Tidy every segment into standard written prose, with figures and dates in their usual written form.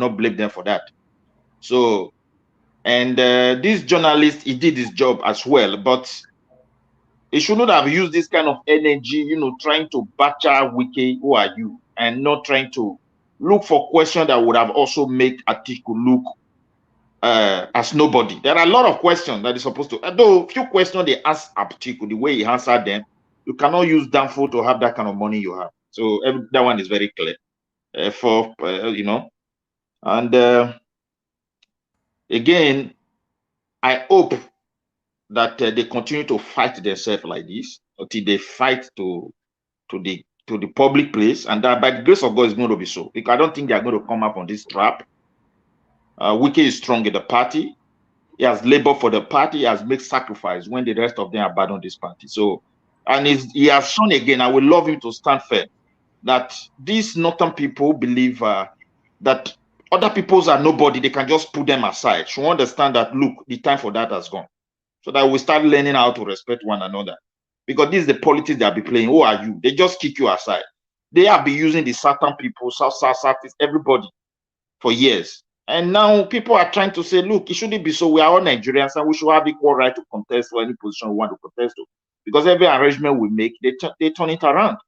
not blame them for that. So, and this journalist, he did his job as well, but he should not have used this kind of energy, trying to batter Wike, who are you, and not trying to look for questions that would have also made Atiku look as nobody. There are a lot of questions that is supposed to, although few questions they ask Atiku, the way he answered them, you cannot use Danfo to have that kind of money you have. So that one is very clear. And again, I hope that they continue to fight themselves like this until they fight to the public place, and that by the grace of God is going to be so, because I don't think they are going to come up on this trap. Wike is strong in the party. He has labored for the party. He has made sacrifice when the rest of them abandon this party. So, and he has shown again, I would love him to stand firm, that these northern people believe that other peoples are nobody. They can just put them aside. Should understand that, look, the time for that has gone. So that we start learning how to respect one another. Because this is the politics they'll be playing. Who are you? They just kick you aside. They have been using the Southern people, South, everybody for years. And now people are trying to say, look, it shouldn't be so. We are all Nigerians and we should have equal right to contest for any position we want to contest to. Because every arrangement we make, they turn it around.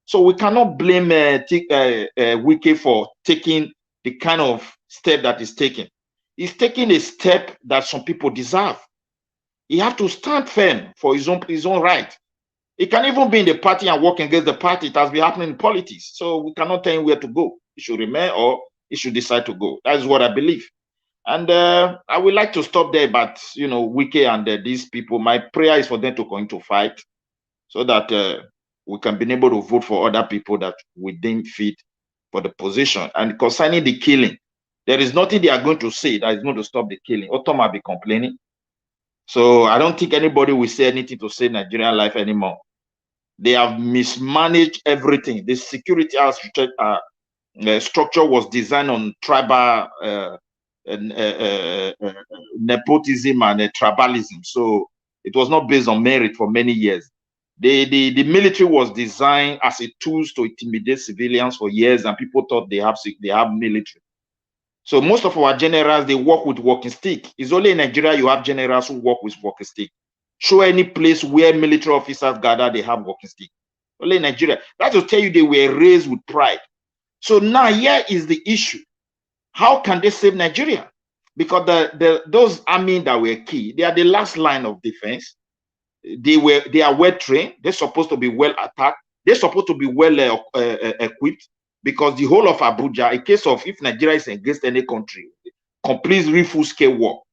So we cannot blame Wike for taking the kind of step that he's taking. He's taking a step that some people deserve. He have to stand firm for his own right. He can even be in the party and work against the party. It has been happening in politics. So we cannot tell him where to go. He should remain or he should decide to go. That is what I believe. And I would like to stop there, but Wike and these people, my prayer is for them to continue to fight so that we can be able to vote for other people that we deem fit for the position. And concerning the killing, there is nothing they are going to say that is going to stop the killing. Ortom will be complaining. So I don't think anybody will say anything to save Nigerian life anymore. They have mismanaged everything. The security structure was designed on tribal nepotism and tribalism. So it was not based on merit for many years. The military was designed as a tool to intimidate civilians for years, and people thought they have military. So most of our generals, they work with walking stick. It's only in Nigeria you have generals who work with walking stick. Show any place where military officers gather, they have walking stick. Only in Nigeria. That will tell you they were raised with pride. So now here is the issue. How can they save Nigeria? Because those army that were key, they are the last line of defense. They are well trained. They're supposed to be well attacked. They're supposed to be well equipped. Because the whole of Abuja, in case of if Nigeria is against any country, complete full-scale war,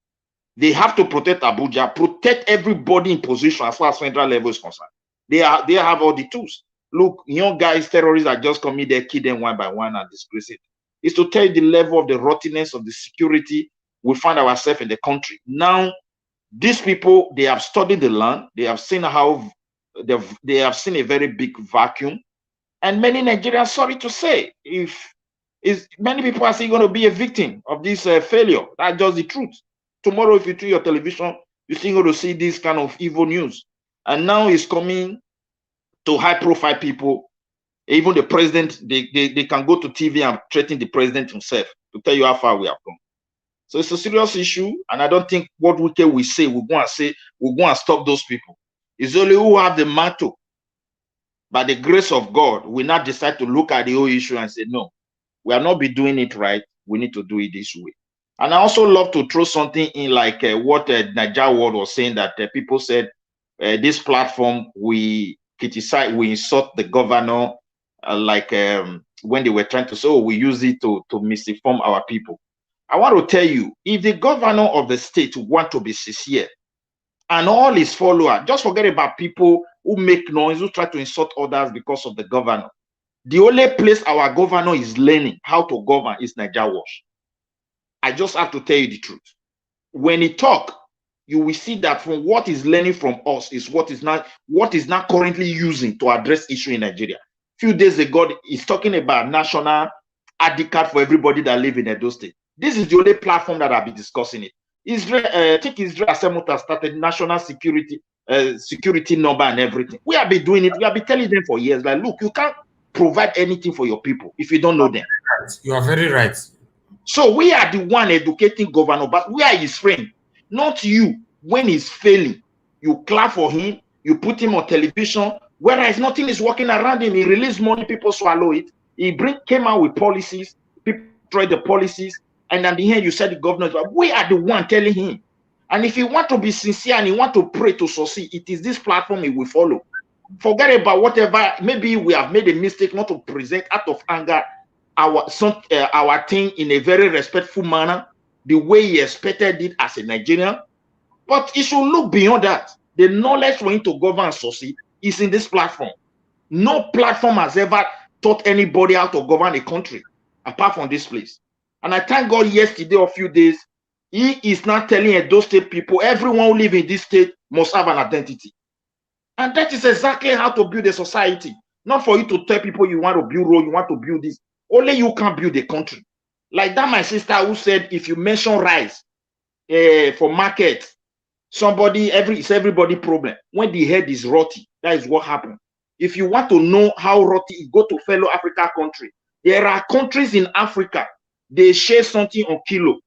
they have to protect Abuja, protect everybody in position as far as federal level is concerned. They have all the tools. Look, young guys, terrorists are just coming there, kill them one by one and disgrace it. It's to tell you the level of the rottenness of the security we find ourselves in the country. Now, these people, they have studied the land. They have seen how they have seen a very big vacuum. And many Nigerians, sorry to say, many people are still going to be a victim of this failure. That's just the truth. Tomorrow, if you turn your television, you're still going to see this kind of evil news. And now it's coming to high-profile people. Even the president, they can go to TV and threaten the president himself to tell you how far we have come. So it's a serious issue, and I don't think what we say, we're going to stop those people. It's only who have the mantle. By the grace of God, we now decide to look at the whole issue and say, no, we are not be doing it right. We need to do it this way. And I also love to throw something in like what Niger World was saying, that people said this platform, we criticize, we insult the governor, when they were trying to say, oh, we use it to misinform our people. I want to tell you, if the governor of the state want to be sincere and all his followers, just forget about people who make noise, who try to insult others because of the governor. The only place our governor is learning how to govern is Niger Wash. I just have to tell you the truth. When he talk, you will see that from what he's learning from us is what is not currently using to address issue in Nigeria. Few days ago, he's talking about national ID card for everybody that live in Edo State. This is the only platform that I'll be discussing it. Israel, I think Israel has started national security number and everything. We have been doing it. We have been telling them for years, like, look, you can't provide anything for your people if you don't know them. You are very right. So we are the one educating governor, but we are his friend, not you. When he's failing, you clap for him, you put him on television, whereas nothing is working around him. He released money, people swallow it. He came out with policies, people tried the policies, and at the end you said the governor, but we are the one telling him. And if he want to be sincere and he want to pray to succeed, it is this platform he will follow. Forget about whatever, maybe we have made a mistake not to present out of anger our thing in a very respectful manner, the way he expected it as a Nigerian. But he should look beyond that. The knowledge for him to govern and succeed is in this platform. No platform has ever taught anybody how to govern a country apart from this place. And I thank God yesterday or a few days, he is not telling those state people, everyone who live in this state must have an identity. And that is exactly how to build a society. Not for you to tell people you want to build road, you want to build this. Only you can build a country. Like that, my sister who said, if you mention rice for market, it's everybody problem. When the head is rotty, that is what happened. If you want to know how rotty it go to fellow Africa country, there are countries in Africa, they share something on kilo.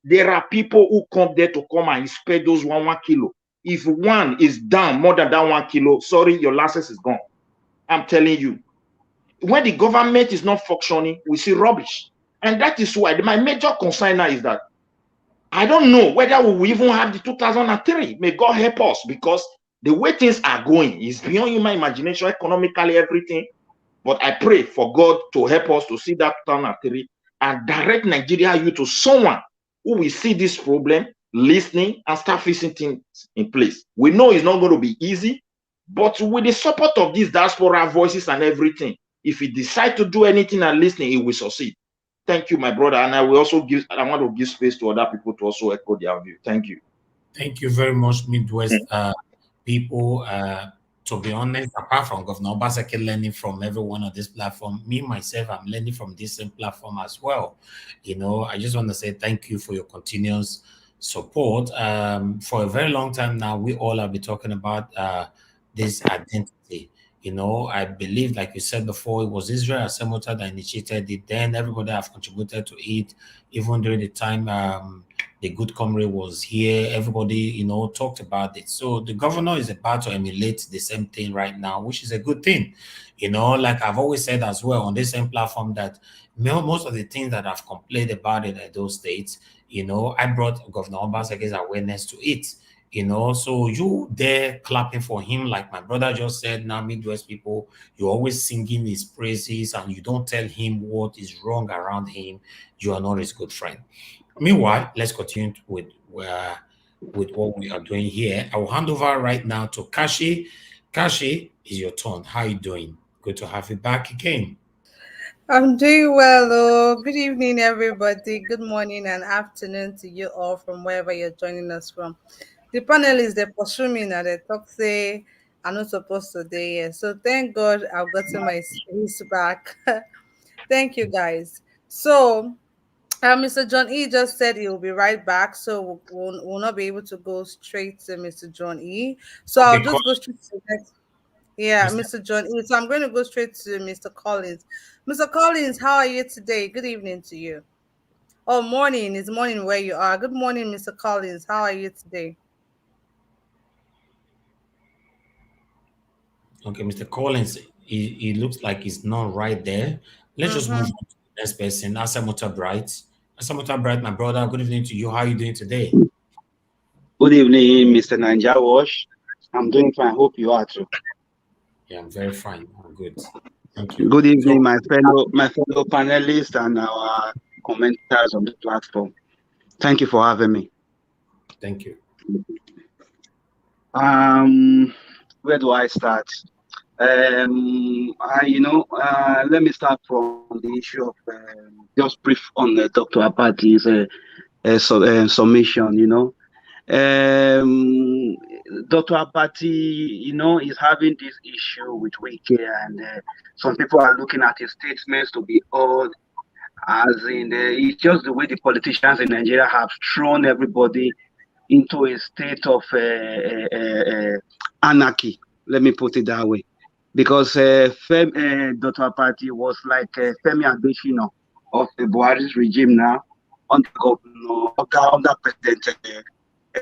There are people who come there to come and inspect those one kilo. If one is down more than that 1 kilo, sorry, your license is gone. I'm telling you. When the government is not functioning, we see rubbish. And that is why my major concern now is that I don't know whether we will even have the 2003. May God help us, because the way things are going is beyond human imagination, economically, everything. But I pray for God to help us to see that 2003 and direct Nigeria youth to someone who will see this problem, listening, and start fixing things in place. We know it's not going to be easy, but with the support of these diaspora voices and everything, if he decide to do anything and listening, he will succeed. Thank you, my brother. And I will also I want to give space to other people to also echo their view. Thank you. Thank you very much, Midwest people. To be honest, apart from Governor Obaseki learning from everyone on this platform, me myself, I'm learning from this same platform as well. You know, I just want to say thank you for your continuous support. For a very long time now, we all have been talking about this identity. You know, I believe, like you said before, it was Israel Asemota that initiated it. Then everybody have contributed to it, even during the time the good comrade was here. Everybody, you know, talked about it. So the governor is about to emulate the same thing right now, which is a good thing. You know, like I've always said as well on this same platform, that most of the things that I've complained about in those states, you know, I brought Governor Obaseki's awareness to it. You know, so you there clapping for him, like my brother just said. Now, Midwest people, you're always singing his praises and you don't tell him what is wrong around him. You are not his good friend. Meanwhile, let's continue with what we are doing here. I will hand over right now to Kashi. Kashi, is your turn. How are you doing? Good to have you back again. I'm doing well. Oh, good evening, everybody. Good morning and afternoon to you all from wherever you're joining us from. The panelists, they pursue me now. They talk, say, I'm not supposed to be here. So thank God I've gotten my space back. Thank you, guys. So, Mr. John E just said he'll be right back, so we'll not be able to go straight to Mr. John E. So I'll just go straight to the next. Yeah, Mr. John E. So I'm going to go straight to Mr. Collins. Mr. Collins, how are you today? Good evening to you. Oh, morning. It's morning where you are. Good morning, Mr. Collins. How are you today? Okay, Mr. Collins, he looks like he's not right there. Let's just move on to the next person. Asamuta Bright. Asamuta Bright, my brother, good evening to you. How are you doing today? Good evening, Mr. Ninja Wash. I'm doing fine. Hope you are too. Yeah, I'm very fine. I'm good. Thank you. Good evening, my fellow panelists and our commenters on the platform. Thank you for having me. Thank you. Where do I start? Let me start from the issue of just brief on Dr. Abati's submission. Dr. Abati, is having this issue with Wike, and some people are looking at his statements to be odd, as in it's just the way the politicians in Nigeria have thrown everybody into a state of anarchy. Let me put it that way, because Dr. Abati was like Femi Adesina of the Buhari's regime now. under under President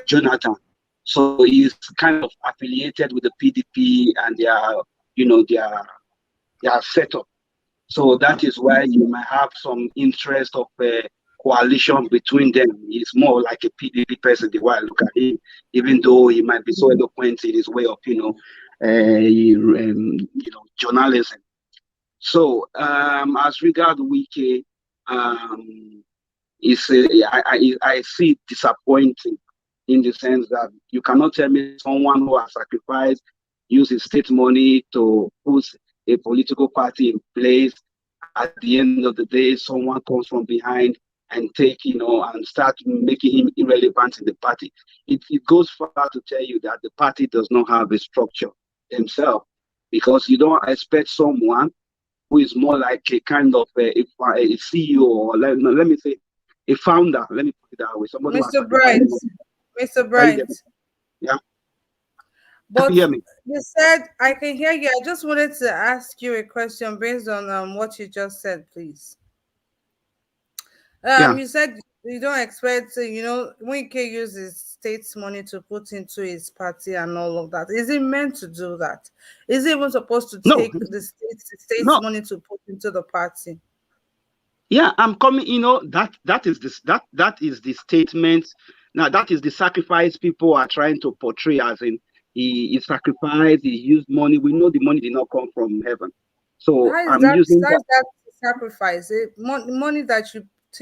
Jonathan. So he's kind of affiliated with the PDP and their setup. So that is why you might have some interest of coalition between them. He's more like a PDP person the way I look at him, even though he might be so eloquent in his way of journalism. So as regard Wike, I see disappointing in the sense that you cannot tell me someone who has sacrificed, used his state money to put a political party in place. At the end of the day, someone comes from behind and and start making him irrelevant in the party. It goes far to tell you that the party does not have a structure themselves, because you don't expect someone who is more like a kind of a CEO, or let me say a founder. Let me put it that way. Somebody Mr. Bright. Mr. Bright. Yeah. But you hear me? You said, I can hear you. I just wanted to ask you a question based on what you just said, please. You said you don't expect, Wike uses state's money to put into his party and all of that. Is it meant to do that? Is it even supposed to take the state's money to put into the party? Yeah, I'm coming. That is the statement. Now that is the sacrifice people are trying to portray as in he sacrificed, he used money. We know the money did not come from heaven. So I'm using that sacrifice. Money that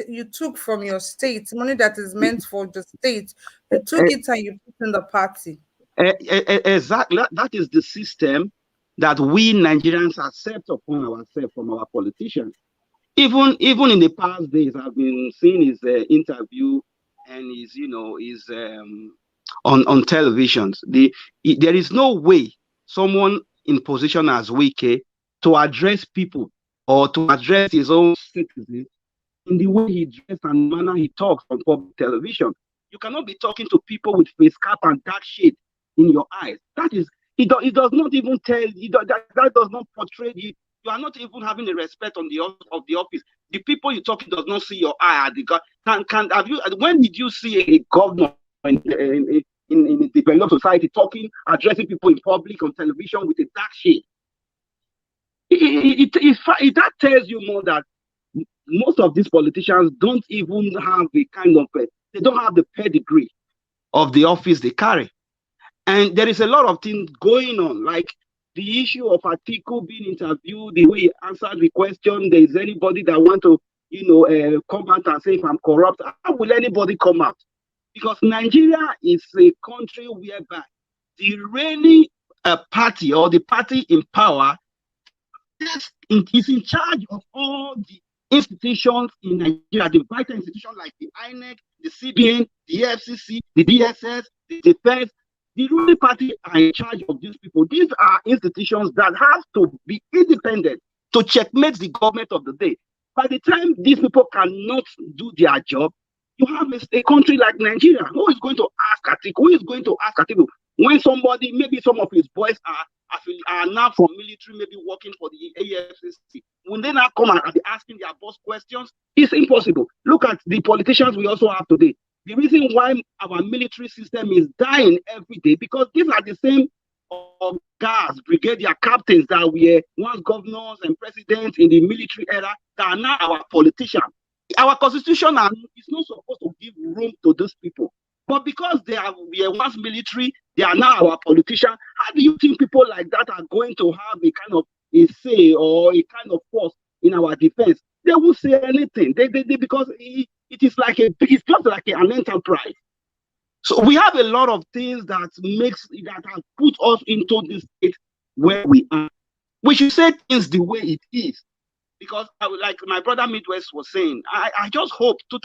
you took from your state, money that is meant for the state, you took it and you put in the party. Exactly. That is the system that we Nigerians accept upon ourselves from our politicians. Even in the past days, I've been seeing his interview and his on televisions. There is no way someone in position as Wike to address people or to address his own citizens in the way he dresses and manner he talks on public television. You cannot be talking to people with face cap and dark shade in your eyes. That is, it does not even tell you that does not portray you. You are not even having a respect on the office. The people you're talking does not see your eye. When did you see a governor in the developed society addressing people in public on television with a dark shade? That tells you more that most of these politicians don't even have they don't have the pedigree of the office they carry. And there is a lot of things going on, like the issue of Atiku being interviewed, the way he answered the question. There is anybody that want to, come out and say if I'm corrupt? How will anybody come out? Because Nigeria is a country whereby the reigning party or the party in power is in charge of all the institutions in Nigeria, the vital institutions like the INEC, the CBN, the FCC, the DSS, the defense. The ruling party are in charge of these people. These are institutions that have to be independent to checkmate the government of the day. By the time these people cannot do their job, you have a country like Nigeria. Who is going to ask Atiku? Who is going to ask Atiku when somebody, maybe some of his boys are now from military, maybe working for the AFCC? When they now come and be asking their boss questions, it's impossible. Look at the politicians we also have today. The reason why our military system is dying every day, because these are the same guards, brigadier captains that were once governors and presidents in the military era that are now our politicians. Our constitution is not supposed to give room to those people. But because we are once military, they are now our politicians. How do you think people like that are going to have a kind of a say or a kind of force in our defense? They won't say anything. Because it is like it's just like an enterprise. So we have a lot of things that have put us into this state where we are. We should say things the way it is. Because like my brother Midwest was saying, I just hope the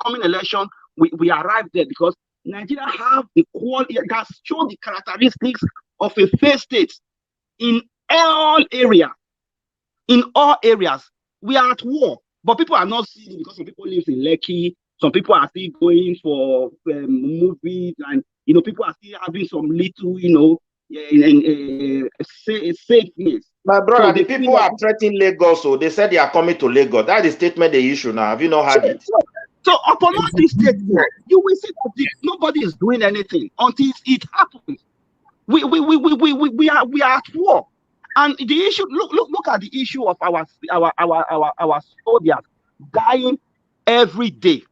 coming election we arrive there, because Nigeria have the quality that show the characteristics of a fair state in all areas. In all areas, we are at war, but people are not seeing it because some people live in Lekki. Some people are still going for movies, and people are still having some little, safeness My brother, So the people are threatening Lagos, so they said they are coming to Lagos. That is the statement they issue now. Have you not heard it? So upon all this statement, you will see that nobody is doing anything until it happens. We are at war. And the issue, look at the issue of our soldiers dying every day.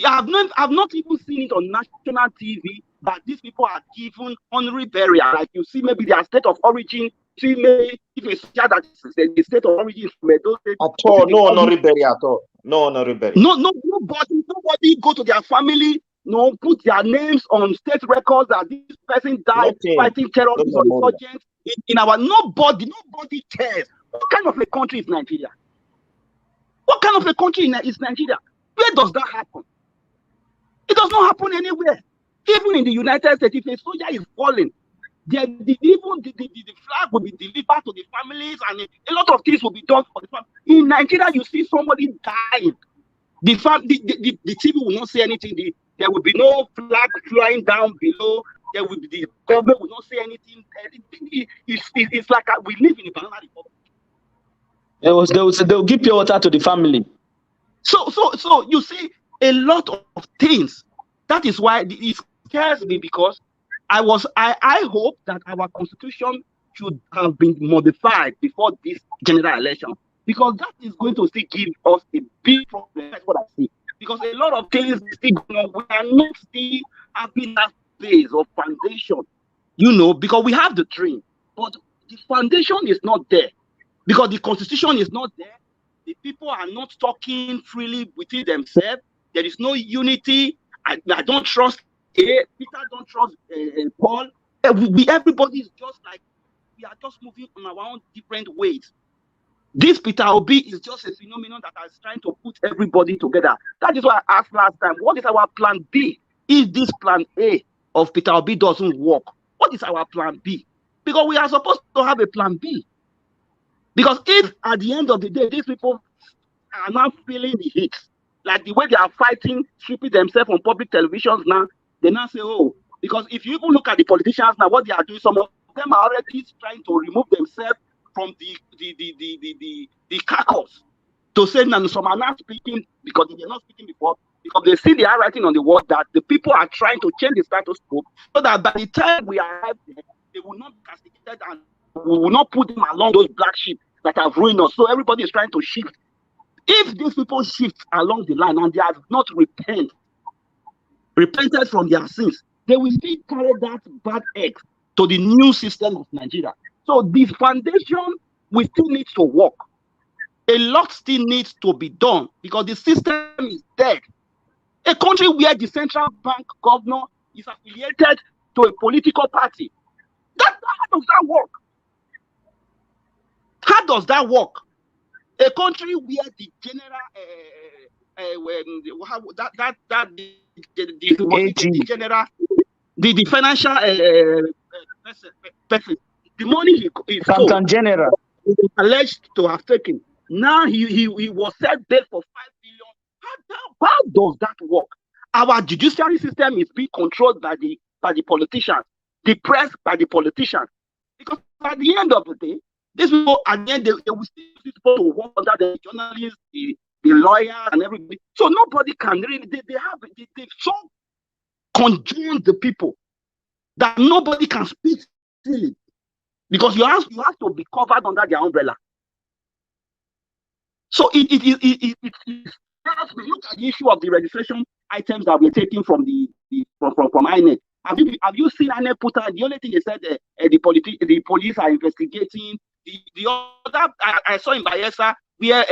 I've not even seen it on national TV that these people are given honorary burial. Like you see, maybe their state of origin. See, maybe if it's that the state of origin from those states. At all, no honorary burial at all. No honorary burial. Nobody go to their family. No, put their names on state records that this person died fighting terrorists or insurgents. In our nobody cares. What kind of a country is Nigeria? What kind of a country is Nigeria? Where does that happen? It does not happen anywhere. Even in the United States, if a soldier is falling, the flag will be delivered to the families, and a lot of things will be done for the family. In Nigeria, you see somebody dying. The TV will not say anything. There will be no flag flying down below. There will be, the government will not say anything. It's like we live in a banana republic. They'll give pure water to the family. So you see a lot of things. That is why it scares me, because I hope that our constitution should have been modified before this general election, because that is going to still give us a big problem. That's what I see. Because a lot of things still going on. We are not still having that base or foundation, because we have the dream, but the foundation is not there, because the constitution is not there. The people are not talking freely within themselves. There is no unity. I don't trust Peter, don't trust Paul. Everybody is just like, we are just moving on our own different ways. This Peter Obi is just a phenomenon that is trying to put everybody together. That is why I asked last time, what is our plan B? If this plan A of Peter Obi doesn't work, what is our plan B? Because we are supposed to have a plan B. Because if at the end of the day, these people are now feeling the heat, like the way they are fighting, stripping themselves on public televisions now, they now say, oh, because if you even look at the politicians now, what they are doing, some of them are already trying to remove themselves from the carcass to say, no, some are not speaking because they were not speaking before, because they see they are writing on the wall that the people are trying to change the status quo, so that by the time we arrive there, they will not be castigated and we will not put them along those black sheep that have ruined us. So everybody is trying to shift. If these people shift along the line and they have not repented from their sins, they will still carry that bad egg to the new system of Nigeria. So this foundation will still need to work. A lot still needs to be done because the system is dead. A country where the central bank governor is affiliated to a political party. How does that work? How does that work? A country where the general the financial person, the money he stole, General alleged to have taken. Now he was set bail for 5 billion. How does that work? Our judiciary system is being controlled by the politicians, the press by the politicians. Because at the end of the day, these people, at the end, they will still be supposed to work under the journalists, the lawyers, and everybody. So nobody can really, they've so conjoined the people that nobody can speak freely. Because you have to be covered under their umbrella. So it look at the issue of the registration items that we're taking from from INEC. Have you seen INEC put out? The only thing they said, the police are investigating. The other I saw in Bayelsa where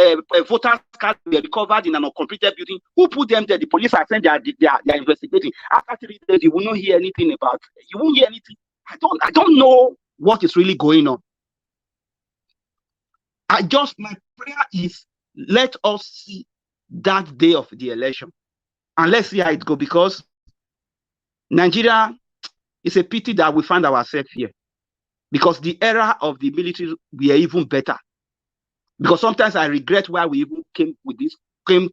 voters cards were recovered in an uncompleted building. Who put them there? The police are saying they are investigating. After 3 days, you will not hear anything about. You won't hear anything. I don't know what is really going on. My prayer is, let us see that day of the election, and let's see how it goes, because Nigeria, it's a pity that we find ourselves here, because the era of the military, we are even better. Because sometimes I regret why we even came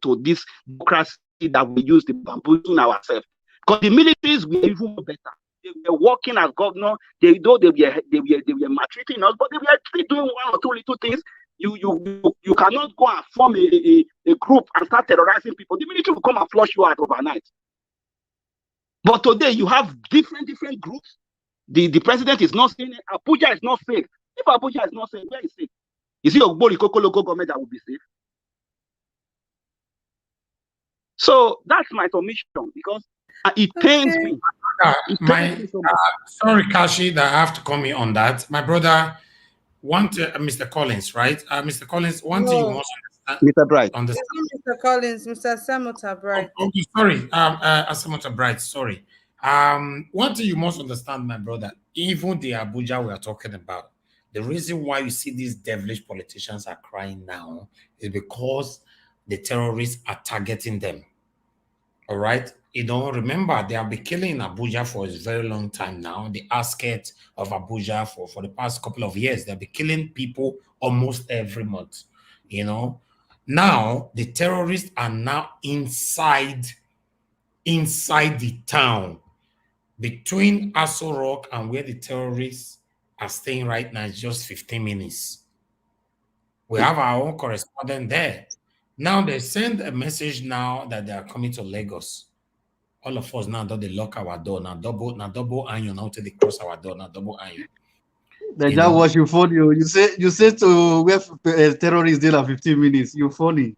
to this democracy that we use to bamboozle ourselves. Because the militaries, we are even better. were working as governor. They were maltreating us, but they were still doing one or two little things. You cannot go and form a group and start terrorizing people. The military will come and flush you out overnight. But today you have different groups. The president is not saying Abuja is not safe. If Abuja is not safe, where is it? Is it Ogbori Koko local government that will be safe? So that's my submission, because it pains me. Sorry, Kashi, that I have to comment on that. My brother, Mr. Collins, right? Mr. Collins, one thing you must understand. Mr. Bright. Mr. Collins, Mr. Samota Bright. Okay, sorry. Samota Bright, sorry. One thing you must understand, my brother, even the Abuja we are talking about, the reason why you see these devilish politicians are crying now is because the terrorists are targeting them. All right. Remember, they have been killing in Abuja for a very long time now. The outskirts of Abuja for the past couple of years, they've been killing people almost every month. Now the terrorists are now inside the town. Between Aso Rock and where the terrorists are staying right now is just 15 minutes. We have our own correspondent there. Now they send a message now that they are coming to Lagos. All of us now don't they lock our door. Now double iron now till they cross our door. Now double iron. The job was you funny. You say to where terrorists did at 15 minutes. You funny.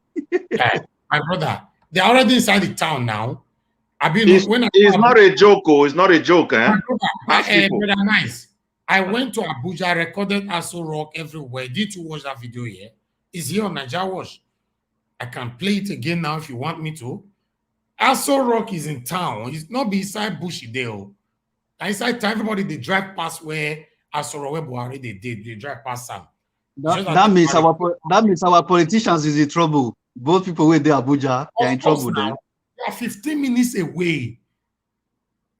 My brother, they're already inside the town now. It's not a joke. It's not a joke. Eh? Brother, nice. I went to Abuja, recorded Aso Rock everywhere. Did you watch that video here? It's here on Naija Watch. I can play it again now if you want me to. Aso Rock is in town. It's not beside Bushidale. Inside town, everybody they drive past where Aso Rock, where Buhari they drive past Sam. That means our politicians is in trouble. Both people with the Abuja, they're in trouble then. They are 15 minutes away.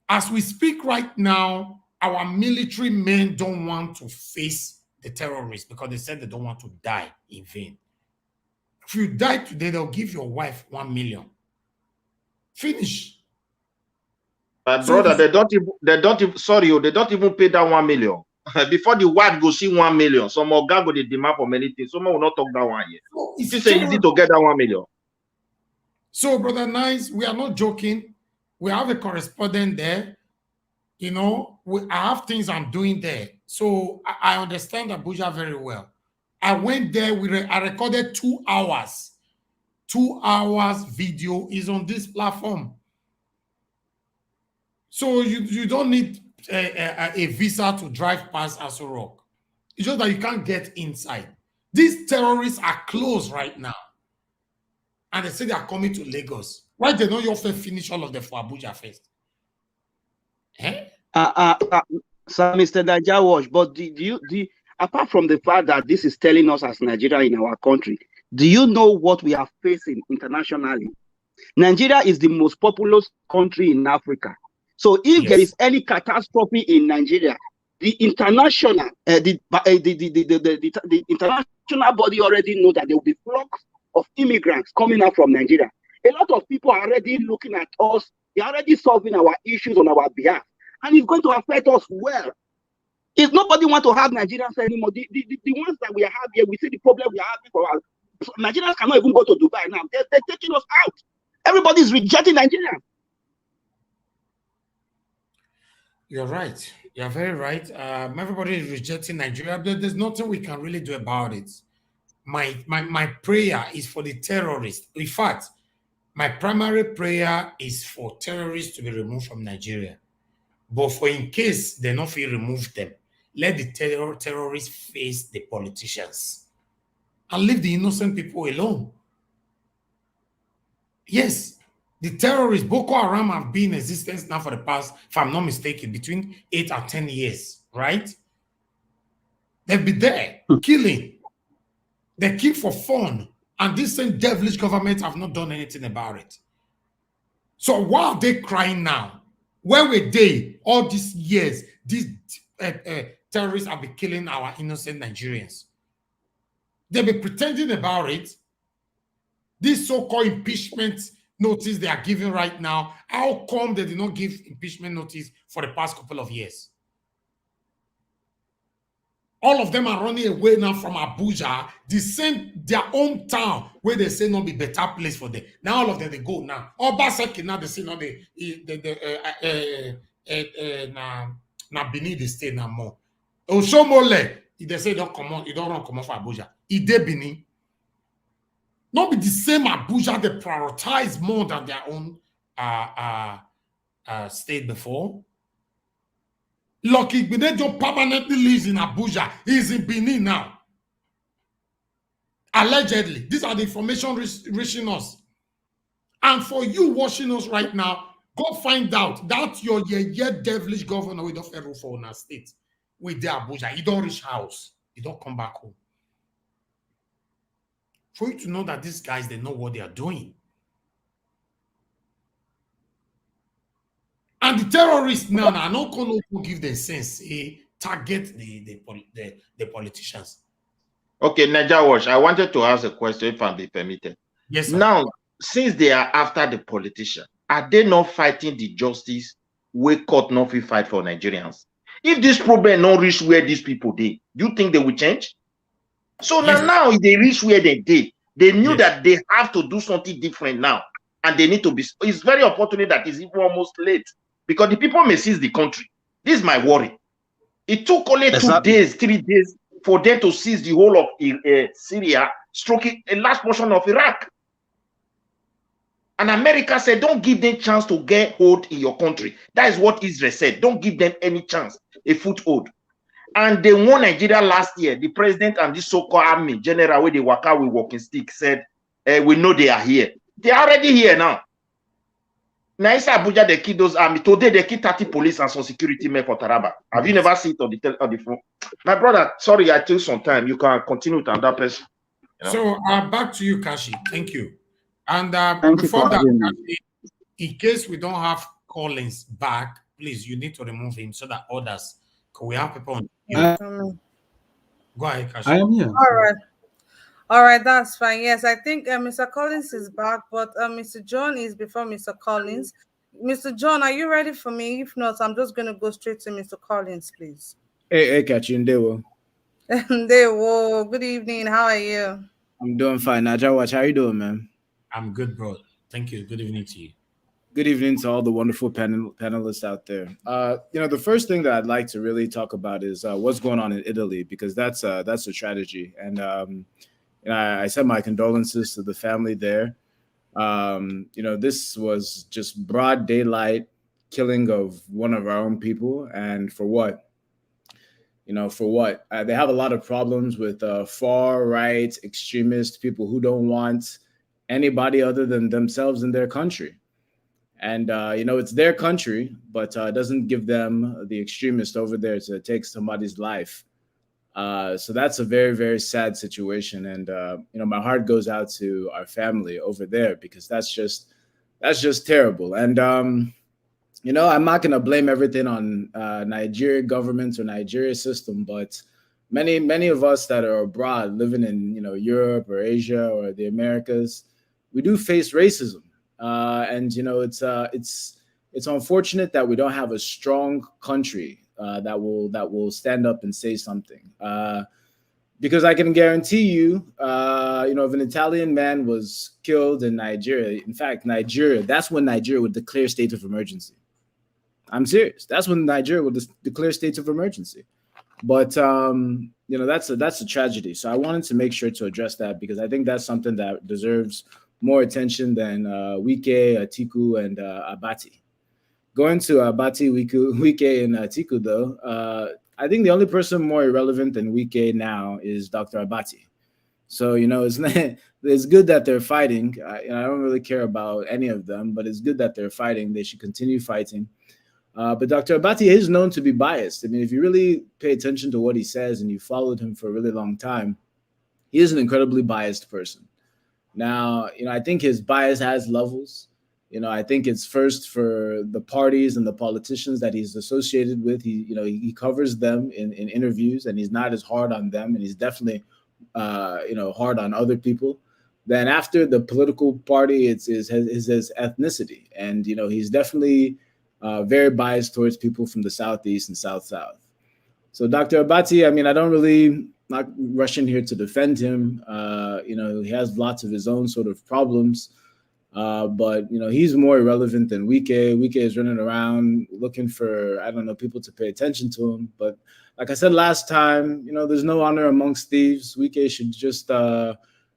As we speak right now, our military men don't want to face the terrorists because they said they don't want to die in vain. If you die today, they'll give your wife 1 million. Finish. My brother, they don't even pay that 1 million. Before the wife go see 1 million, some more guy go the demand for many things. Someone will not talk that one yet. It's easy to get that 1 million. So, brother Nice, we are not joking. We have a correspondent there. I have things I'm doing there. So I understand Abuja very well. I went there, I recorded 2 hours. 2 hours video is on this platform. So you don't need a visa to drive past Aso Rock. It's just that you can't get inside. These terrorists are closed right now. And they say they are coming to Lagos. Why they don't you often finish all of them for Abuja first? So Mr. Naija Watch, but apart from the fact that this is telling us as Nigeria in our country, do you know what we are facing internationally? Nigeria is the most populous country in Africa. So if there is any catastrophe in Nigeria, the international international body already know that there will be flocks of immigrants coming out from Nigeria. A lot of people are already looking at us. They're already solving our issues on our behalf. And it's going to affect us well. If nobody wants to have Nigerians anymore, the ones that we have here, we see the problem we are having for us. Nigerians cannot even go to Dubai now. They're taking us out. Everybody's rejecting Nigeria. You're right. You're very right. Everybody is rejecting Nigeria, but there's nothing we can really do about it. My prayer is for the terrorists. In fact, my primary prayer is for terrorists to be removed from Nigeria. But for in case they not feel remove them, let the terrorists face the politicians and leave the innocent people alone. Yes, the terrorists, Boko Haram, have been in existence now for the past, if I'm not mistaken, between 8 or 10 years, right? They've been there killing. They kill for fun. And this same devilish government have not done anything about it. So why are they crying now? Where were they all these years? These terrorists have been killing our innocent Nigerians. They've been pretending about it. This so-called impeachment notice they are giving right now, how come they did not give impeachment notice for the past couple of years? All of them are running away now from Abuja, their own town, where they say not be better place for them. Now all of them, they go now. Obaseki now, they say no, na Benin, they stay now more. Oshomole, they say don't come on, you don't run come on for Abuja. Ide Benin. Not be the same Abuja, they prioritize more than their own state before. Lucky Gbenejo permanently lives in Abuja. He's in Benin now. Allegedly. These are the information reaching us. And for you watching us right now, go find out that your devilish governor with the federal for our state with the Abuja. He don't reach house. He don't come back home. For you to know that these guys, they know what they are doing. And the terrorists now are not going to give them sense, target the politicians. Okay, Naja Wash, I wanted to ask a question if I'm be permitted. Yes, sir. Now, since they are after the politician, are they not fighting the justice where court not will fight for Nigerians? If this problem not reach where these people did, do you think they will change? So Yes. now if they reach where they did, they knew that they have to do something different now. And they need to be, it's very unfortunate that it's even almost late. Because the people may seize the country. This is my worry. It took only 2 days, 3 days for them to seize the whole of Syria, stroking a large portion of Iraq. And America said, don't give them chance to get hold in your country. That is what Israel said. Don't give them any chance, a foothold. And they won Nigeria last year. The president and this so-called army general, where they work out with walking stick, said, we know they are here. They are already here now. Now, it's Abuja, they kill those army. Today, they kill 30 police and some security men for Taraba. Have you never seen it on the phone? My brother, sorry, I took some time. You can continue with another person. You know? So, back to you, Kashi. Thank you. And Before that, Kashi, in case we don't have Collins back, please, you need to remove him so that others, can we have people on? Go ahead, Kashi. I am here. All right, that's fine. Yes, I think Mr. Collins is back, but Mr. John is before Mr. Collins. Mr. John, are you ready for me? If not, I'm just going to go straight to Mr. Collins, please. Hey, Kachi, Ndewo. Ndewo, good evening. How are you? I'm doing fine. Naja Watch, how you doing, man? I'm good, bro. Thank you. Good evening to you. Good evening to all the wonderful panelists out there. The first thing that I'd like to really talk about is what's going on in Italy, because that's a tragedy. And I send my condolences to the family there. This was just broad daylight killing of one of our own people. And for what? They have a lot of problems with far right extremists, people who don't want anybody other than themselves in their country. And, it's their country, but it doesn't give them, the extremist over there, to take somebody's life. So that's a very, very sad situation. And, my heart goes out to our family over there, because that's just terrible. And, I'm not going to blame everything on Nigeria government or Nigeria system, but many of us that are abroad living in, Europe or Asia or the Americas, we do face racism. And, it's unfortunate that we don't have a strong country that will stand up and say something, because I can guarantee you, if an Italian man was killed in Nigeria, in fact, that's when Nigeria would declare state of emergency. I'm serious. That's when Nigeria would declare state of emergency. But that's a tragedy. So I wanted to make sure to address that, because I think that's something that deserves more attention than Wike, Atiku, and Abati. Going to Abati, Wike, and Atiku, though, I think the only person more irrelevant than Wike now is Dr. Abati. So, it's good that they're fighting. I don't really care about any of them, but it's good that they're fighting. They should continue fighting. But Dr. Abati is known to be biased. I mean, if you really pay attention to what he says and you followed him for a really long time, he is an incredibly biased person. Now, I think his bias has levels. I think it's first for the parties and the politicians that he's associated with. He covers them in interviews, and he's not as hard on them, and he's definitely, hard on other people. then after the political party, it's his ethnicity, and he's definitely very biased towards people from the southeast and south. So Dr. Abati, I mean, I don't really not rushing here to defend him. He has lots of his own sort of problems. But he's more irrelevant than Wike. Wike is running around looking for, I don't know, people to pay attention to him. But like I said last time, there's no honor amongst thieves. Wike should just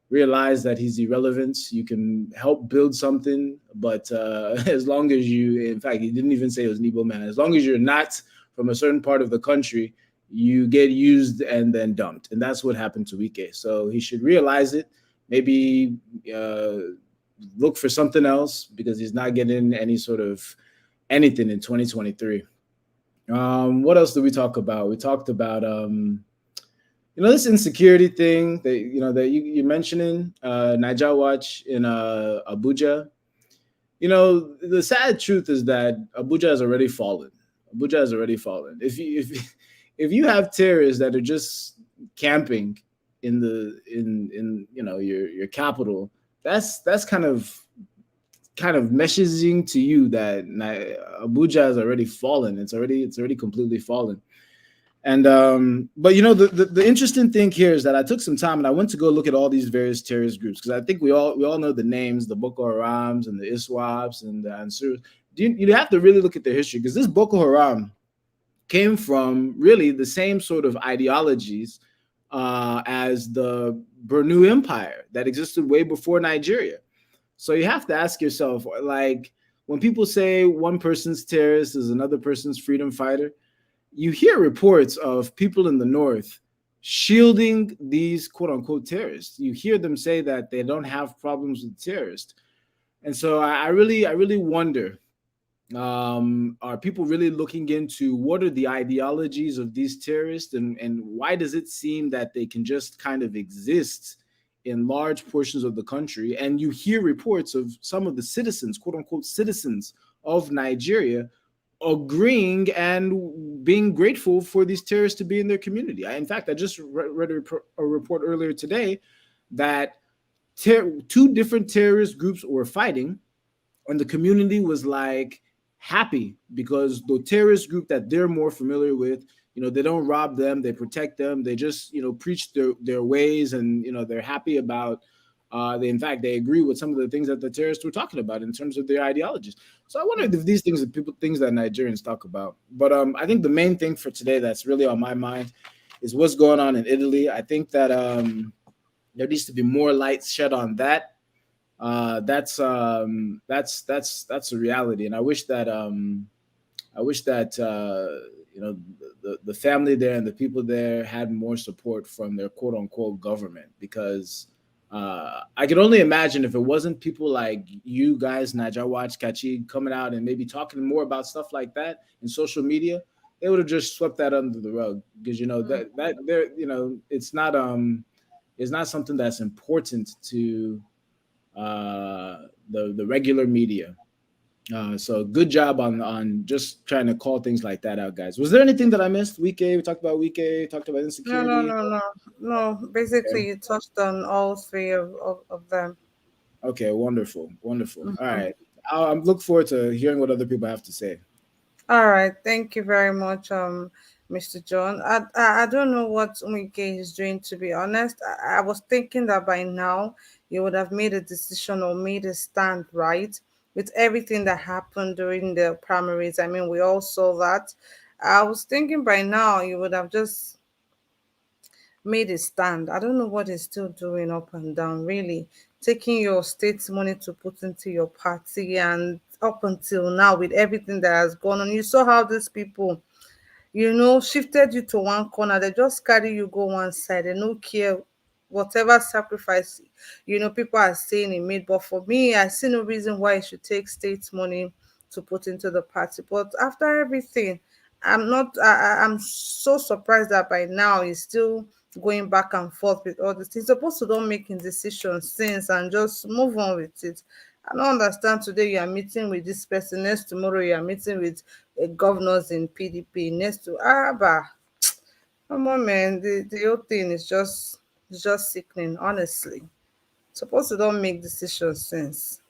realize that he's irrelevant. You can help build something, but as long as in fact, he didn't even say it was an Igbo man. As long as you're not from a certain part of the country, you get used and then dumped. And that's what happened to Wike. So he should realize it. Maybe look for something else, because he's not getting any sort of anything in 2023. What else did we talk about? We talked about this insecurity thing that you're mentioning, Niger Watch in Abuja. The sad truth is that Abuja has already fallen. If you have terrorists that are just camping in your capital, that's kind of messaging to you that Abuja has already fallen. It's already completely fallen. And but the interesting thing here is that I took some time and I went to go look at all these various terrorist groups, because I think we all know the names, the Boko Harams and the ISWAPs and the Ansurs. You have to really look at their history, because this Boko Haram came from really the same sort of ideologies as the Bornu Empire that existed way before Nigeria. So you have to ask yourself, like, when people say one person's terrorist is another person's freedom fighter, you hear reports of people in the north shielding these quote unquote terrorists. You hear them say that they don't have problems with terrorists. And so I really wonder, are people really looking into what are the ideologies of these terrorists, and why does it seem that they can just kind of exist in large portions of the country? And you hear reports of some of the citizens, quote unquote citizens of Nigeria, agreeing and being grateful for these terrorists to be in their community. In fact, I just read a report earlier today that two different terrorist groups were fighting, and the community was like happy because the terrorist group that they're more familiar with, they don't rob them, they protect them, they just preach their ways, and they're happy about in fact they agree with some of the things that the terrorists were talking about in terms of their ideologies. So I wonder if these things are things that Nigerians talk about. But I think the main thing for today that's really on my mind is what's going on in Italy. I think that there needs to be more light shed on that. That's a reality, and I wish that the family there and the people there had more support from their quote unquote government, because I could only imagine if it wasn't people like you guys, Niger Watch, Kachi, coming out and maybe talking more about stuff like that in social media, they would have just swept that under the rug, because that there it's not something that's important to the regular media. So good job on just trying to call things like that out, guys. Was there anything that I missed? We talked about talked about insecurity. No. Basically, you touched on all three of them. Okay, wonderful. All right. I'm looking forward to hearing what other people have to say. All right, thank you very much, Mr. John. I don't know what Wike is doing, to be honest. I was thinking that by now you would have made a decision or made a stand, right? With everything that happened during the primaries. I mean, we all saw that. I was thinking by now you would have just made a stand. I don't know what he's still doing up and down, really. Taking your state's money to put into your party, and up until now, with everything that has gone on, you saw how these people, shifted you to one corner. They just carry you go one side. They don't care whatever sacrifice, people are saying he made. But for me, I see no reason why he should take state money to put into the party. But after everything, I'm so surprised that by now he's still going back and forth with all this. He's supposed to don't making decisions since and just move on with it. I don't understand. Today you are meeting with this person, next tomorrow you are meeting with governors in PDP, next to come on, man. The whole thing is just sickening, honestly. Supposed to don't make decisions since.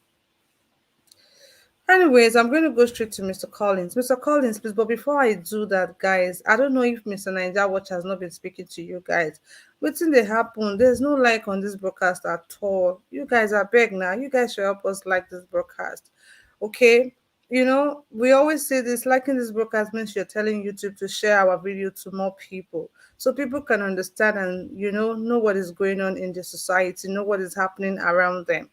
Anyways, I'm going to go straight to Mr. Collins. Mr. Collins, please. But before I do that, guys, I don't know if Mr. Niger Watch has not been speaking to you guys. What's in they happen? There's no like on this broadcast at all. You guys are big now. You guys should help us like this broadcast. Okay? You know, we always say this, liking this broadcast means you're telling YouTube to share our video to more people so people can understand and, know what is going on in the society, know what is happening around them,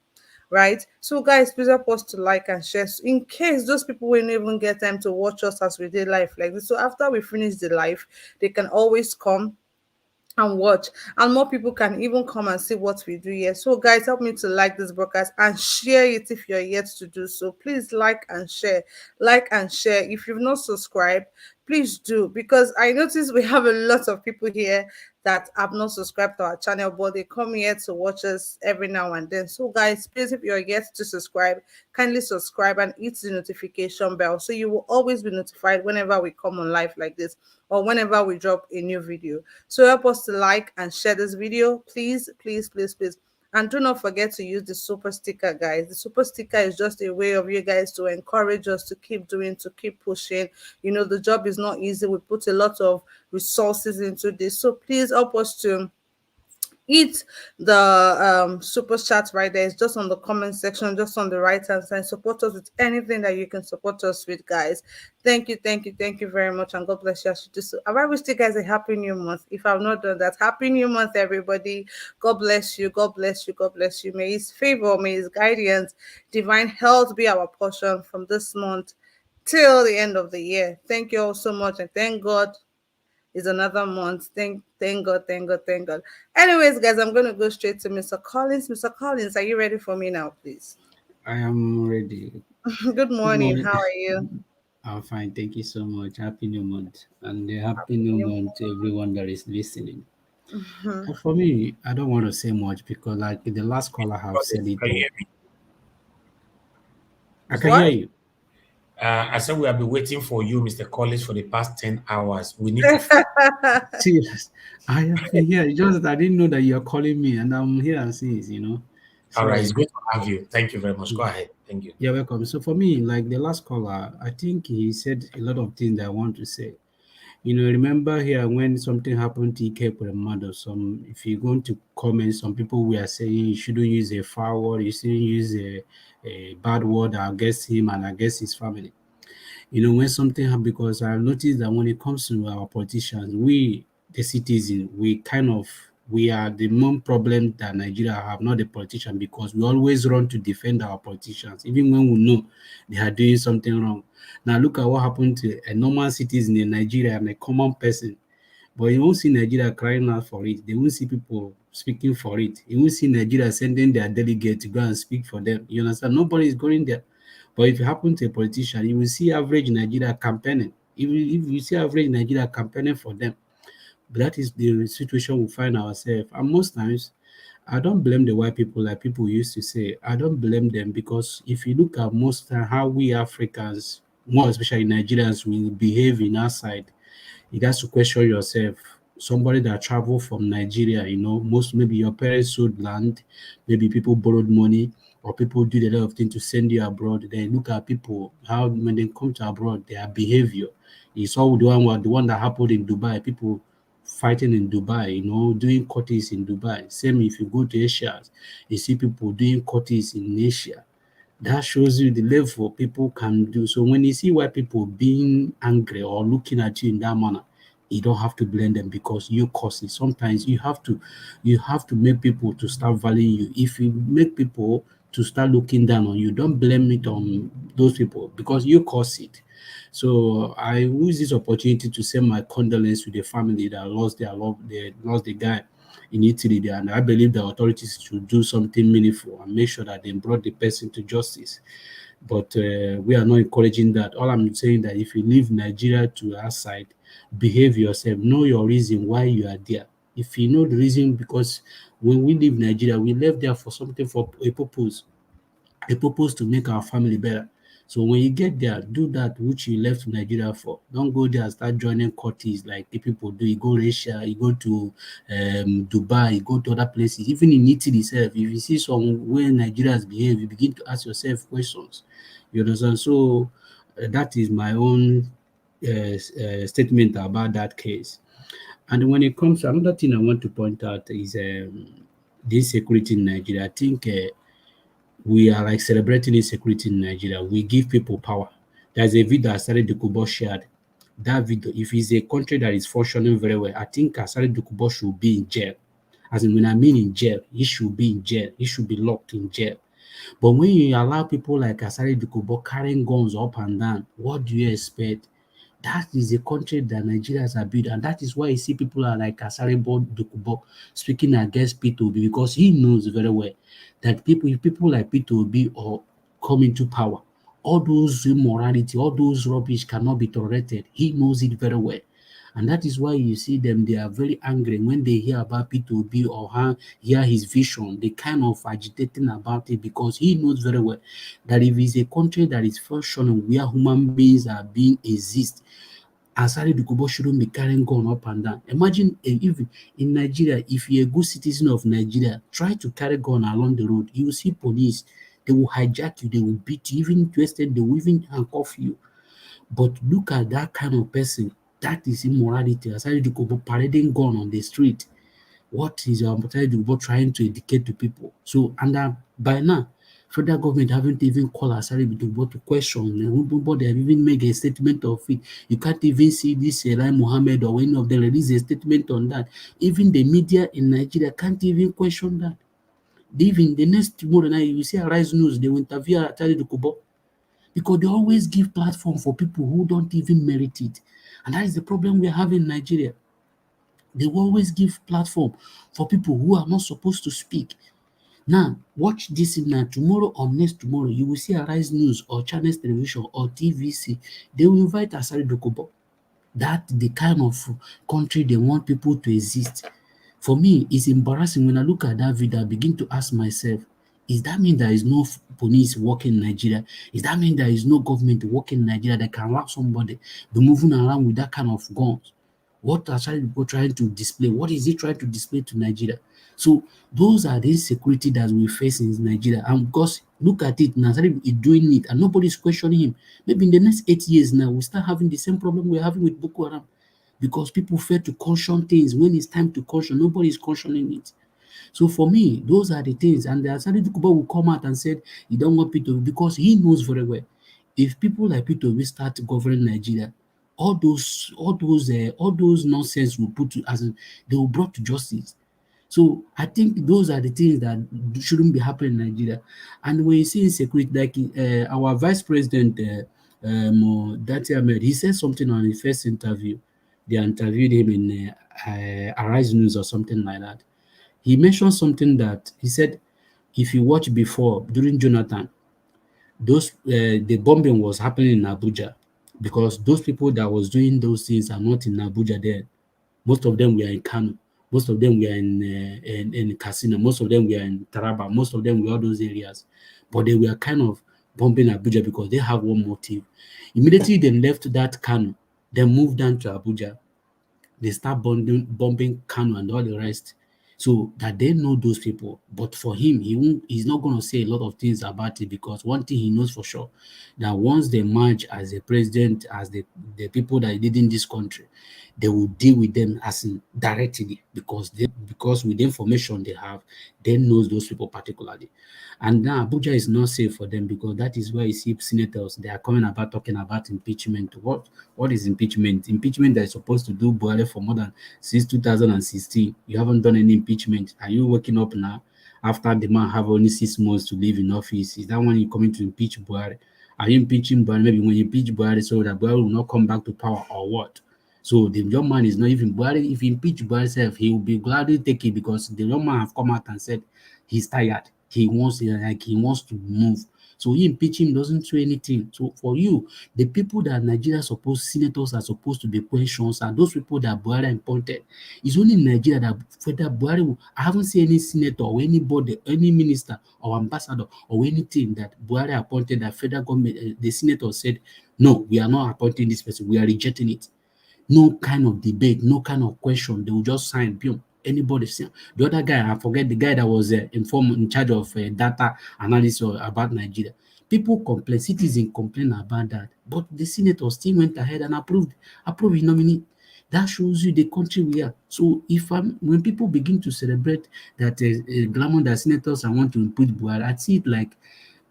right? So, guys, please help us to like and share in case those people will not even get time to watch us as we did live like this. So, after we finish the live, they can always come and watch, and more people can even come and see what we do here. So guys, help me to like this broadcast and share it if you're yet to do so. Please like and share, if you've not subscribed, please do, because I notice we have a lot of people here that have not subscribed to our channel, but they come here to watch us every now and then. So guys, please, if you're yet to subscribe, kindly subscribe and hit the notification bell so you will always be notified whenever we come on live like this or whenever we drop a new video. So help us to like and share this video, please, please, please, please. And do not forget to use the super sticker, guys. The super sticker is just a way of you guys to encourage us to keep doing, to keep pushing. The job is not easy. We put a lot of resources into this. So please help us to hit the super chat right there. It's just on the comment section, just on the right hand side. Support us with anything that you can support us with, guys. Thank you very much, and God bless you. I wish you guys a happy new month. If I've not done that, happy new month, everybody. God bless you, God bless you, God bless you. May his favor, may his guidance, divine health be our portion from this month till the end of the year. Thank you all so much, and thank God is another month. Thank God, thank God, thank God. Anyways, guys, I'm going to go straight to Mr. Collins. Mr. Collins, are you ready for me now, please? I am ready. Good morning. How are you? I'm fine. Thank you so much. Happy New Month. And happy New Month to everyone that is listening. For me, I don't want to say much because, like the last caller have said it. Can you hear me? I can hear you. I said we have been waiting for you, Mr. Collins, for the past 10 hours. We need to. Serious. I have been here. Just that I didn't know that you're calling me, and I'm here since, So, all right, it's good to have you. Thank you very much. Go ahead. Thank you. You're welcome. So for me, like the last caller, I think he said a lot of things that I want to say. Remember here when something happened to Ike Premado, if you're going to comment, some people were saying you shouldn't use a foul word, you shouldn't use a bad word against him and against his family. When something happens, because I've noticed that when it comes to our politicians, we, the citizens, we are the main problem that Nigeria have, not the politician, because we always run to defend our politicians, even when we know they are doing something wrong. Now look at what happened to a normal citizen in Nigeria and a common person. But you won't see Nigeria crying out for it. They won't see people speaking for it. You won't see Nigeria sending their delegate to go and speak for them. You understand? Nobody is going there. But if you happen to a politician, you will see average Nigeria campaigning. If you see average Nigeria campaigning for them, but that is the situation we find ourselves. And most times, I don't blame the white people like people used to say. I don't blame them, because if you look at most time how we Africans, more especially Nigerians, will behave in our side, you got to question yourself. Somebody that traveled from Nigeria, maybe your parents sold land, maybe people borrowed money, or people did a lot of things to send you abroad. Then look at people, how when they come to abroad, their behavior. You saw the one that happened in Dubai, people fighting in Dubai, doing courtes in Dubai. Same if you go to Asia, you see people doing courtes in Asia. That shows you the level people can do. So when you see white people being angry or looking at you in that manner, you don't have to blame them, because you cause it. Sometimes you have to make people to start valuing you. If you make people to start looking down on you, don't blame it on those people, because you cause it. So I use this opportunity to send my condolences to the family that lost their love, they lost the guy in Italy there. And I believe the authorities should do something meaningful and make sure that they brought the person to justice. But we are not encouraging that. All I'm saying that if you leave Nigeria to our side, behave yourself, know your reason why you are there. If you know the reason, because when we leave Nigeria, we left there for something, for a purpose to make our family better. So when you get there, do that which you left Nigeria for. Don't go there and start joining courties like the people do. You go Russia, you go to Dubai, you go to other places. Even in Italy itself, if you see some way Nigerians behave, you begin to ask yourself questions. You understand? So that is my own statement about that case. And when it comes to another thing I want to point out is the insecurity in Nigeria. I think we are like celebrating insecurity in Nigeria. We give people power. There's a video Asari Dukubo shared. That video, if it's a country that is functioning very well, I think Asari Dukubo should be in jail. As in, when I mean in jail, he should be in jail. He should be locked in jail. But when you allow people like Asari Dukubo carrying guns up and down, what do you expect? That is a country that Nigerians are built, and that is why you see people are like Asaribo Dukubo speaking against P2B, because he knows very well that if people like P2B or come into power, all those immorality, all those rubbish cannot be tolerated. He knows it very well. And that is why you see them, they are very angry when they hear about P2B or hear his vision. They kind of agitating about it because he knows very well that if it's a country that is functioning where human beings are being exist, Asari Dukubo shouldn't be carrying gun up and down. Imagine if in Nigeria, if you're a good citizen of Nigeria, try to carry gun along the road. You will see police, they will hijack you, they will beat you, even twisted, they will even handcuff you. But look at that kind of person. That is immorality. Asari Dukubo parading gun on the street. What is Asari Dukubo trying to educate to people? So, and by now, federal government haven't even called Asari Dukubo to question. Nobody have even made a statement of it. You can't even see this Eli Mohammed or any of them release a statement on that. Even the media in Nigeria can't even question that. Even the next tomorrow night, you see Arise News, they will interview Asari Dukubo, because they always give platform for people who don't even merit it. And that is the problem we have in Nigeria. They will always give platform for people who are not supposed to speak. Now, watch this now. Tomorrow or next tomorrow, you will see Arise News or Channels Television or TVC. They will invite Asari Dukubo. That's the kind of country they want people to exist. For me, it's embarrassing when I look at that video. I begin to ask myself, is that mean there is no police working in Nigeria? Is that mean there is no government working in Nigeria that can allow somebody be moving around with that kind of guns? What are people trying to display? What is he trying to display to Nigeria? So those are the insecurity that we face in Nigeria. And because look at it, Nazari is doing it and nobody is questioning him. Maybe in the next 8 years now, we start having the same problem we're having with Boko Haram, because people fail to caution things. When it's time to caution, nobody is cautioning it. So for me, those are the things. And the Asari Dukuba will come out and said he don't want P2B, because he knows very well if people like P2B start governing Nigeria, all those nonsense will put to as they will brought to justice. So I think those are the things that shouldn't be happening in Nigeria. And when you see insecurity, like our vice president, Dati Ahmed, he said something on his first interview. They interviewed him in Arise News or something like that. He mentioned something that he said, if you watch before, during Jonathan, the bombing was happening in Abuja, because those people that was doing those things are not in Abuja there. Most of them were in Kano. Most of them were in Katsina. Most of them were in Taraba. Most of them were all those areas. But they were kind of bombing Abuja because they have one motive. Immediately they left that Kano, they moved down to Abuja. They start bombing Kano and all the rest. So that they know those people. But for him, he's not going to say a lot of things about it, because one thing he knows for sure, that once they merge as a president, as the people that did in this country, they will deal with them as in directly, because with the information they have, they knows those people particularly. And now Abuja is not safe for them, because that is where you see senators, they are coming about talking about impeachment. What is impeachment? Impeachment that is supposed to do Buhari for more than since 2016. You haven't done any impeachment. Are you waking up now after the man have only 6 months to live in office? Is that when you're coming to impeach Buhari? Are you impeaching Buhari? Maybe when you impeach Buhari so that Buhari will not come back to power, or what? So the young man is not even Buhari. If he impeach Buhari himself, he will be gladly take it, because the young man have come out and said he's tired. He wants to move. So you impeach him doesn't do anything. So for you, the people that Nigeria supposed senators are supposed to be questions are those people that Buhari appointed. It's only in Nigeria that federal Buhari. I haven't seen any senator or anybody, any minister or ambassador or anything that Buhari appointed that federal government, the senator said, no, we are not appointing this person. We are rejecting it. No kind of debate, no kind of question. They will just sign. Boom. Anybody see the other guy? I forget the guy that was in charge of data analysis about Nigeria. People complain, citizens complain about that, but the senator still went ahead and approved his nominee. That shows you the country we are. So when people begin to celebrate that glamour that senators I want to put Buhari, I see it like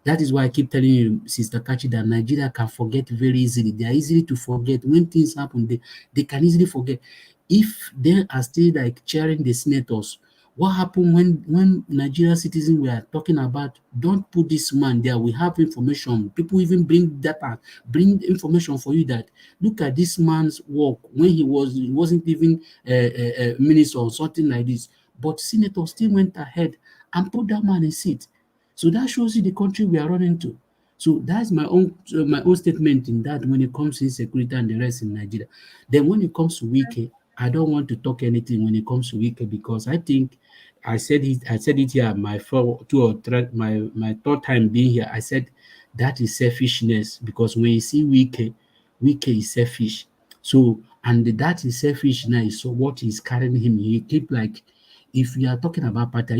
that is why I keep telling you, Sister Kachi, that Nigeria can forget very easily. They are easily to forget. When things happen, they can easily forget. If they are still like cheering the senators, what happened when Nigerian citizens were talking about, don't put this man there, we have information. People even bring data, bring information for you that look at this man's work when he wasn't even a minister or something like this. But senators still went ahead and put that man in seat. So that shows you the country we are running to. So that's my own statement in that when it comes to insecurity and the rest in Nigeria. Then when it comes to Wike, I don't want to talk anything when it comes to Wike because I think I said it here my my third time being here. I said that is selfishness because when you see Wike is selfish. So and that is selfishness. So what is carrying him? He keep like if you are talking about party, are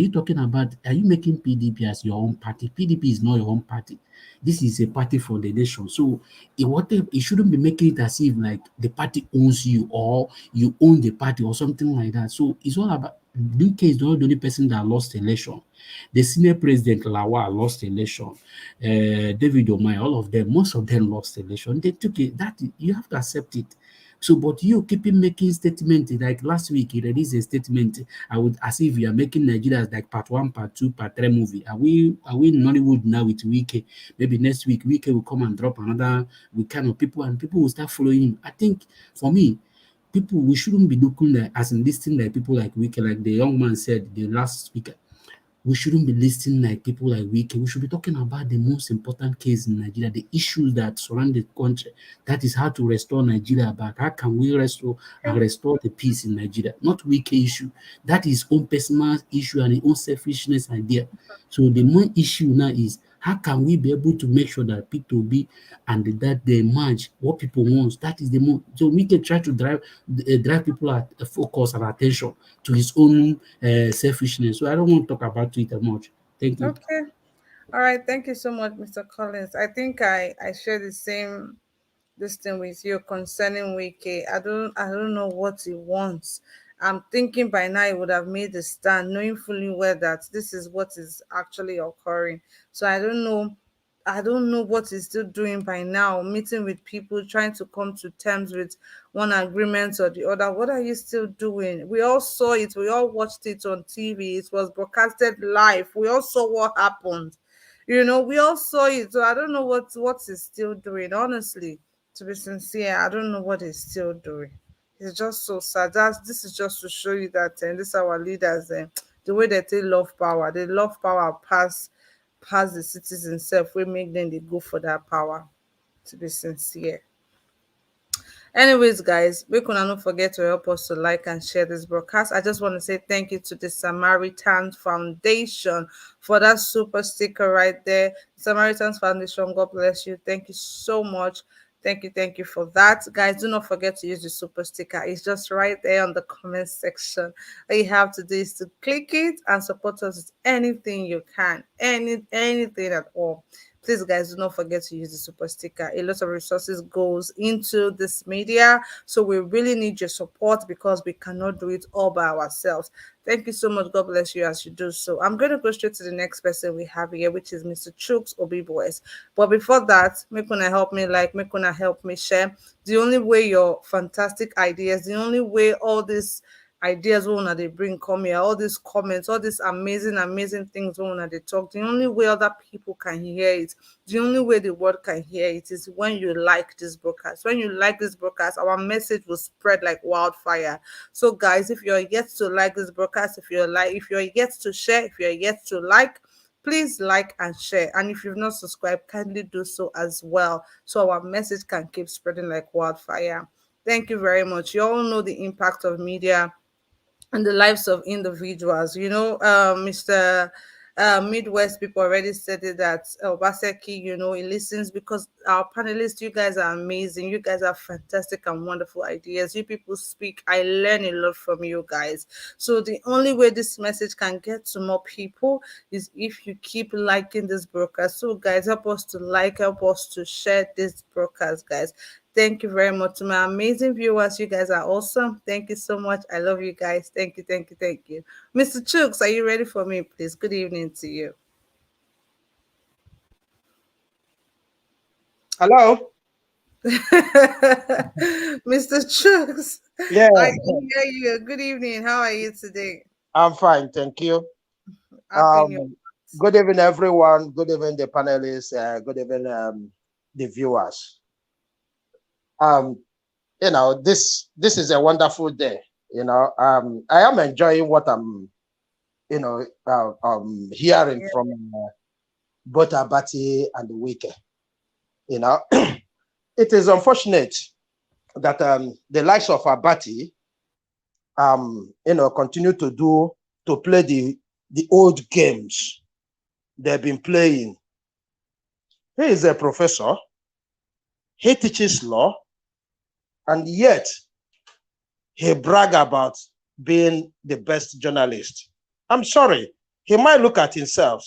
you making PDP as your own party? PDP is not your own party. This is a party for the nation. So it shouldn't be making it as if like the party owns you or you own the party or something like that. So it's all about DK is not the only person that lost the election. The senior president Lawal lost the election. David Omai, all of them, most of them lost the election. They took it. That you have to accept it. So, but you keeping making statements like last week, he released a statement. I would as if you are making Nigeria like part one, part two, part three movie. Are we in Nollywood now with Wike? Maybe next week Wike will come and drop another with kind of people, and people will start following him. I think for me, people we shouldn't be looking at as in listening like people like Wike, like the young man said, the last speaker. We shouldn't be listening like people like Wike. We should be talking about the most important case in Nigeria, the issues that surround the country. That is how to restore Nigeria back. How can we restore the peace in Nigeria? Not Wike issue. That is own personal issue and his own selfishness idea. So the main issue now is how can we be able to make sure that people be and that they match what people want? That is the most. So we can try to drive people at focus and attention to his own selfishness. So I don't want to talk about it much. Thank you. Okay. All right. Thank you so much, Mr. Collins. I think I share the same this thing with you concerning Wike. I don't know what he wants. I'm thinking by now he would have made a stand, knowing fully well that this is what is actually occurring. So I don't know. I don't know what he's still doing by now, meeting with people, trying to come to terms with one agreement or the other. What are you still doing? We all saw it, we all watched it on TV, it was broadcasted live. We all saw what happened. We all saw it. So I don't know what he's still doing, honestly. To be sincere, I don't know what he's still doing. It's just so sad. This is just to show you that this our leaders, the way that they love power past the citizens self. We make them they go for that power. To be sincere. Anyways, guys, we can not forget to help us to like and share this broadcast. I just want to say thank you to the Samaritan Foundation for that super sticker right there. Samaritans Foundation, God bless you. Thank you so much. Thank you for that. Guys, do not forget to use the super sticker. It's just right there on the comment section. All you have to do is to click it and support us with anything you can. Anything at all. Please, guys, do not forget to use the super sticker. A lot of resources goes into this media, so we really need your support because we cannot do it all by ourselves. Thank you so much. God bless you as you do so. I'm going to go straight to the next person we have here, which is Mr. Chooks Obi Boys. But before that, make gonna help me like, make gonna help me share. The only way your fantastic ideas, the only way all these ideas when they bring come here, all these comments, all these amazing things when they talk, the only way other people can hear it, the only way the world can hear it is when you like this broadcast. When you like this broadcast, our message will spread like wildfire. So guys, if you're yet to like this broadcast, if you're yet to share, if you're yet to like, Please like and share. And if you've not subscribed, kindly do so as well, so our message can keep spreading like wildfire. Thank you very much. You all know the impact of media and the lives of individuals. Mr. Midwest people already said it, that Obaseki, he listens because our panelists, you guys are amazing. You guys are fantastic and wonderful ideas. You people speak. I learn a lot from you guys. So the only way this message can get to more people is if you keep liking this broadcast. So guys, help us to like, help us to share this broadcast, guys. Thank you very much to my amazing viewers. You guys are awesome. Thank you so much. I love you guys. Thank you, thank you, thank you. Mr. Chooks, are you ready for me, please? Good evening to you. Hello? Mr. Chooks, Yeah, I can hear you. Good evening. How are you today? I'm fine, thank you. Good evening, everyone. Good evening, the panelists. Good evening, the viewers. This is a wonderful day. I am enjoying what I'm, hearing from both Abati and Wike. It is unfortunate that the likes of Abati, continue to play the old games they've been playing. He is a professor. He teaches law. And yet, he brag about being the best journalist. I'm sorry, he might look at himself.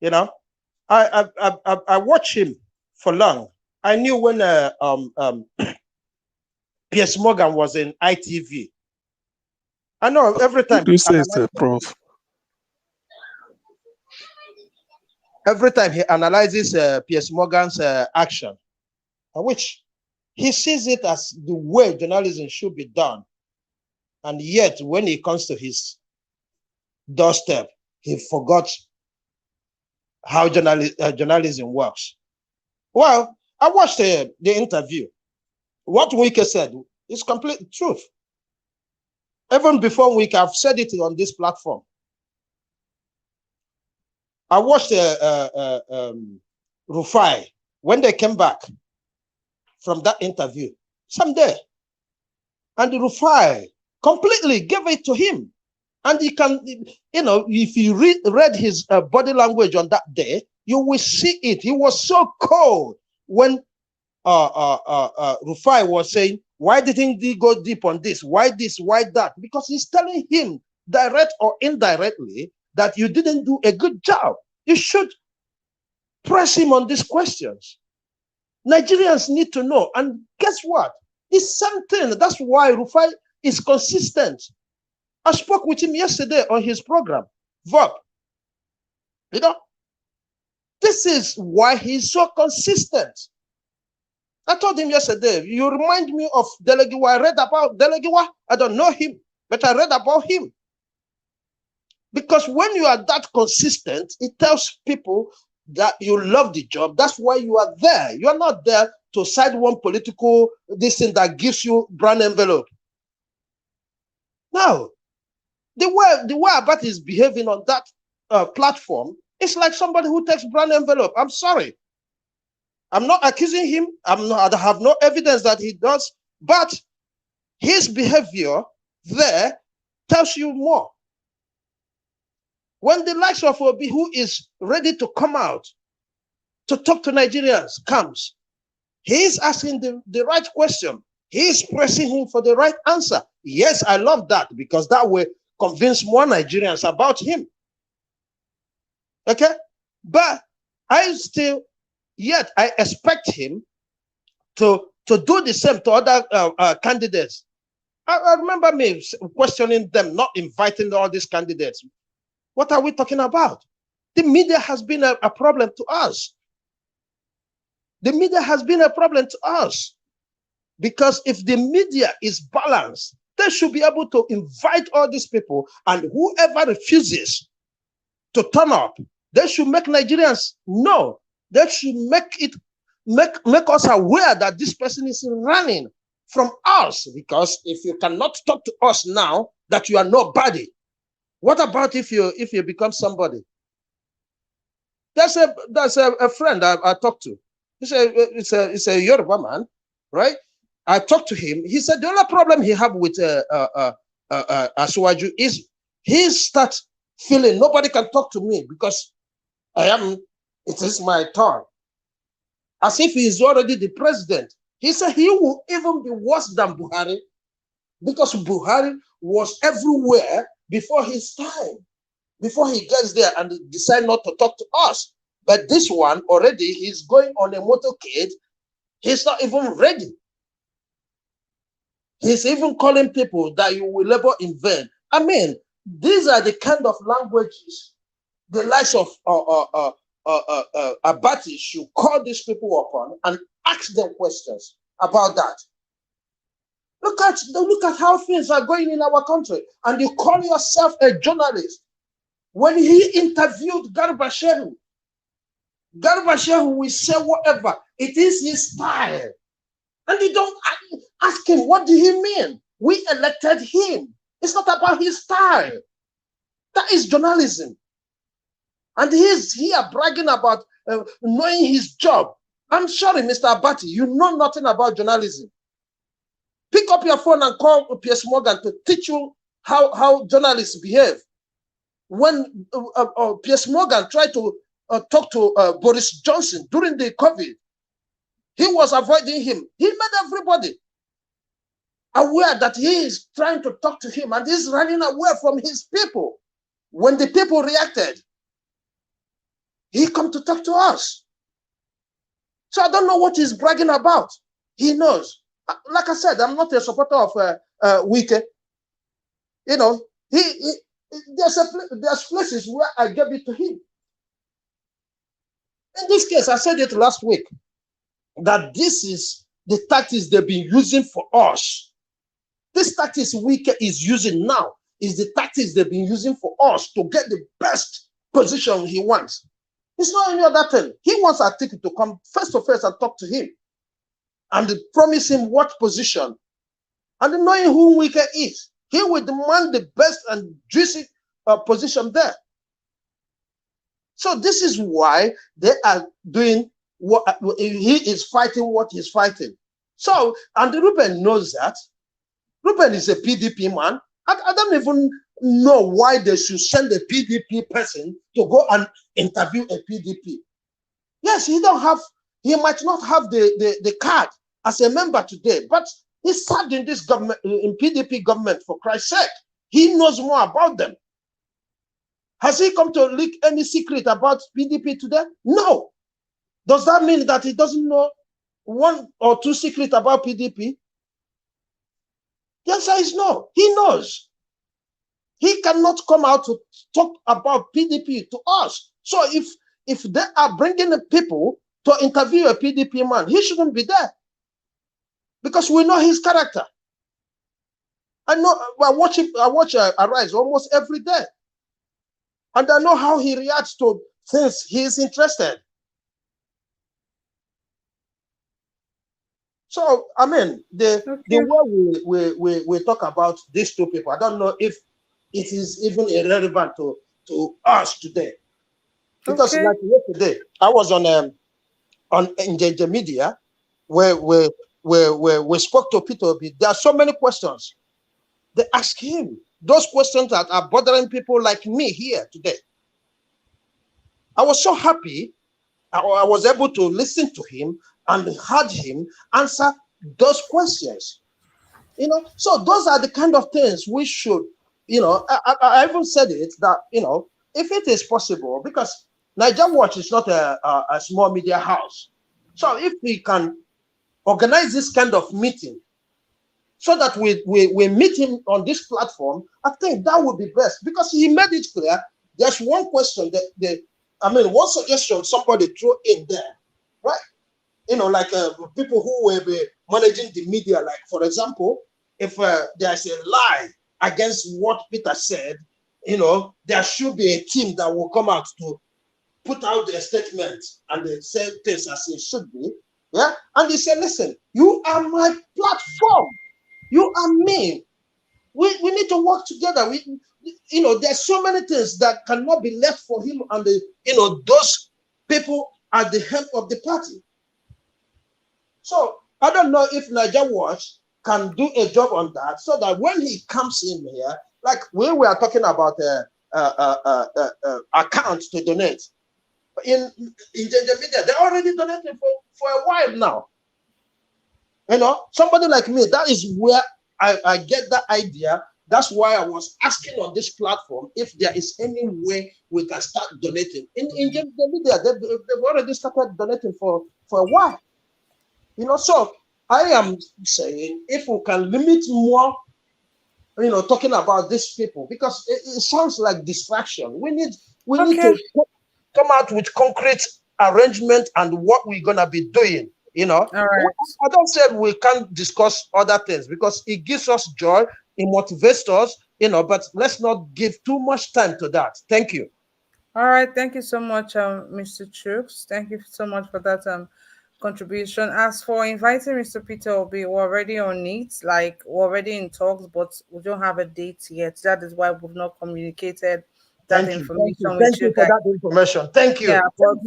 I watched him for long. I knew when Piers Morgan was in ITV. I know every time. You say it's a prof. Every time he analyzes Piers Morgan's action, which he sees it as the way journalism should be done. And yet, when it comes to his doorstep, he forgot how journalism works. Well, I watched the interview. What Wike said is complete truth. Even before Wike, I've said it on this platform. I watched Rufai when they came back from that interview someday, and Rufai completely gave it to him. And he can, if you read his body language on that day, you will see it. He was so cold when Rufai was saying, why didn't he go deep on this? Why this? Why that? Because he's telling him, direct or indirectly, that you didn't do a good job. You should press him on these questions. Nigerians need to know. And guess what? The same thing. That's why Rufai is consistent. I spoke with him yesterday on his program, VOP. This is why he's so consistent. I told him yesterday, you remind me of Delegiwa. I read about Delegiwa. I don't know him, but I read about him. Because when you are that consistent, it tells people that you love the job. That's why you are there. You are not there to side one political thing that gives you brand envelope. No. The way Abati is behaving on that platform, it's like somebody who takes brand envelope. I'm sorry. I'm not accusing him. I have no evidence that he does, but his behavior there tells you more. When the likes of Obi, who is ready to come out to talk to Nigerians, comes, he's asking the right question. He's pressing him for the right answer. Yes, I love that, because that will convince more Nigerians about him. Okay? But I expect him to do the same to other candidates. I remember me questioning them, not inviting all these candidates. What are we talking about? The media has been a problem to us. The media has been a problem to us. Because if the media is balanced, they should be able to invite all these people, and whoever refuses to turn up, they should make Nigerians know. They should make us aware that this person is running from us. Because if you cannot talk to us now that you are nobody, what about if you become somebody? There's a friend I talked to. It's a Yoruba man, right? I talked to him. He said the only problem he have with Asuwaju is he start feeling nobody can talk to me because it is my turn. As if he is already the president. He said he will even be worse than Buhari because Buhari was everywhere before his time, before he gets there and decide not to talk to us. But this one already, he's going on a motorcade. He's not even ready. He's even calling people that you will labor in vain. I mean, these are the kind of languages the likes of Abati should call these people upon and ask them questions about that. Look at how things are going in our country, and you call yourself a journalist. When he interviewed Garba Shehu will say whatever. It is his style. And you don't ask him, what do he mean? We elected him. It's not about his style. That is journalism. And he's here bragging about knowing his job. I'm sorry, Mr. Abati, you know nothing about journalism. Pick up your phone and call Piers Morgan to teach you how journalists behave. When Piers Morgan tried to talk to Boris Johnson during the COVID, he was avoiding him. He made everybody aware that he is trying to talk to him and he's running away from his people. When the people reacted, he come to talk to us. So I don't know what he's bragging about. He knows. Like I said, I'm not a supporter of Wike. You know, there's places where I gave it to him. In this case, I said it last week, that this is the tactics they've been using for us. This tactics Wike is using now is the tactics they've been using for us to get the best position he wants. It's not any other thing. He wants Atiku to come face to face and talk to him and promise him what position. And knowing who Wike is, he will demand the best and juicy position there. So this is why they are doing what he is fighting, what he's fighting. So, and Reuben knows that. Reuben is a PDP man. I don't even know why they should send a PDP person to go and interview a PDP. Yes, he might not have the card as a member today, but he served in this government, in PDP government, for Christ's sake. He knows more about them. Has he come to leak any secret about PDP today? No. Does that mean that he doesn't know one or two secrets about PDP? The answer is no. He knows. He cannot come out to talk about PDP to us. So if they are bringing the people to interview a PDP man, he shouldn't be there. Because we know his character. I watch Arise almost every day. And I know how he reacts to things he is interested. So, I mean, the way we talk about these two people, I don't know if it is even irrelevant to us today. Because like yesterday, I was on NJJ Media where we spoke to Peter Obi. There are so many questions. They ask him those questions that are bothering people like me here today. I was so happy I was able to listen to him and heard him answer those questions. You know, so those are the kind of things we should, you know, I even said it that, you know, if it is possible, because Niger Watch is not a small media house. So if we can organize this kind of meeting so that we meet him on this platform, I think that would be best, because he made it clear. There's one question one suggestion somebody threw in there, right? You know, like people who will be managing the media, like, for example, if there's a lie against what Peter said, you know, there should be a team that will come out to put out their statement and they say things as it should be. Yeah. And they say, listen, you are my platform. You are me. We need to work together. You know, there's so many things that cannot be left for him and those people at the helm of the party. So I don't know if Niger Watch can do a job on that, so that when he comes in here, like we were talking about accounts to donate in the media, they already donated for a while now. You know, somebody like me, that is where I get that idea. That's why I was asking on this platform if there is any way we can start donating. In the media, they've already started donating for a while. You know, so I am saying if we can limit more, you know, talking about these people, because it sounds like distraction. We need to come out with concrete arrangement and what we're gonna be doing. You know, All right. I don't say we can't discuss other things because it gives us joy, it motivates us, you know, but let's not give too much time to that. Thank you. All right, thank you so much, Mr. Chooks. Thank you so much for that contribution. As for inviting Mr. Peter Obi, we're already on it, like we're already in talks, but we don't have a date yet. That is why we've not communicated that Thank you. information with Thank you you for guys. that information. Thank you. Yeah, but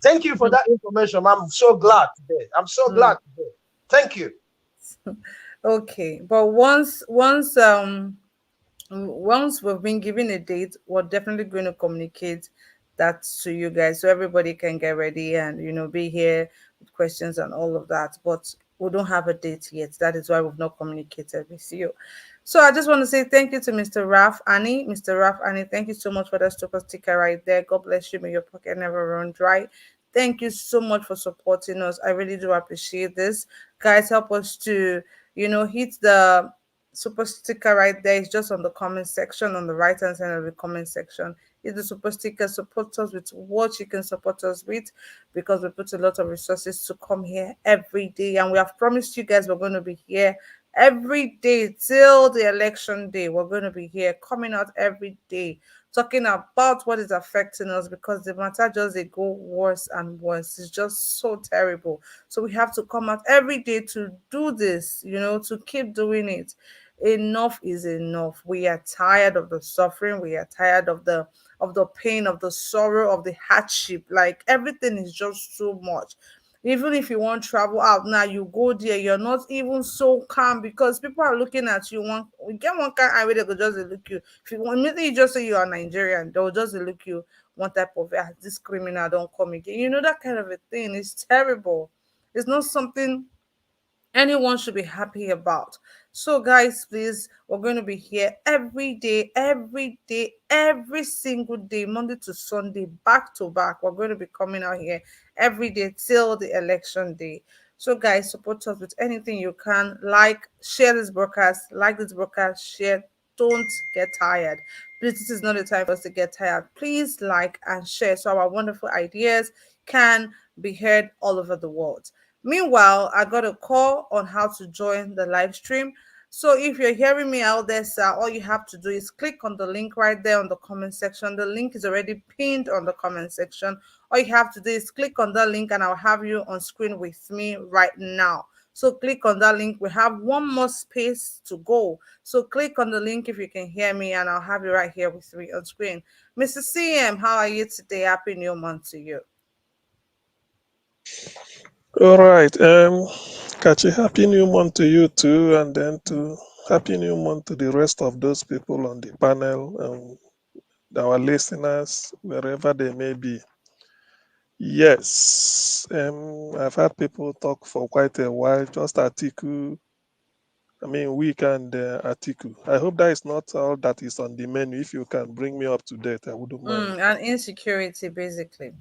Thank you for that information. I'm so glad today. I'm so glad today. Thank you. okay, but once we've been given a date, we're definitely going to communicate that to you guys so everybody can get ready and be here with questions and all of that. But we don't have a date yet. That is why we've not communicated with you. So I just want to say thank you to Mr. Raf Annie. Mr. Raf Annie, thank you so much for that super sticker right there. God bless you. May your pocket never run dry. Thank you so much for supporting us. I really do appreciate this. Guys, help us to, hit the super sticker right there. It's just on the comment section, on the right hand side of the comment section. Hit the super sticker, support us with what you can support us with, because we put a lot of resources to come here every day. And we have promised you guys we're going to be here every day till the election day. We're going to be here coming out every day talking about what is affecting us, because the matter just they go worse and worse. It's just so terrible. So we have to come out every day to do this, to keep doing it. Enough is enough. We are tired of the suffering. We are tired of the pain, of the sorrow, of the hardship. Like everything is just so much. Even if you want to travel out now, you go there, you're not even so calm because people are looking at you. We get one kind of eye where they go just look you. If you want, immediately you just say you are Nigerian, they'll just look you one type of this criminal don't come again. That kind of a thing is terrible. It's not something anyone should be happy about. So, guys, please, we're going to be here every day, every single day, Monday to Sunday, back to back. We're going to be coming out here every day till the election day. So, guys, support us with anything you can. Like, share this broadcast, share. Don't get tired. Please, this is not the time for us to get tired. Please like and share so our wonderful ideas can be heard all over the world. Meanwhile, I got a call on how to join the live stream. So if you're hearing me out there, sir, all you have to do is click on the link right there on the comment section. The link is already pinned on the comment section. All you have to do is click on that link and I'll have you on screen with me right now. So click on that link. We have one more space to go. So click on the link if you can hear me and I'll have you right here with me on screen. Mr. CM, how are you today? Happy New Month to you. All right. Kachi, happy new month to you too, and then to happy new month to the rest of those people on the panel, our listeners, wherever they may be. Yes, I've had people talk for quite a while, just Atiku, Wike and Atiku. I hope that is not all that is on the menu. If you can bring me up to date, I wouldn't mind. And insecurity, basically.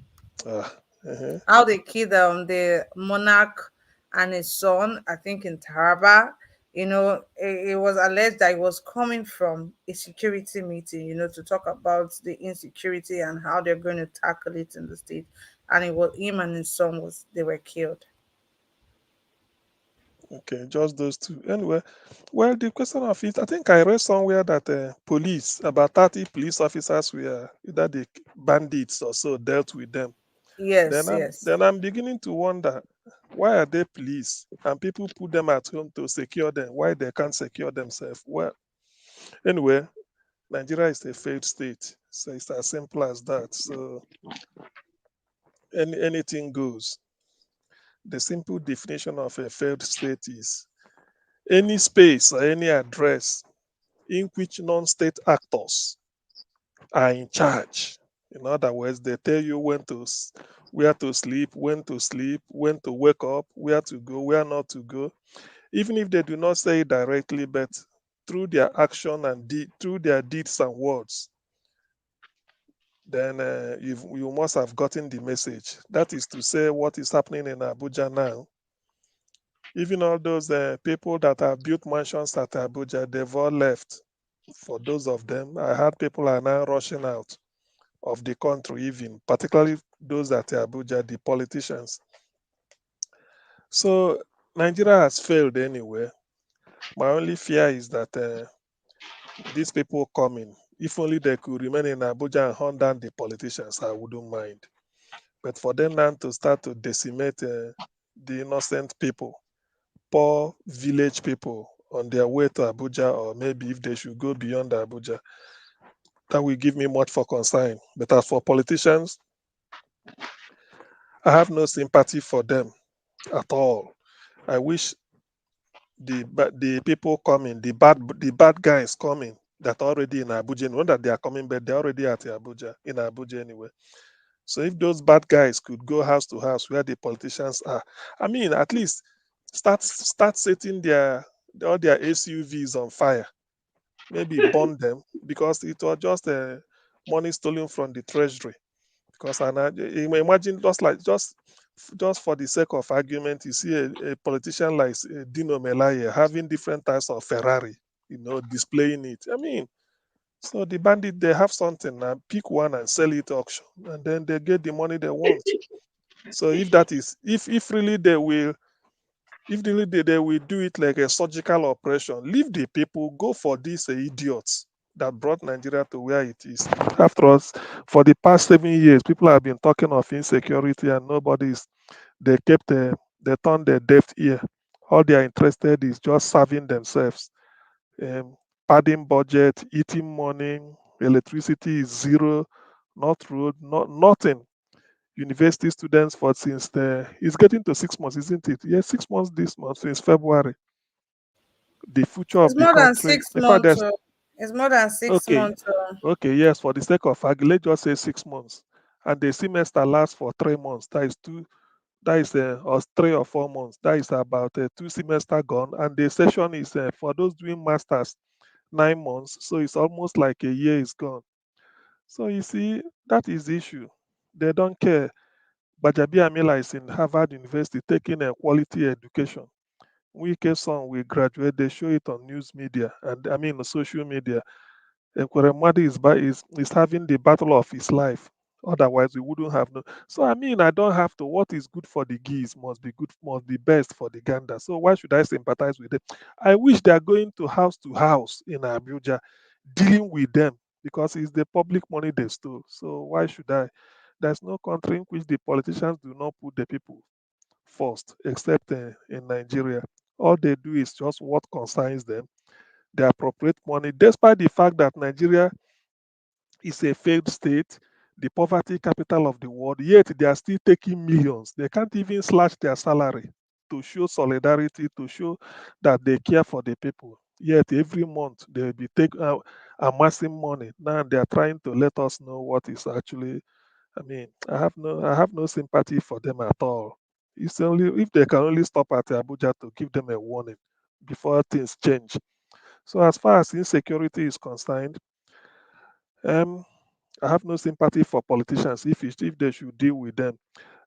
Uh-huh. How they killed the monarch and his son, I think in Taraba. It was alleged that it was coming from a security meeting, to talk about the insecurity and how they're going to tackle it in the state. And it was him and his son they were killed. Okay, just those two. Anyway, well, the question of it, I think I read somewhere that about 30 police officers were either the bandits or so dealt with them. Yes. Then I'm beginning to wonder, why are they police and people put them at home to secure them? Why they can't secure themselves? Well, anyway, Nigeria is a failed state, so it's as simple as that. So anything goes. The simple definition of a failed state is any space or any address in which non-state actors are in charge. In other words, they tell you where to sleep, when to wake up, where to go, where not to go. Even if they do not say it directly, but through their action and through their deeds and words, then you must have gotten the message. That is to say, what is happening in Abuja now. Even all those people that have built mansions at Abuja, they've all left. For those of them, I heard people are now rushing out of the country, even particularly those at Abuja, the politicians. So Nigeria has failed anyway. My only fear is that these people coming, if only they could remain in Abuja and hunt down the politicians, I wouldn't mind. But for them now to start to decimate the innocent people, poor village people on their way to Abuja, or maybe if they should go beyond Abuja, that will give me much for concern. But as for politicians, I have no sympathy for them at all. I wish the people coming, the bad guys coming that are already in Abuja, not that they are coming, but they're already at Abuja, in Abuja anyway. So if those bad guys could go house to house where the politicians are, I mean, at least start setting all their SUVs on fire. Maybe burn them, because it was just money stolen from the treasury. Because imagine just for the sake of argument, you see a politician like Dino Melaye having different types of Ferrari, displaying it. I mean, so the bandit, they have something now, pick one and sell it auction, and then they get the money they want. So if that is, if really they will, if really they will do it like a surgical operation, leave the people, go for these idiots that brought Nigeria to where it is. After all, for the past 7 years, people have been talking of insecurity, and they turned their deaf ear. All they are interested is just serving themselves. Padding budget, eating money, electricity is zero, not road, nothing. University students it's getting to 6 months, isn't it? Yes, 6 months this month, since February. The future It's of the more than country. six In fact, months. It's more than six okay, months. okay, yes, for the sake of argument, let's just say 6 months. And the semester lasts for 3 months. That is or 3 or 4 months. That is about 2 semester gone. And the session is for those doing masters, 9 months. So it's almost like a year is gone. So you see, that is the issue. They don't care. Bajabi Amila is in Harvard University taking a quality education. Wike's son will graduate. They show it on news media, and I mean social media. Ekweremadu is having the battle of his life. Otherwise, we wouldn't have no. So I mean, I don't have to. What is good for the geese must be best for the gander. So why should I sympathize with them? I wish they are going to house in Abuja, dealing with them, because it's the public money they stole. So why should I? There's no country in which the politicians do not put the people first, except in Nigeria. All they do is just what concerns them. They appropriate money, despite the fact that Nigeria is a failed state, the poverty capital of the world, yet they are still taking millions. They can't even slash their salary to show solidarity, to show that they care for the people. Yet every month they'll be amassing money. Now they are trying to let us know what is actually. I mean, I have no sympathy for them at all. It's only if they can only stop at Abuja to give them a warning before things change. So as far as insecurity is concerned, um, I have no sympathy for politicians if they should deal with them.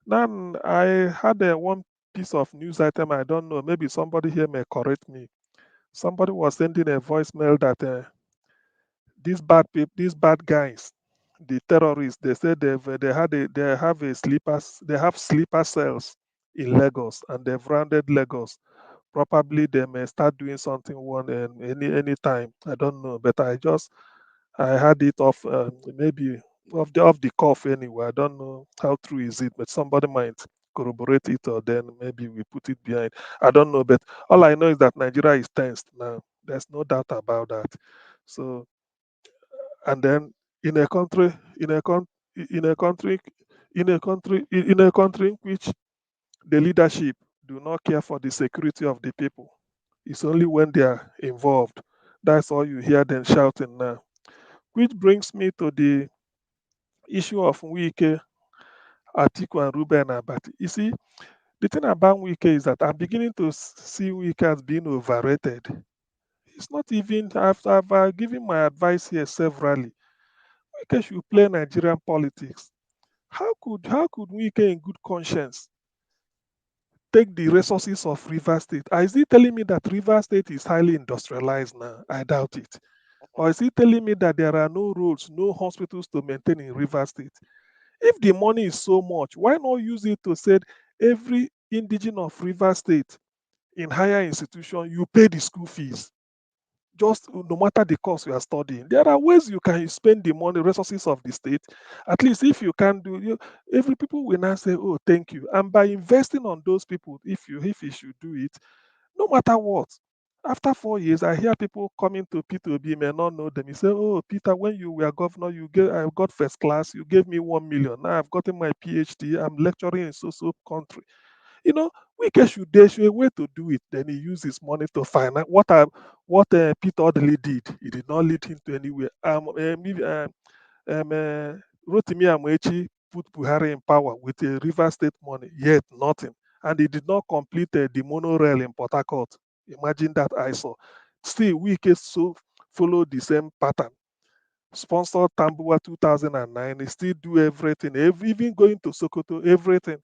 Now, I had one piece of news item. I don't know. Maybe somebody here may correct me. Somebody was sending a voicemail that these bad people, these bad guys, the terrorists, they said they have sleeper cells in Lagos, and they've rounded Lagos. Probably they may start doing something one and any time. I don't know, but I had it off maybe off the cuff anyway. I don't know how true is it, but somebody might corroborate it, or then maybe we put it behind. I don't know, but all I know is that Nigeria is tensed now. There's no doubt about that. So, and then in a country in a country in a country in which the leadership do not care for the security of the people. It's only when they are involved. That's all you hear them shouting now. Which brings me to the issue of Wike, Atiku, and Reuben Abati. You see, the thing about Wike is that I'm beginning to see Wike as being overrated. It's not even, I've given my advice here severally. Wike should play Nigerian politics. How could Wike in good conscience take the resources of Rivers State? Is he telling me that Rivers State is highly industrialized now? I doubt it. Or is he telling me that there are no roads, no hospitals to maintain in Rivers State? If the money is so much, why not use it to say every indigene of Rivers State in higher institution, you pay the school fees? Just no matter the course you are studying, there are ways you can spend the money, resources of the state. At least if you can do, every people will now say, "Oh, thank you." And by investing on those people, if you should do it, no matter what. After 4 years, I hear people coming to Peter Obi, may not know them. He say, "Oh, Peter, when you were governor, I got first class. You gave me 1 million. Now I've gotten my PhD. I'm lecturing in so country." Wike there's a way to do it. Then he used his money to finance what Peter Odili did. It did not lead him to anywhere. Rotimi Amechi put Buhari in power with a River State money, yet nothing. And he did not complete the monorail in Port Harcourt. Imagine that I saw. Still, Wike so followed the same pattern. Sponsored Tambua 2009, he still do everything, even going to Sokoto, everything.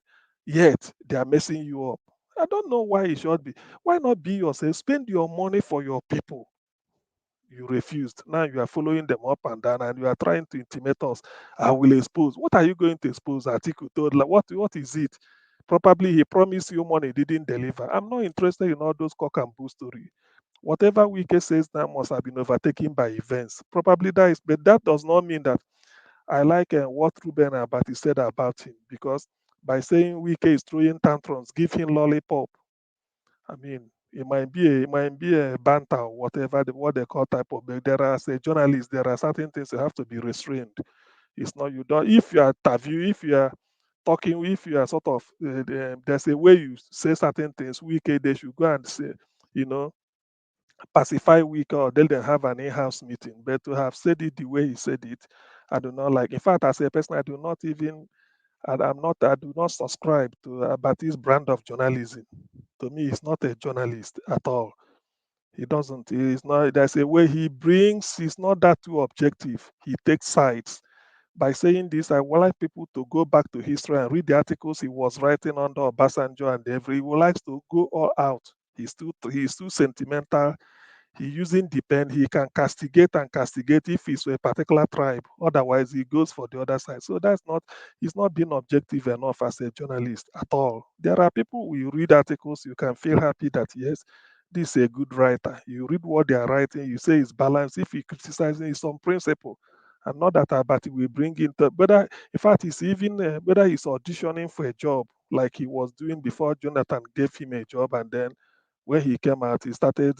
Yet they are messing you up. I don't know why it should be. Why not be yourself? Spend your money for your people. You refused. Now you are following them up and down, and you are trying to intimidate us. I will expose. What are you going to expose? Atiku told, like, what is it? Probably he promised you money, didn't deliver. I'm not interested in all those cock and bull story. Whatever Wike says now must have been overtaken by events. Probably that is, but that does not mean that I like what Reuben Abati said about him, because by saying Wike is throwing tantrums, give him lollipop. I mean, it might be a banter or whatever what they call type of. But there are, as a journalist, there are certain things that have to be restrained. It's not you don't. If you are interviewing, if you are talking, if you are sort of, there's a way you say certain things. Wike, they should go and say, you know, pacify Wike, or let them have an in-house meeting. But to have said it the way he said it, I do not like. In fact, as a person, I do not even, I do not subscribe to Abati's brand of journalism. To me, he's not a journalist at all. He doesn't. He is not. There's a way he brings. He's not that too objective. He takes sides. By saying this, I would like people to go back to history and read the articles he was writing under Obasanjo and every. He would like to go all out. He's too sentimental. He using the pen, he can castigate and castigate if it's a particular tribe. Otherwise, he goes for the other side. So he's not being objective enough as a journalist at all. There are people who you read articles, you can feel happy that yes, this is a good writer. You read what they are writing, you say it's balanced. If he criticizes, it's on principle. And not that Abati will bring into whether, in fact, he's even whether he's auditioning for a job like he was doing before Jonathan gave him a job, and then when he came out, he started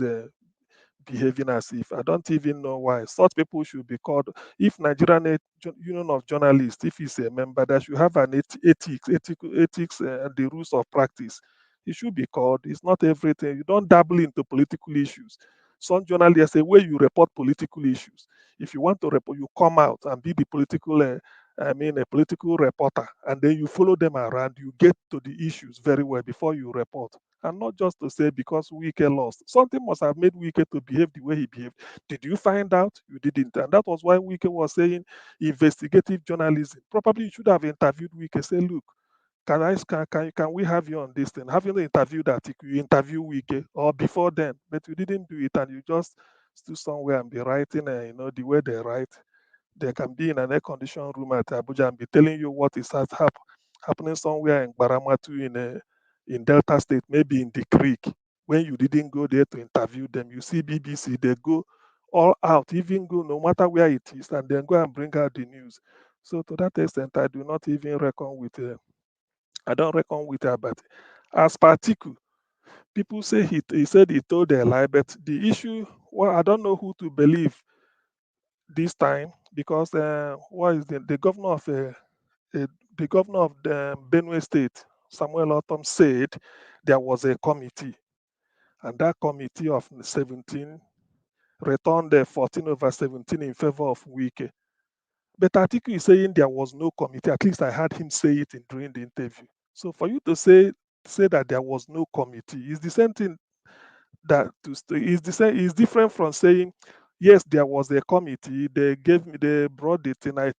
behaving as if. I don't even know why. Such people should be called, if Nigerian Union of Journalists, if he's a member, that should have an ethics and the rules of practice. It should be called. It's not everything. You don't dabble into political issues. Some journalists say where you report political issues. If you want to report, you come out and be the political, a political reporter, and then you follow them around. You get to the issues very well before you report, and not just to say because Wike lost. Something must have made Wike to behave the way he behaved. Did you find out? You didn't. And that was why Wike was saying investigative journalism. Probably you should have interviewed Wike, say, look, can we have you on this thing? Have you interviewed that you interview Wike or before then, but you didn't do it, and you just stood somewhere and be writing, the way they write. They can be in an air-conditioned room at Abuja and be telling you what is happening somewhere in Baramatu in Delta State, maybe in the creek. When you didn't go there to interview them, you see BBC, they go all out, even go no matter where it is, and then go and bring out the news. So to that extent, I do not even reckon with. I don't reckon with her, but as particular, people say he said he told a lie, but the issue, well, I don't know who to believe this time, because what is the governor of the governor of the Benue State, Samuel Ortom, said there was a committee, and that committee of 17 returned 14/17 in favor of Wike. But Atiku is saying there was no committee. At least I heard him say it during the interview. So for you to say that there was no committee is the same thing that is different from saying yes, there was a committee. They brought it, and I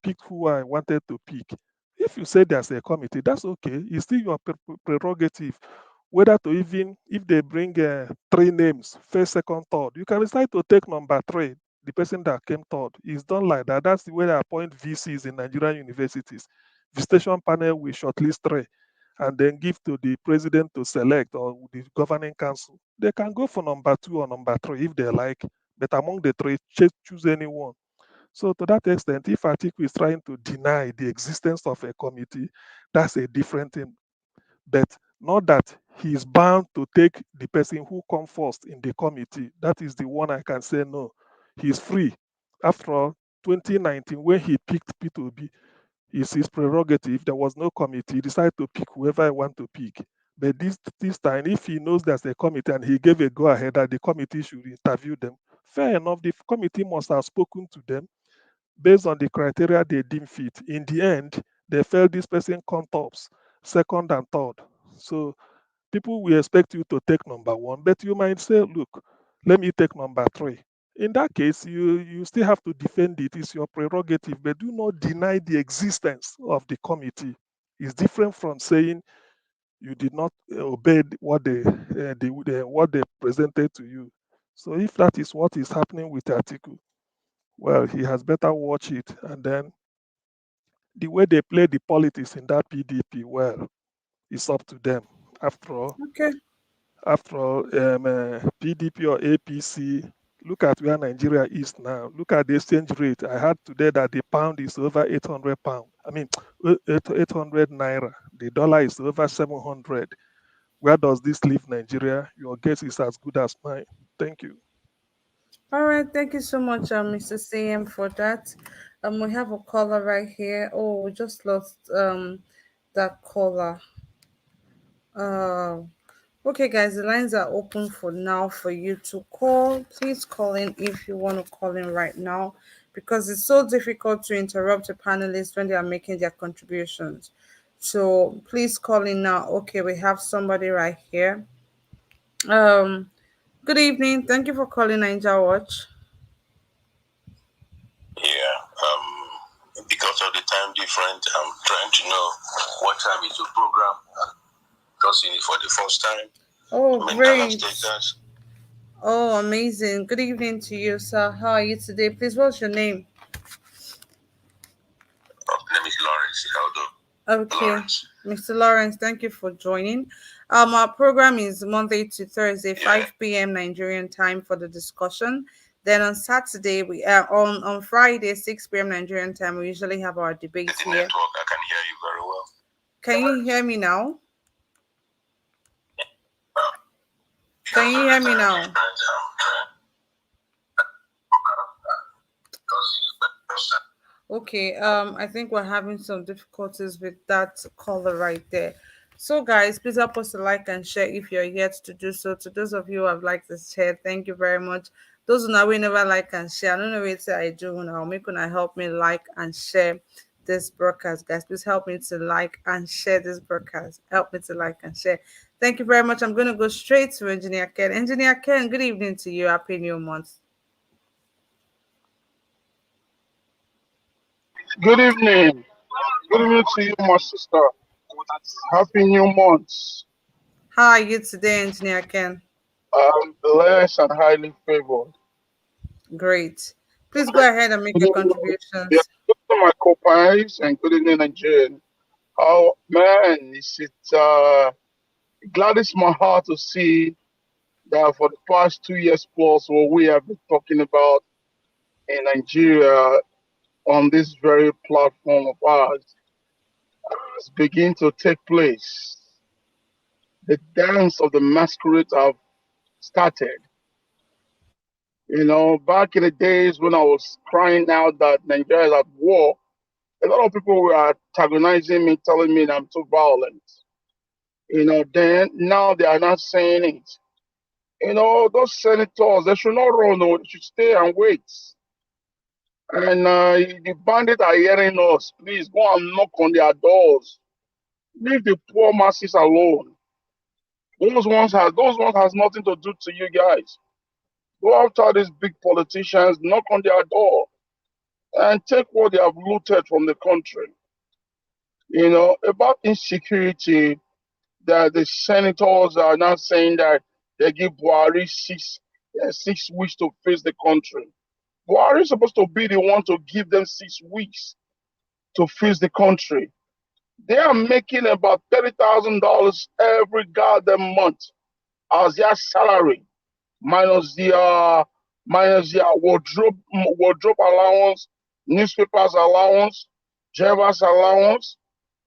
picked who I wanted to pick. If you say there's a committee, that's okay. It's still your prerogative. Whether to even if they bring 3 names, first, second, third, you can decide to take number 3. The person that came third is done like that. That's the way they appoint VCs in Nigerian universities. Visitation panel will shortlist 3 and then give to the president to select or the governing council. They can go for number 2 or number 3 if they like, but among the 3, choose anyone. So to that extent, if Atiku is trying to deny the existence of a committee, that's a different thing. But not that he is bound to take the person who comes first in the committee. That is the one I can say no. He's free. After all, 2019, when he picked P2B, it's his prerogative. There was no committee. He decided to pick whoever I want to pick. But this time, if he knows there's a committee and he gave a go-ahead that the committee should interview them, fair enough. The committee must have spoken to them based on the criteria they deem fit. In the end, they felt this person come tops, second and third. So people will expect you to take number 1, but you might say, look, let me take number 3. In that case, you still have to defend it. It's your prerogative, but do not deny the existence of the committee. It's different from saying you did not obey what they presented to you. So if that is what is happening with Atiku, well, he has better watch it. And then the way they play the politics in that PDP, well, it's up to them. After all, Okay. PDP or APC, look at where Nigeria is now. Look at the exchange rate. I heard today that the pound is over 800 pound. I mean, 800 naira. The dollar is over 700. Where does this leave Nigeria? Your guess is as good as mine. Thank you. All right. Thank you so much, Mr. CM, for that. We have a caller right here. Oh, we just lost that caller. Uh, okay, guys, the lines are open for now for you to call. Please call in if you want to call in right now, because it's so difficult to interrupt the panelists when they are making their contributions. So please call in now. Okay, we have somebody right here. Um, Good evening. Thank you for calling Ninja Watch. Yeah, because of the time difference, I'm trying to know what time is the program. Because it for the first time. Oh, I'm in great. Dallas, Texas. Oh, amazing. Good evening to you, sir. How are you today? Please, what's your name? Name is Lawrence. Okay, Lawrence. Mr. Lawrence, thank you for joining. Our program is Monday to Thursday, 5 p.m. Nigerian time for the discussion. Then on Saturday, we are on Friday, 6 p.m. Nigerian time. We usually have our debates here. Network, I can hear you very well. Can you hear me now? Can you hear me now? Okay, I think we're having some difficulties with that caller right there. So, guys, please help us to like and share if you're yet to do so. To those of you who have liked this share, thank you very much. Those who now we never like and share, I don't know what I do now. Make una help me like and share this broadcast, guys. Please help me to like and share this broadcast. Help me to like and share. Thank you very much. I'm going to go straight to Engineer Ken. Engineer Ken, good evening to you. Happy New Month. Good evening. Good evening to you, my sister. Happy New Month. How are you today, Engineer Ken? I'm blessed and highly favored. Great. Please go ahead and make your contributions. Yeah, good to my co-pies and good evening, Nigerian. Oh man, gladdens my heart to see that for the past 2 years plus, what we have been talking about in Nigeria on this very platform of ours has begun to take place. The dance of the masquerade have started. You know, back in the days when I was crying out that Nigeria is at war, A lot of people were antagonizing me, telling me that I'm too violent. Then now they are not saying it. Those senators, they should not run, no, they should stay and wait. And the bandits are hearing us. Please go and knock on their doors. Leave the poor masses alone. Those ones has nothing to do to you guys. Go after these big politicians, knock on their door, and take what they have looted from the country. About insecurity, that the senators are now saying that they give Buhari 6 weeks to face the country. Buhari is supposed to be the one to give them 6 weeks to face the country. They are making about $30,000 every goddamn month as their salary, minus their wardrobe allowance, newspapers allowance, driver's allowance,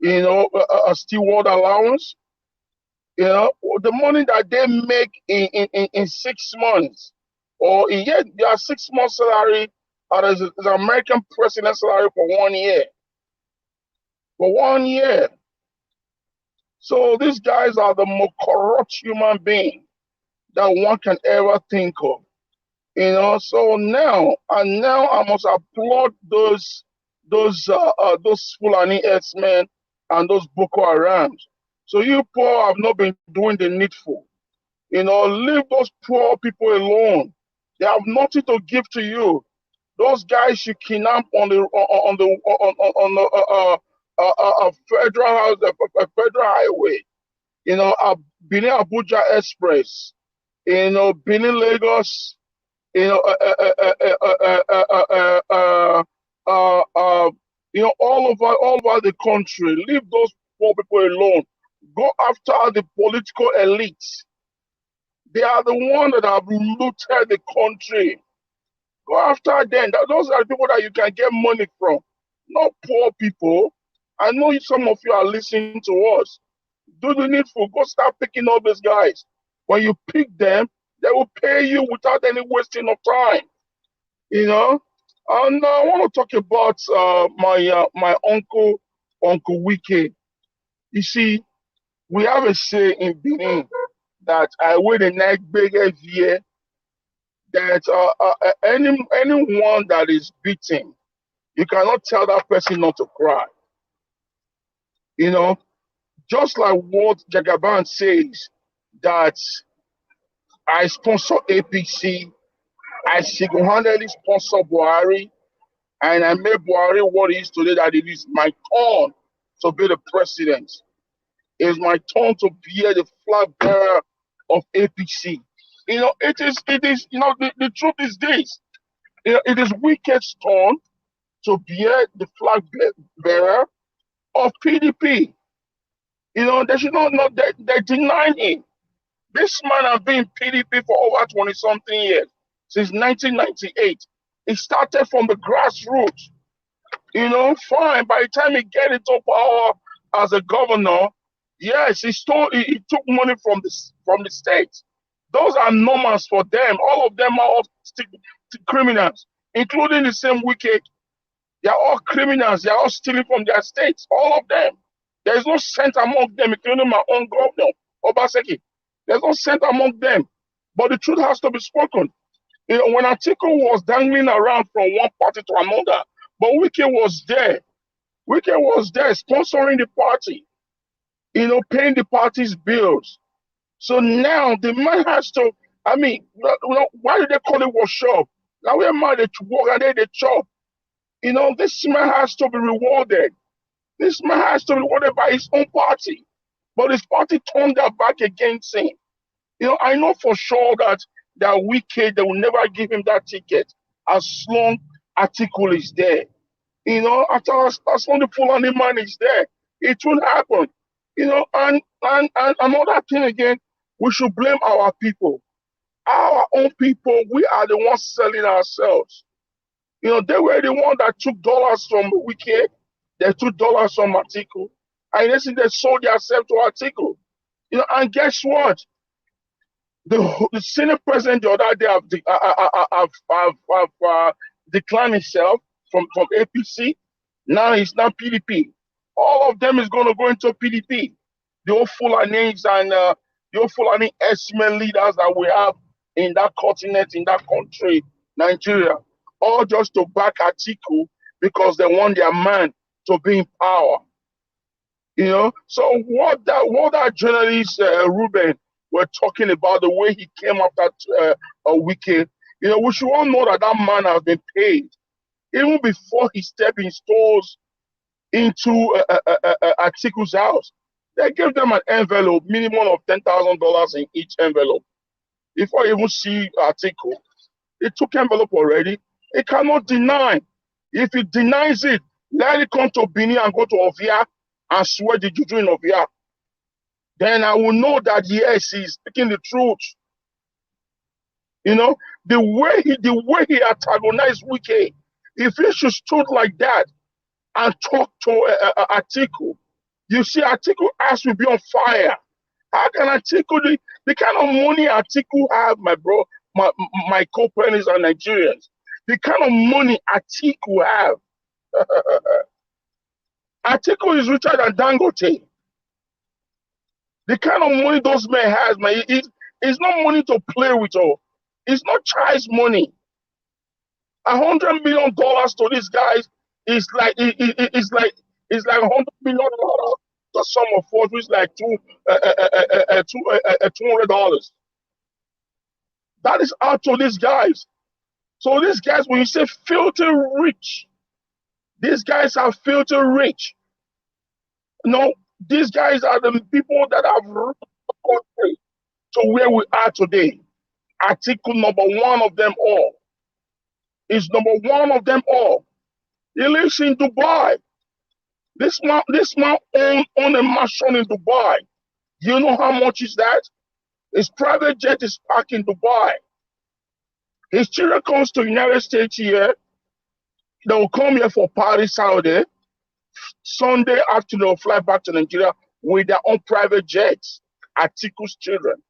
a steward allowance. The money that they make in 6 months, or yet their 6 months salary, as the American president salary for 1 year. For 1 year. So these guys are the most corrupt human being that one can ever think of. So now I must applaud those Fulani herdsmen and those Boko Harams. So you poor have not been doing the needful. Leave those poor people alone. They have nothing to give to you. Those guys you kidnap on the federal house, federal highway. Benin Abuja Express. Benin Lagos. All over the country. Leave those poor people alone. Go after the political elites. They are the ones that have looted the country. Go after them. Those are the people that you can get money from, not poor people. I know some of you are listening to us. Do the needful. Go start picking up these guys. When you pick them, they will pay you without any wasting of time. And I want to talk about my uncle Wike. You see, we have a say in Benin that I wear the neck big every year. That anyone that is beaten, you cannot tell that person not to cry. Just like what Jagaban says, that I sponsor APC, I single-handedly sponsor Buhari, and I made Buhari what he is today, that it is my turn to be the president. It is my turn to be the flag bearer of APC. It is, the truth is this. It is Wike's turn to be the flag bearer of PDP. They should not know that they deny him. This man has been PDP for over 20-something years, since 1998. He started from the grassroots. Fine. By the time he get into power as a governor, yes, he took money from the state. Those are normals for them. All of them are all criminals, including the same Wike. They are all criminals. They are all stealing from their states. All of them. There is no saint among them, including my own governor, Obaseki. There's no saint among them. But the truth has to be spoken. When Atiku was dangling around from one party to another, but Wike was there. Wike was there sponsoring the party, paying the party's bills. So now the man has to, why do they call it workshop? Now we're mad at work and they chop. This man has to be rewarded. This man has to be rewarded by his own party. But his party turned their back against him. I know for sure that Wike, they will never give him that ticket as long Atiku is there. As long the Fulani man is there, it won't happen. And another thing again, we should blame our people. Our own people, we are the ones selling ourselves. They were the ones that took dollars from Wike, they took dollars from Atiku, and they sold themselves to Atiku. And guess what? The Senate president the other day have declined himself from APC. Now it's not PDP. All of them is going to go into PDP. The old Fulanis and the old Fulani S-men leaders that we have in that continent, in that country, Nigeria, all just to back Atiku because they want their man to be in power. You know, so what that journalist Reuben were talking about, the way he came after a weekend, you know, we should all know that that man has been paid even before he stepped in stores into Atiku's house. They gave them an envelope, minimum of $10,000 in each envelope. Before you even see Atiku, he took envelope already. He cannot deny. If he denies it, let it come to Bini and go to Ovia and swear the juju in Ovia. Then I will know that yes, he's speaking the truth. You know, the way he antagonized Wike, if he should stood like that and talk to Atiku, you see Atiku has to be on fire. How can Atiku, the kind of money Atiku have, my bro, my co-parents are Nigerians, the kind of money Atiku have. Atiku is richer than Dangote. The kind of money those men has, man, it's not money to play with. Oh, it's not child's money. $100 million to these guys is like $100 million to some of us, which is like $200. That is out to these guys. So these guys, when you say filthy rich, these guys are filthy rich. No, these guys are the people that have ruled the country to where we are today. Atiku, number one of them all, is number one of them all. He lives in Dubai. This man own a mansion in Dubai. You know how much is that? His private jet is parked in Dubai. His children comes to the United States here. They will come here for party Saturday. Sunday afternoon, they'll fly back to Nigeria with their own private jets. Atiku's children.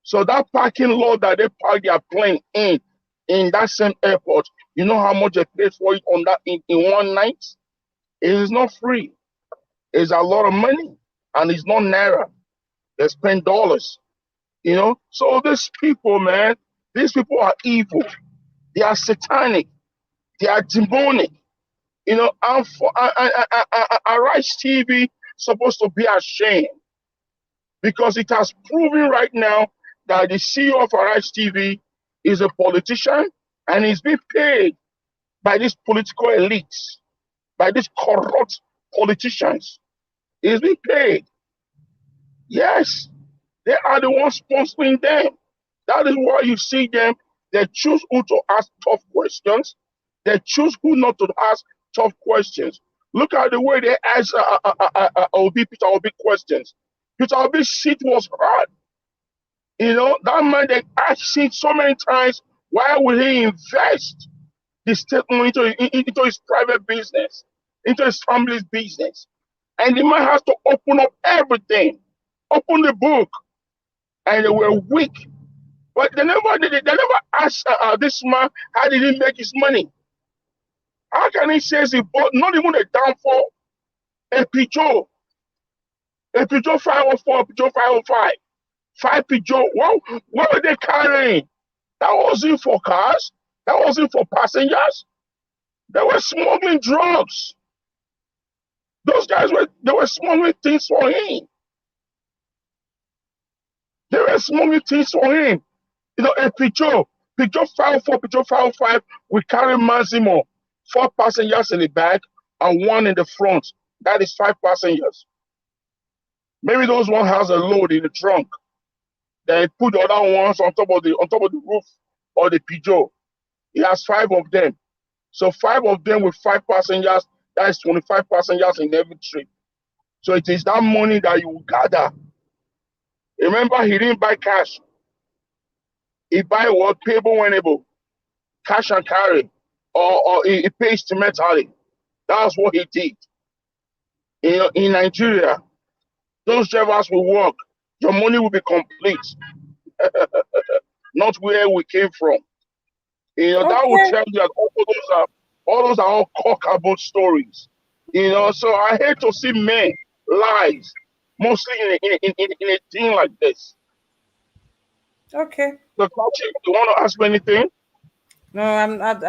So that parking lot that they park their plane in that same airport, you know how much they paid for it on that in one night? It is not free. It's a lot of money, and it's not naira. They spend dollars, you know. So these people, man, these people are evil. They are satanic. They are demonic. You know, Arise TV supposed to be ashamed because it has proven right now that the CEO of Arise TV is a politician and he's being paid by these political elites, by these corrupt politicians. He's being paid. Yes, they are the ones sponsoring them. That is why you see them. They choose who to ask tough questions. They choose who not to ask tough questions. Look at the way they ask Peter Obi questions. Peter Obi's seat was hard. You know, that man they asked him so many times, why would he invest the state money into his private business, into his family's business? And the man has to open up everything, open the book, and they were weak. But they never asked this man how did he make his money. How can he say he bought not even a downfall, a Peugeot 504, Peugeot 505, 5 Peugeot? What were they carrying? That wasn't for cars. That wasn't for passengers. They were smuggling drugs. Those guys were smuggling things for him. They were smuggling things for him. You know, a Peugeot 504, Peugeot 505, we carry maximum 4 passengers in the back and 1 in the front. That is 5 passengers. Maybe those one has a load in the trunk. They put the other ones on top of the roof of the Peugeot. He has 5 of them. So 5 of them with 5 passengers, that is 25 passengers in every trip. So it is that money that you gather. Remember, he didn't buy cash. He buy what? Payable whenable. Cash and carry. Or he pays instrumentally. That's what he did. In Nigeria, those drivers will work. Your money will be complete. Not where we came from. You know, that will tell you that all those All those are all cock-about stories. You know, so I hate to see men lies, mostly in a thing like this. Okay. So, Kachi, you want to ask me anything? No, I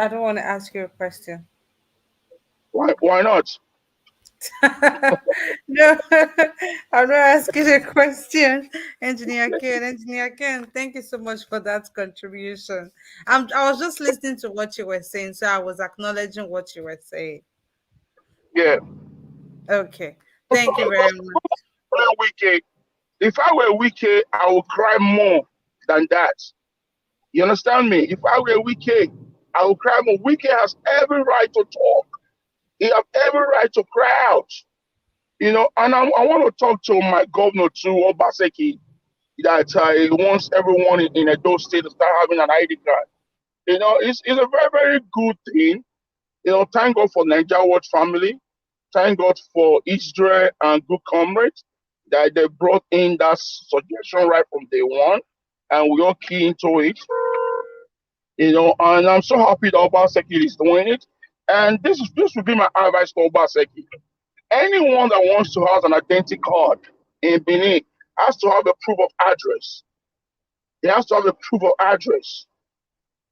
don't want to ask you a question. Why not? No, I'm not asking a question. Engineer Ken, thank you so much for that contribution. I was just listening to what you were saying, so I was acknowledging what you were saying. Yeah. Okay. Thank you very much. Wike. If I were Wike, I would cry more than that. You understand me? If I were Wike, I would cry more. Wike has every right to talk. He has every right to cry out. You know, and I want to talk to my governor too, Obaseki, that he wants everyone in Edo State to start having an ID card. You know, it's a very, very good thing. You know, thank God for Nigeria Watch family. Thank God for Israel and good comrades that they brought in that suggestion right from day one, and we all key into it. You know, and I'm so happy that Obaseki is doing it. And this would be my advice to Obaseki. Anyone that wants to have an identity card in Benin has to have a proof of address. They have to have a proof of address.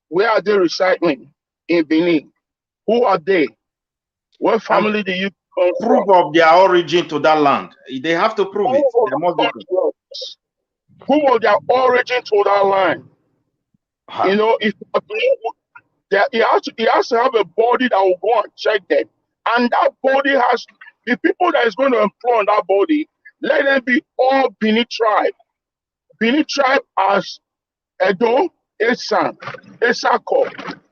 Where are they recycling in Benin? Who are they? What family do you come proof from? of their origin to that land. They have to prove it. There must be Who was their origin to that land? You know, if he has to have a body that will go and check them. And that body has the people that is going to employ on that body, let them be all Bini tribe. Bini tribe as Edo, Esan, Esako,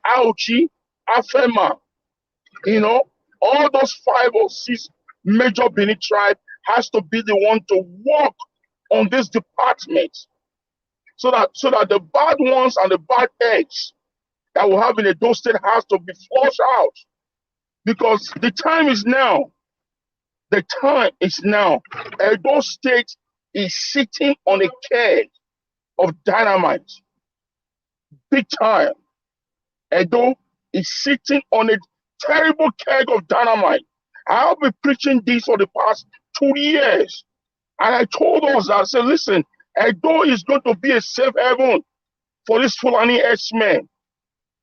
AUG, Afema, you know, all those 5 or 6 major Bini tribe has to be the one to work on this department so that the bad ones and the bad eggs that we have in Edo State has to be flushed out. Because the time is now. The time is now. Edo State is sitting on a keg of dynamite. Big time. Edo is sitting on a terrible keg of dynamite. I have been preaching this for the past 2 years. And I told us, I said, listen, Edo is going to be a safe haven for this Fulani S-men.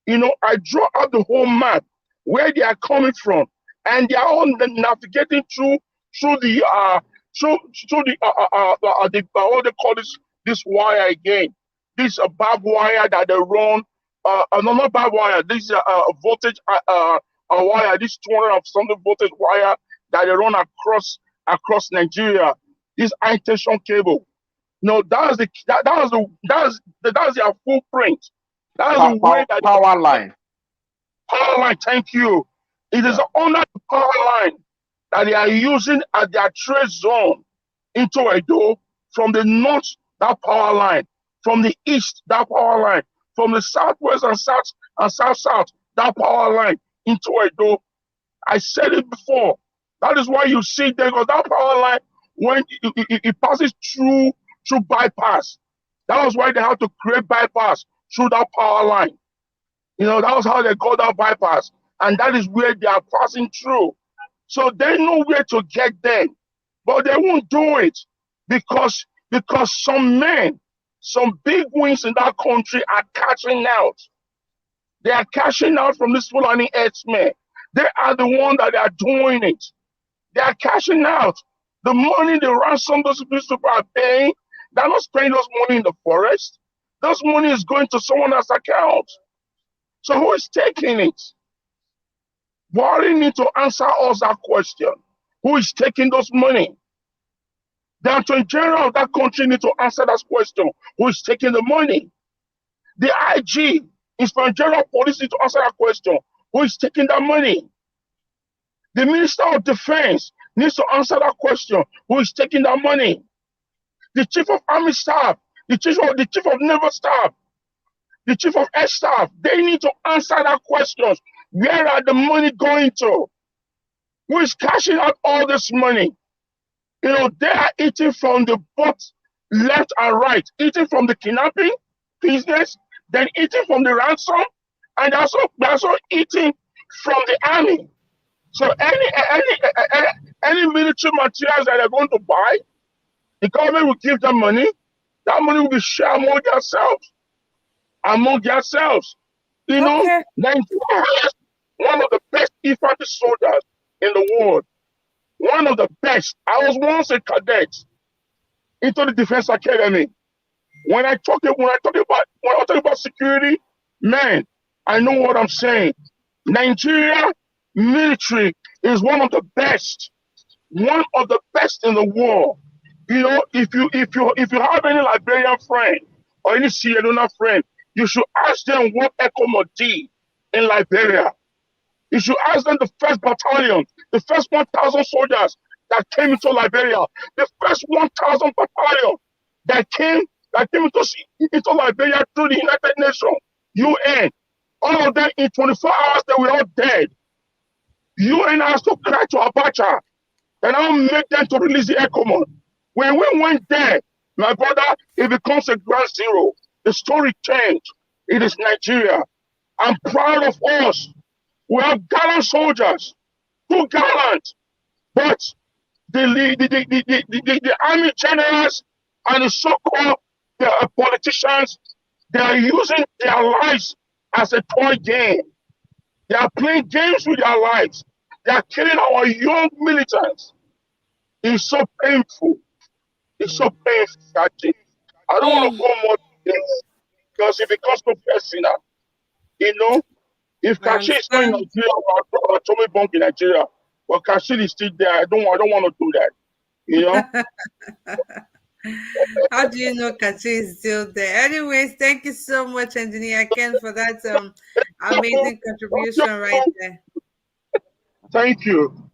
You know, I draw out the whole map where they are coming from, and they are all navigating through the what they call this wire again, this barbed wire that they run. No, not barbed wire. This voltage wire. This 200 of something voltage wire that they run across Nigeria. This high tension cable. No, that's their footprint. That's the way that power line. Power line, thank you. It is under the power line that they are using at their trade zone into Edo. From the north, that power line. From the east, that power line. From the southwest and south, that power line into Edo. I said it before. That is why you see there, because that power line, when it passes through bypass. That was why they had to create bypass through that power line. You know, that was how they got that bypass. And that is where they are passing through. So they know where to get them. But they won't do it because some men, some big wings in that country are cashing out. They are cashing out from this Fulani X-Men. They are the ones that are doing it. They are cashing out. The money, the ransom those people are paying, they're not spending those money in the forest. Those money is going to someone else's account. So who is taking it? Buhari need to answer us that question. Who is taking those money? The Attorney General of that country need to answer that question. Who is taking the money? The IG, Inspector General of Police, need to answer that question. Who is taking that money? The Minister of Defense needs to answer that question. Who is taking that money? The Chief of Army Staff, the Chief of Naval Staff, the Chief of Air Staff, they need to answer that question. Where are the money going to? Who is cashing out all this money? You know, they are eating from the both left and right, eating from the kidnapping business, then eating from the ransom, and they're also eating from the army. So any military materials that they're going to buy, the government will give them money. That money will be shared among themselves. You know, Okay. Nigeria has one of the best infantry soldiers in the world. One of the best. I was once a cadet into the Defense Academy. When I talk about security, man, I know what I'm saying. Nigeria military is one of the best in the world. You know, if you have any Liberian friend or any Sierra Leone friend, you should ask them what ECOMOD did in Liberia. You should ask them the first battalion, the first 1,000 soldiers that came into Liberia, the first 1,000 battalion that came into Liberia through the United Nations, UN. All of them in 24 hours, they were all dead. UN has to cry to Abacha and I'll make them to release the ECOMOD. When we went there, my brother, it becomes a ground zero. The story changed. It is Nigeria. I'm proud of us. We have gallant soldiers, too gallant. But the army generals and the so-called politicians, they are using their lives as a toy game. They are playing games with their lives. They are killing our young militants. It's so painful. It's so painful, Kachi. I don't want to go more to this because it becomes so personal. You know, if Kachi is not in Nigeria, or Tommy Bunk in Nigeria, but Kachi is still there, I don't want to do that. You know. How do you know Kachi is still there? Anyways, thank you so much, Engineer Ken, for that amazing contribution right there. Thank you.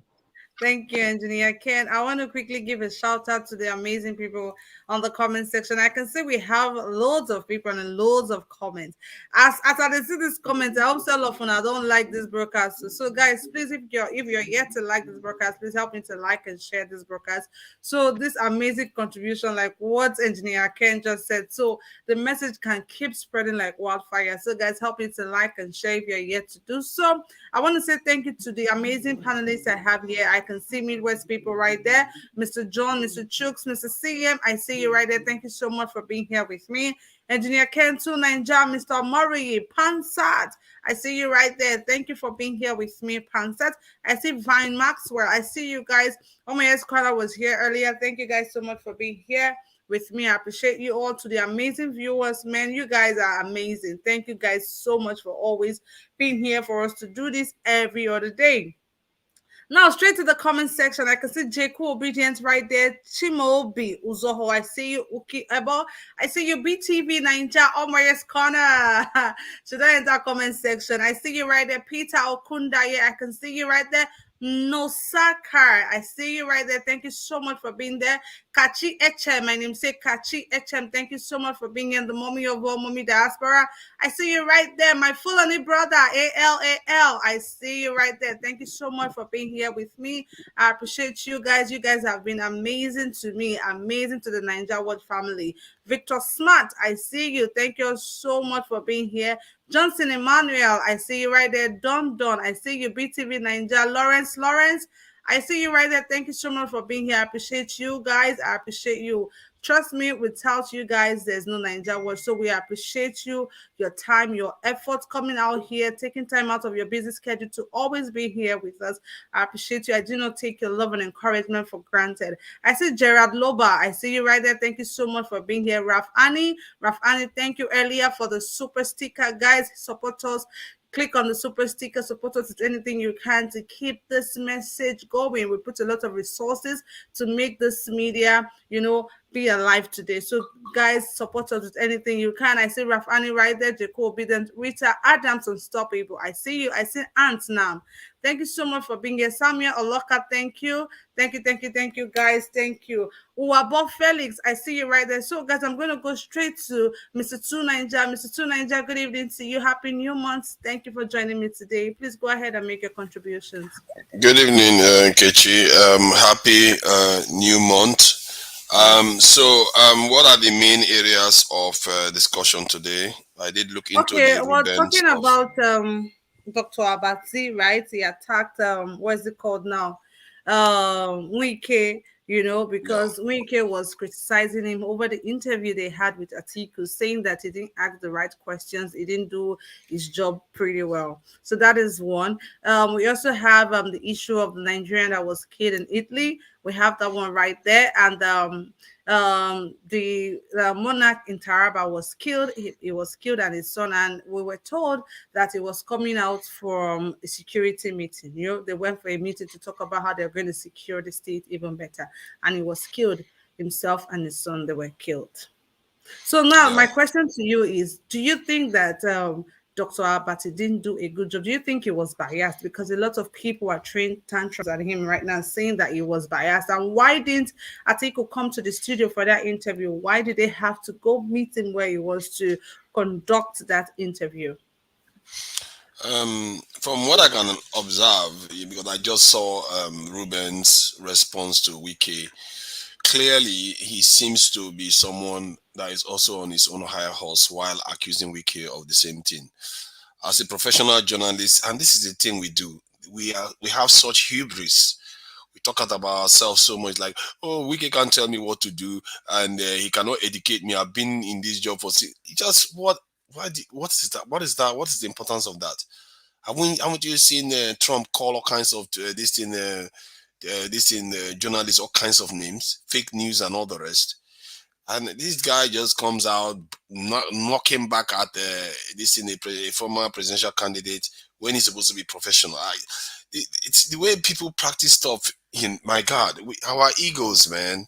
Thank you, Engineer Ken. I want to quickly give a shout out to the amazing people on the comment section. I can see we have loads of people and loads of comments. As I see these comments, I hope so often I don't like this broadcast. So guys, please, if you're yet to like this broadcast, please help me to like and share this broadcast. So this amazing contribution, like what Engineer Ken just said, so the message can keep spreading like wildfire. So guys, help me to like and share if you're yet to do so. I want to say thank you to the amazing panelists I have here. I can see Midwest people right there. Mr. John, Mr. Chooks, Mr. CM, I see you right there. Thank you so much for being here with me. Engineer Ken 29ja, Mr. Murray, Pansat, I see you right there. Thank you for being here with me, Pansat. I see Vine Maxwell. I see you guys. Oh, my Esquire was here earlier. Thank you guys so much for being here with me. I appreciate you all. To the amazing viewers, man, you guys are amazing. Thank you guys so much for always being here for us to do this every other day. Now, straight to the comment section. I can see Jacob Obedience right there. Chimobi Uzoho. I see you, Uki Ebo. I see you, BTV Ninja. Omaris Corner. Should I enter comment section? I see you right there. Peter Okunda. Yeah, I can see you right there. No Sakar. I see you right there. Thank you so much for being there. Kachi Echem. My name is Kachi Echem. Thank you so much for being in the mommy of all mommy diaspora. I see you right there. My Fulani brother, ALAL. I see you right there. Thank you so much for being here with me. I appreciate you guys. You guys have been amazing to me, amazing to the Ninja World family. Victor Smart, I see you. Thank you so much for being here. Johnson Emmanuel, I see you right there. Don, I see you. BTV Ninja. Lawrence, I see you right there. Thank you so much for being here. I appreciate you guys. I appreciate you. Trust me, without you guys, there's no Ninja World. So we appreciate you, your time, your efforts coming out here, taking time out of your busy schedule to always be here with us. I appreciate you. I do not take your love and encouragement for granted. I see Gerard Loba. I see you right there. Thank you so much for being here. Raf Annie, thank you earlier for the super sticker. Guys, support us. Click on the super sticker, support us with anything you can to keep this message going. We put a lot of resources to make this media, be alive today. So guys, support us with anything you can. I see Rafani right there, Jacob Obedient, Rita Adams, Unstoppable. I see you. I see Ant now. Thank you so much for being here. Samuel Oloka, thank you. Thank you, guys. Thank you. Uwabo Felix, I see you right there. So, guys, I'm going to go straight to Mr. 29ja. Mr. 29ja, good evening to you. Happy New Month. Thank you for joining me today. Please go ahead and make your contributions. Good evening, Kechi. Happy New Month. What are the main areas of discussion today? I did look into we're talking about Dr. Abati, right? He attacked what's it called now? Wike, because Wike was criticizing him over the interview they had with Atiku, saying that he didn't ask the right questions, he didn't do his job pretty well. So that is one. We also have the issue of the Nigerian that was killed in Italy. We have that one right there. And the monarch in Taraba was killed. He was killed and his son, and we were told that he was coming out from a security meeting. They went for a meeting to talk about how they're going to secure the state even better, and he was killed. Himself and his son, they were killed. So now my question to you is, do you think that Dr. Abati didn't do a good job? Do you think he was biased? Because a lot of people are throwing tantrums at him right now, saying that he was biased. And why didn't Atiku come to the studio for that interview? Why did they have to go meet him where he was to conduct that interview? From what I can observe, because I just saw Reuben's response to Wike, clearly he seems to be someone that is also on his own higher horse while accusing Wike of the same thing. As a professional journalist, and this is the thing we do, we have such hubris. We talk about ourselves so much, like, oh, Wike can't tell me what to do, and he cannot educate me. I've been in this job for just what is that? What is that? What is the importance of that? Haven't you seen Trump call all kinds of journalists all kinds of names, fake news and all the rest? And this guy just comes out knocking back at a former presidential candidate when he's supposed to be professional. It's the way people practice stuff. My God, our egos, man.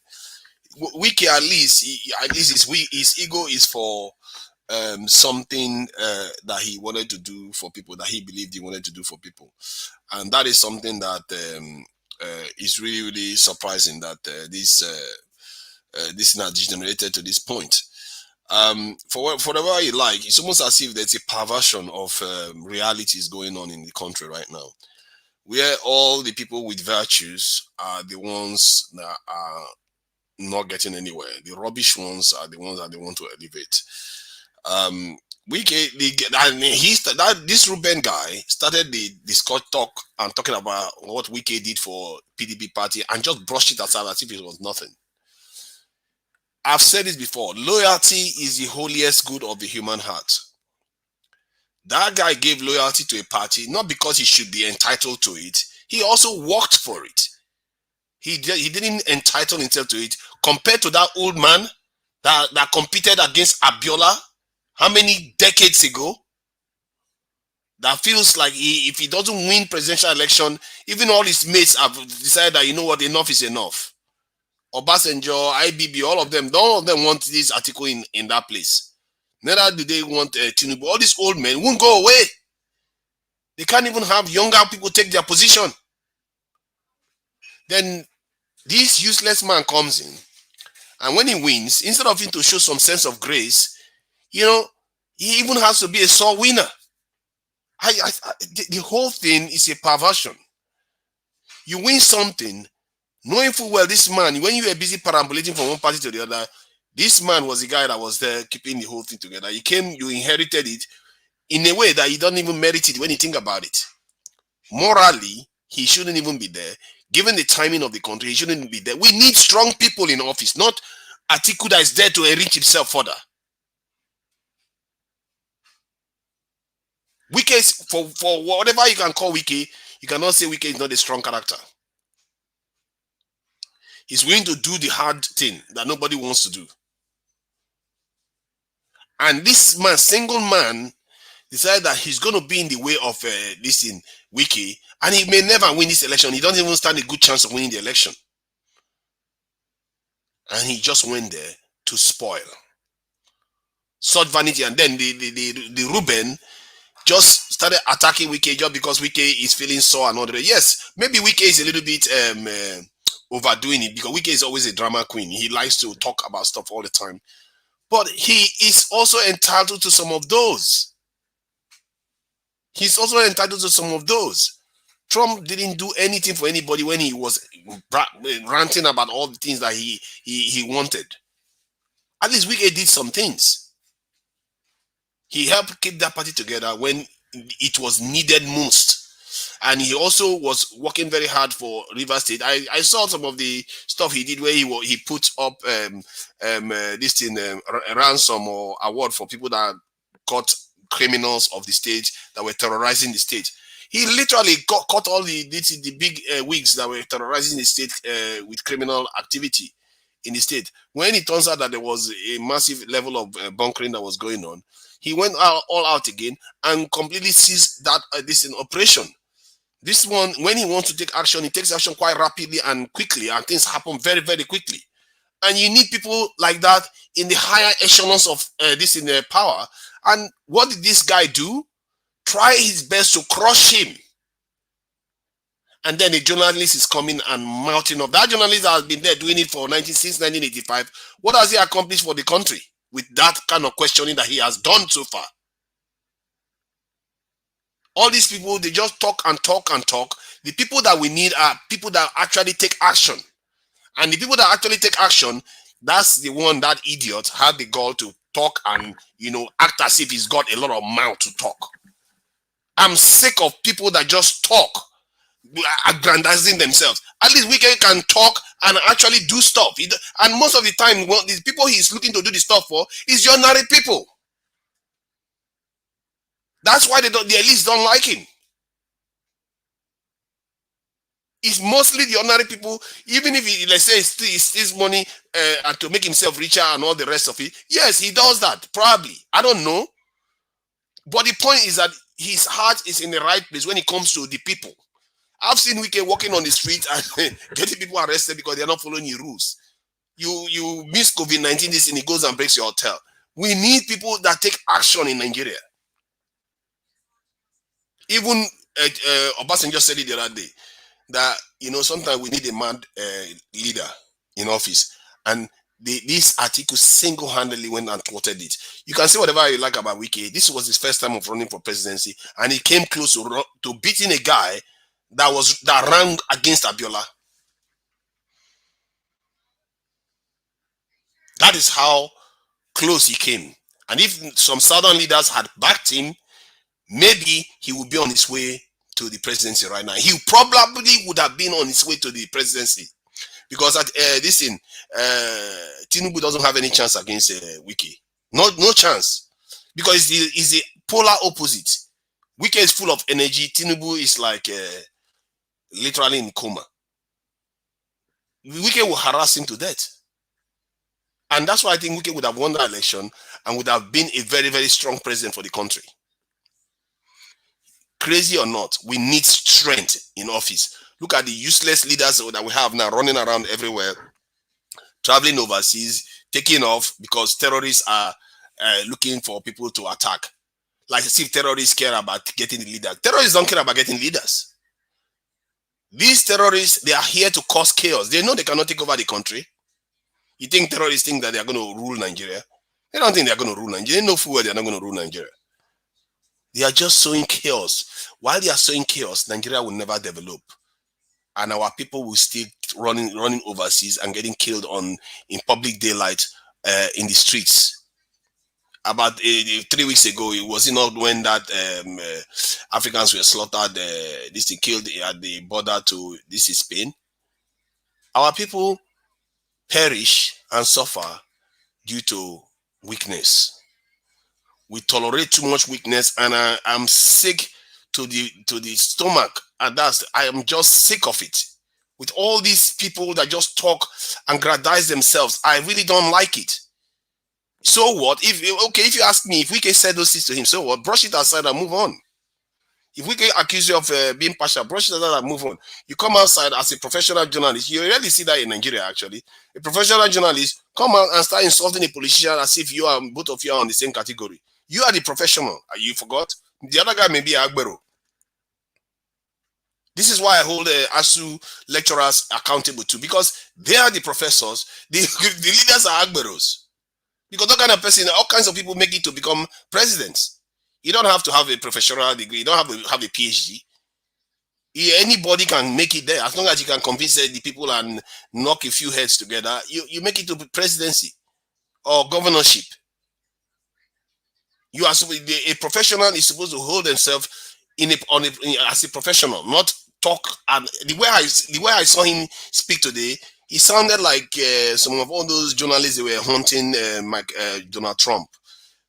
Wike at least his ego is for something that he wanted to do for people, that he believed he wanted to do for people, and that is something that is really, really surprising that this not degenerated to this point. For whatever you like, it's almost as if there's a perversion of realities going on in the country right now, where all the people with virtues are the ones that are not getting anywhere. The rubbish ones are the ones that they want to elevate. This Reuben guy started the Scott talk and talking about what Wike did for PDP party and just brushed it aside as if it was nothing. I've said this before. Loyalty is the holiest good of the human heart. That guy gave loyalty to a party not because he should be entitled to it. He also worked for it. He didn't entitle himself to it. Compared to that old man that competed against Abiola how many decades ago, that feels like if he doesn't win presidential election, even all his mates have decided that, you know what, enough is enough. Obasanjo, IBB, all of them want this article in that place. Neither do they want Tinubu. All these old men won't go away. They can't even have younger people take their position. Then this useless man comes in, and when he wins, instead of him to show some sense of grace, he even has to be a sore winner. The whole thing is a perversion. You win something, knowing full well this man, when you were busy perambulating from one party to the other, this man was the guy that was there keeping the whole thing together. You inherited it in a way that you don't even merit it when you think about it. Morally, he shouldn't even be there. Given the timing of the country, he shouldn't be there. We need strong people in office, not Atiku that is there to enrich himself further. Wike is, for whatever you can call Wike, you cannot say Wike is not a strong character. He's willing to do the hard thing that nobody wants to do. And this man, single man, decided that he's going to be in the way of this in Wike, and he may never win this election. He doesn't even stand a good chance of winning the election. And he just went there to spoil. Such vanity. And then the Reuben just started attacking Wike just because Wike is feeling sore and all that. Yes, maybe Wike is a little bit overdoing it, because Wike is always a drama queen. He likes to talk about stuff all the time. But he is also entitled to some of those. He's also entitled to some of those. Trump didn't do anything for anybody when he was ranting about all the things that he wanted. At least Wike did some things. He helped keep that party together when it was needed most. And he also was working very hard for Rivers State. I saw some of the stuff he did where he put up this thing, ransom or award for people that caught criminals of the state that were terrorizing the state. He literally caught all the big wigs that were terrorizing the state with criminal activity in the state. When it turns out that there was a massive level of bunkering that was going on, he went all out again and completely seized that this operation. This one, when he wants to take action, he takes action quite rapidly and quickly, and things happen very, very quickly. And you need people like that in the higher echelons of power. And what did this guy do? Try his best to crush him. And then a journalist is coming and mounting up. That journalist has been there doing it since 1985. What has he accomplished for the country with that kind of questioning that he has done so far? All these people, they just talk and talk and talk. The people that we need are people that actually take action. And the people that actually take action, that's the one, that idiot had the gall to talk and, act as if he's got a lot of mouth to talk. I'm sick of people that just talk, aggrandizing themselves. At least Wike can talk and actually do stuff. And most of the time, the people he's looking to do the stuff for is ordinary people. That's why the elites don't like him. It's mostly the ordinary people. Even if he, let's say, he steals money and to make himself richer and all the rest of it. Yes, he does that, probably. I don't know. But the point is that his heart is in the right place when it comes to the people. I've seen Wike walking on the street and getting people arrested because they're not following the rules. You miss COVID-19 this and he goes and breaks your hotel. We need people that take action in Nigeria. Even Obasanjo said it the other day that sometimes we need a mad leader in office, and this Atiku single-handedly went and thwarted it. You can say whatever you like about Wike. This was his first time of running for presidency, and he came close to beating a guy that ran against Abiola. That is how close he came. And if some southern leaders had backed him, maybe he would be on his way to the presidency right now. He probably would have been on his way to the presidency because at Tinubu doesn't have any chance against Wike. No chance, because he's the polar opposite. Wike is full of energy. Tinubu is like literally in coma. Wike will harass him to death. And that's why I think Wike would have won the election and would have been a very, very strong president for the country. Crazy or not, we need strength in office. Look at the useless leaders that we have now running around everywhere, traveling overseas, taking off because terrorists are looking for people to attack. Like as if terrorists care about getting the leader. Terrorists don't care about getting leaders. These terrorists, they are here to cause chaos. They know they cannot take over the country. You think terrorists think that they are going to rule Nigeria? They don't think they are going to rule Nigeria. They know full well they are not going to rule Nigeria. They are just sowing chaos. While they are sowing chaos, Nigeria will never develop. And our people will still running overseas and getting killed in public daylight in the streets. About 3 weeks ago, it was not when that Africans were slaughtered, killed at the border to Spain. Our people perish and suffer due to weakness. We tolerate too much weakness, and I'm sick to the stomach, and I am just sick of it. With all these people that just talk and aggrandize themselves, I really don't like it. So what? If you ask me, if we can say those things to him, so what? Brush it aside and move on. If we can accuse you of being partial, brush it aside and move on. You come outside as a professional journalist. You rarely see that in Nigeria, actually. A professional journalist come out and start insulting a politician as if both of you are on the same category. You are the professional. You forgot? The other guy may be Agbero. This is why I hold ASU lecturers accountable too, because they are the professors. The leaders are Agberos. Because that kind of person, all kinds of people make it to become presidents. You don't have to have a professional degree. You don't have to have a PhD. Anybody can make it there. As long as you can convince the people and knock a few heads together, you make it to presidency or governorship. You are a professional is supposed to hold himself as a professional, not talk. And the way I saw him speak today, he sounded like some of all those journalists that were hunting Donald Trump,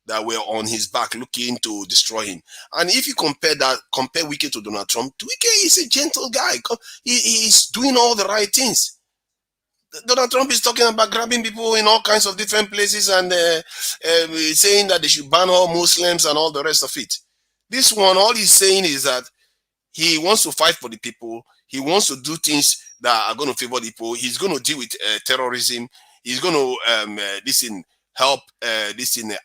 that were on his back looking to destroy him. And if you compare Wike to Donald Trump, Wike is a gentle guy. He's doing all the right things. Donald Trump is talking about grabbing people in all kinds of different places and saying that they should ban all Muslims and all the rest of it. This one, all he's saying is that he wants to fight for the people. He wants to do things that are going to favor the people. He's going to deal with terrorism. He's going to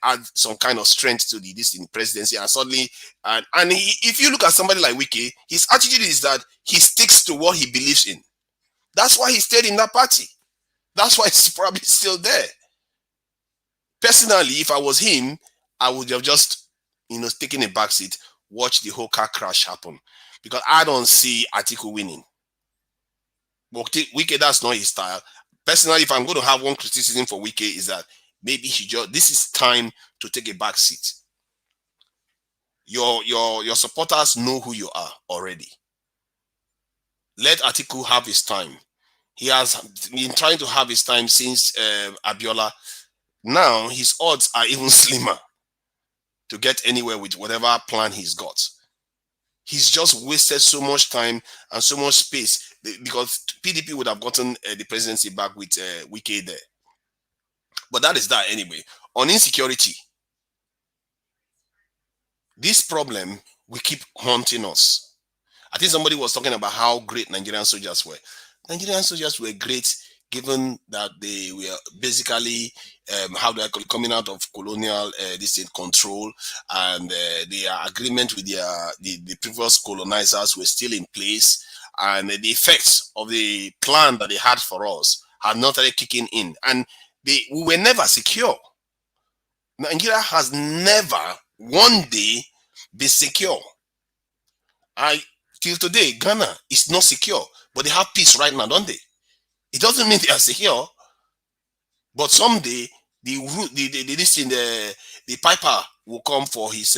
add some kind of strength to the presidency. And suddenly, if you look at somebody like Wike, his attitude is that he sticks to what he believes in. That's why he stayed in that party. That's why he's probably still there. Personally, if I was him, I would have just, taken a backseat, watch the whole car crash happen. Because I don't see Atiku winning. But Wike, that's not his style. Personally, if I'm going to have one criticism for Wike, is that maybe this is time to take a backseat. Your supporters know who you are already. Let Atiku have his time. He has been trying to have his time since Abiola. Now his odds are even slimmer to get anywhere with whatever plan he's got. He's just wasted so much time and so much space because PDP would have gotten the presidency back with Wike there. But that is that anyway. On insecurity, this problem will keep haunting us. I think somebody was talking about how great Nigerian soldiers were. Nigerian soldiers were great given that they were basically coming out of colonial control, and their agreement with the previous colonizers were still in place, and the effects of the plan that they had for us had not really kicking in, and we were never secure. Nigeria has never one day been secure. Till today, Ghana is not secure, but they have peace right now, don't they? It doesn't mean they are secure, but someday the piper will come for his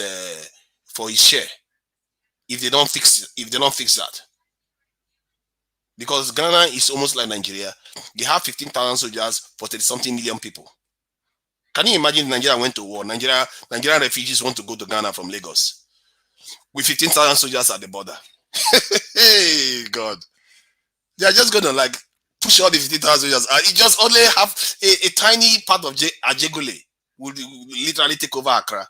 share if they don't fix that. Because Ghana is almost like Nigeria. They have 15,000 soldiers for 30-something million people. Can you imagine if Nigeria went to war? Nigerian refugees want to go to Ghana from Lagos with 15,000 soldiers at the border. Hey, God. They are just going to push all the 50,000 soldiers. It just only have a tiny part of Ajegule will literally take over Accra.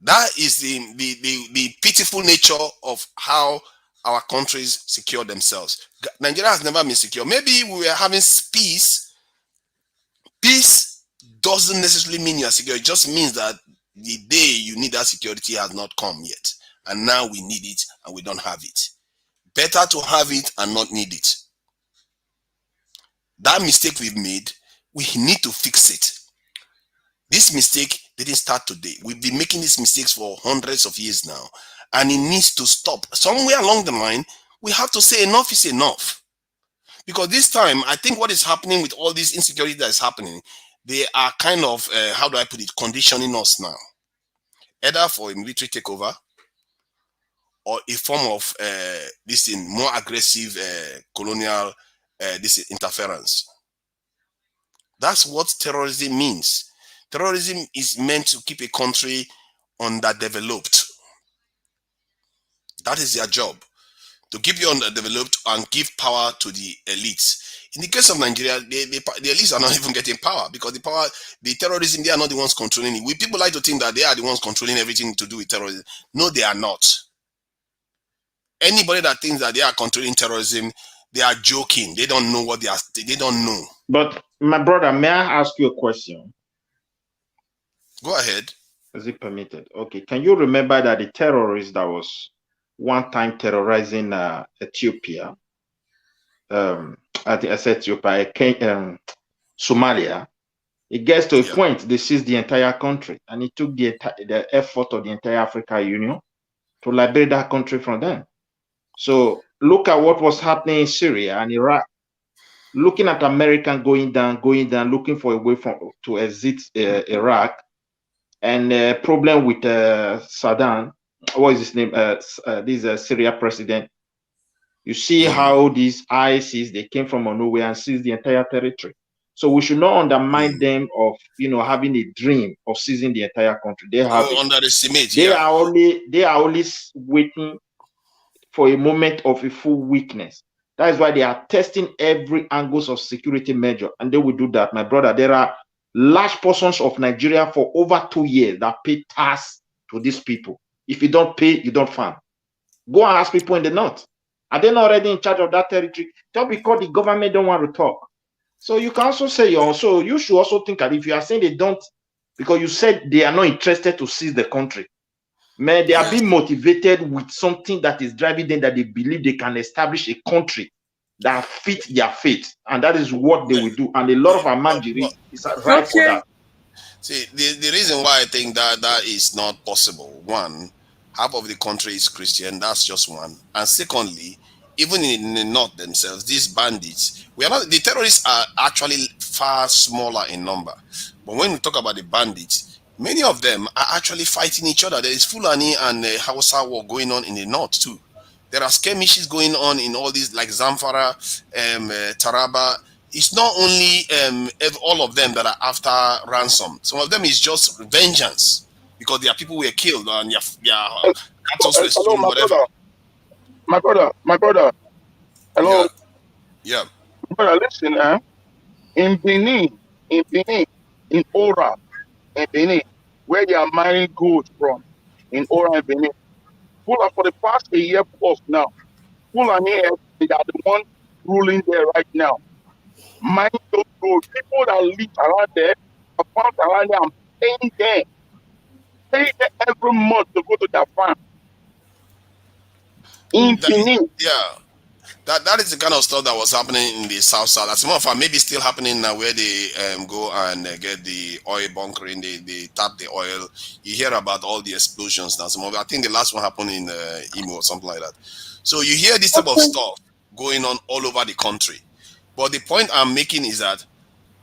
That is the pitiful nature of how our countries secure themselves. Nigeria has never been secure. Maybe we were having peace. Peace doesn't necessarily mean you are secure. It just means that the day you need that security has not come yet. And now we need it and we don't have it. Better to have it and not need it. That mistake we've made, we need to fix it. This mistake didn't start today. We've been making these mistakes for hundreds of years now. And it needs to stop. Somewhere along the line, we have to say enough is enough. Because this time, I think what is happening with all this insecurity that is happening, they are kind of, how do I put it, conditioning us now. Either for a military takeover, or a form of more aggressive colonial interference. That's what terrorism means. Terrorism is meant to keep a country underdeveloped. That is their job, to keep you underdeveloped and give power to the elites. In the case of Nigeria, the elites are not even getting power because the terrorism, they are not the ones controlling it. People like to think that they are the ones controlling everything to do with terrorism. No, they are not. Anybody that thinks that they are controlling terrorism, they are joking. They don't know what they don't know. But my brother, may I ask you a question? Go ahead. Is it permitted? Okay. Can you remember that the terrorist that was one time terrorizing Ethiopia, Somalia, it gets to a point they seized the entire country, and it took the effort of the entire African Union to liberate that country from them. So look at what was happening in Syria and Iraq. Looking at America going down, looking for a way to exit Iraq. and problem with Saddam. What is his name? This Syria president. You see how these ISIS, they came from nowhere and seized the entire territory. So we should not undermine them of having a dream of seizing the entire country. They have it. Underestimate. They are only waiting for a moment of a full weakness. That is why they are testing every angles of security measure, and they will do that, my brother. There are large portions of Nigeria for over 2 years that pay tax to these people. If you don't pay, you don't farm. Go and ask people in the north. Are they not already in charge of that territory? Just because the government don't want to talk. So you can also say, so you should also think that if you are saying they don't, because you said they are not interested to seize the country, man, they are being motivated with something that is driving them, that they believe they can establish a country that fits their faith, and that is what they will do. And a lot of Amanjiri is right for that. See, the reason why I think that is not possible, one, half of the country is Christian, that's just one. And secondly, even in the north themselves, these bandits, the terrorists are actually far smaller in number. But when we talk about the bandits, many of them are actually fighting each other. There is Fulani and Hausa war going on in the north too. There are skirmishes going on in all these, like Zamfara, Taraba. It's not only all of them that are after ransom. Some of them is just vengeance because their people were killed and their cattle were stolen, whatever. My brother. Hello. Yeah. Brother, listen, in Benin, in Ora, in Benin, where they are mining gold from, in Ora and Benin, for the past a year plus now, Fulani, they are the one ruling there right now. Mining those gold. People that live around there, are found around there, and paying them every month to go to their farm. In Benin. That is the kind of stuff that was happening in the South. As a matter of fact, maybe still happening now, where they go and get the oil bunkering, they tap the oil. You hear about all the explosions now. I think the last one happened in Imo or something like that. So you hear this type of stuff going on all over the country. But the point I'm making is that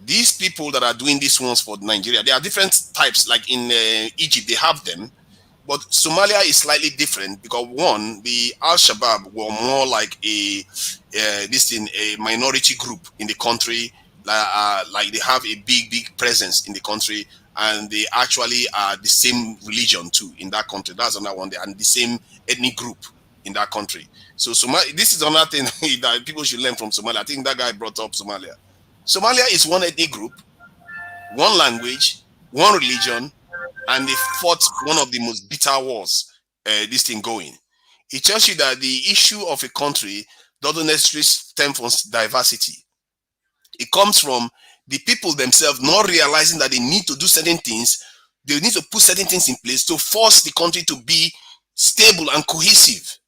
these people that are doing these ones for Nigeria, there are different types. Like in Egypt, they have them. But Somalia is slightly different because one, the Al-Shabaab were more like a minority group in the country. Like they have a big presence in the country, and they actually are the same religion too in that country. That's another one, and the same ethnic group in that country. So this is another thing that people should learn from Somalia. I think that guy brought up Somalia. Somalia is one ethnic group, one language, one religion, and they fought one of the most bitter wars this thing going. It tells you that the issue of a country doesn't necessarily stem from diversity. It comes from the people themselves not realizing that they need to do certain things. They need to put certain things in place to force the country to be stable and cohesive.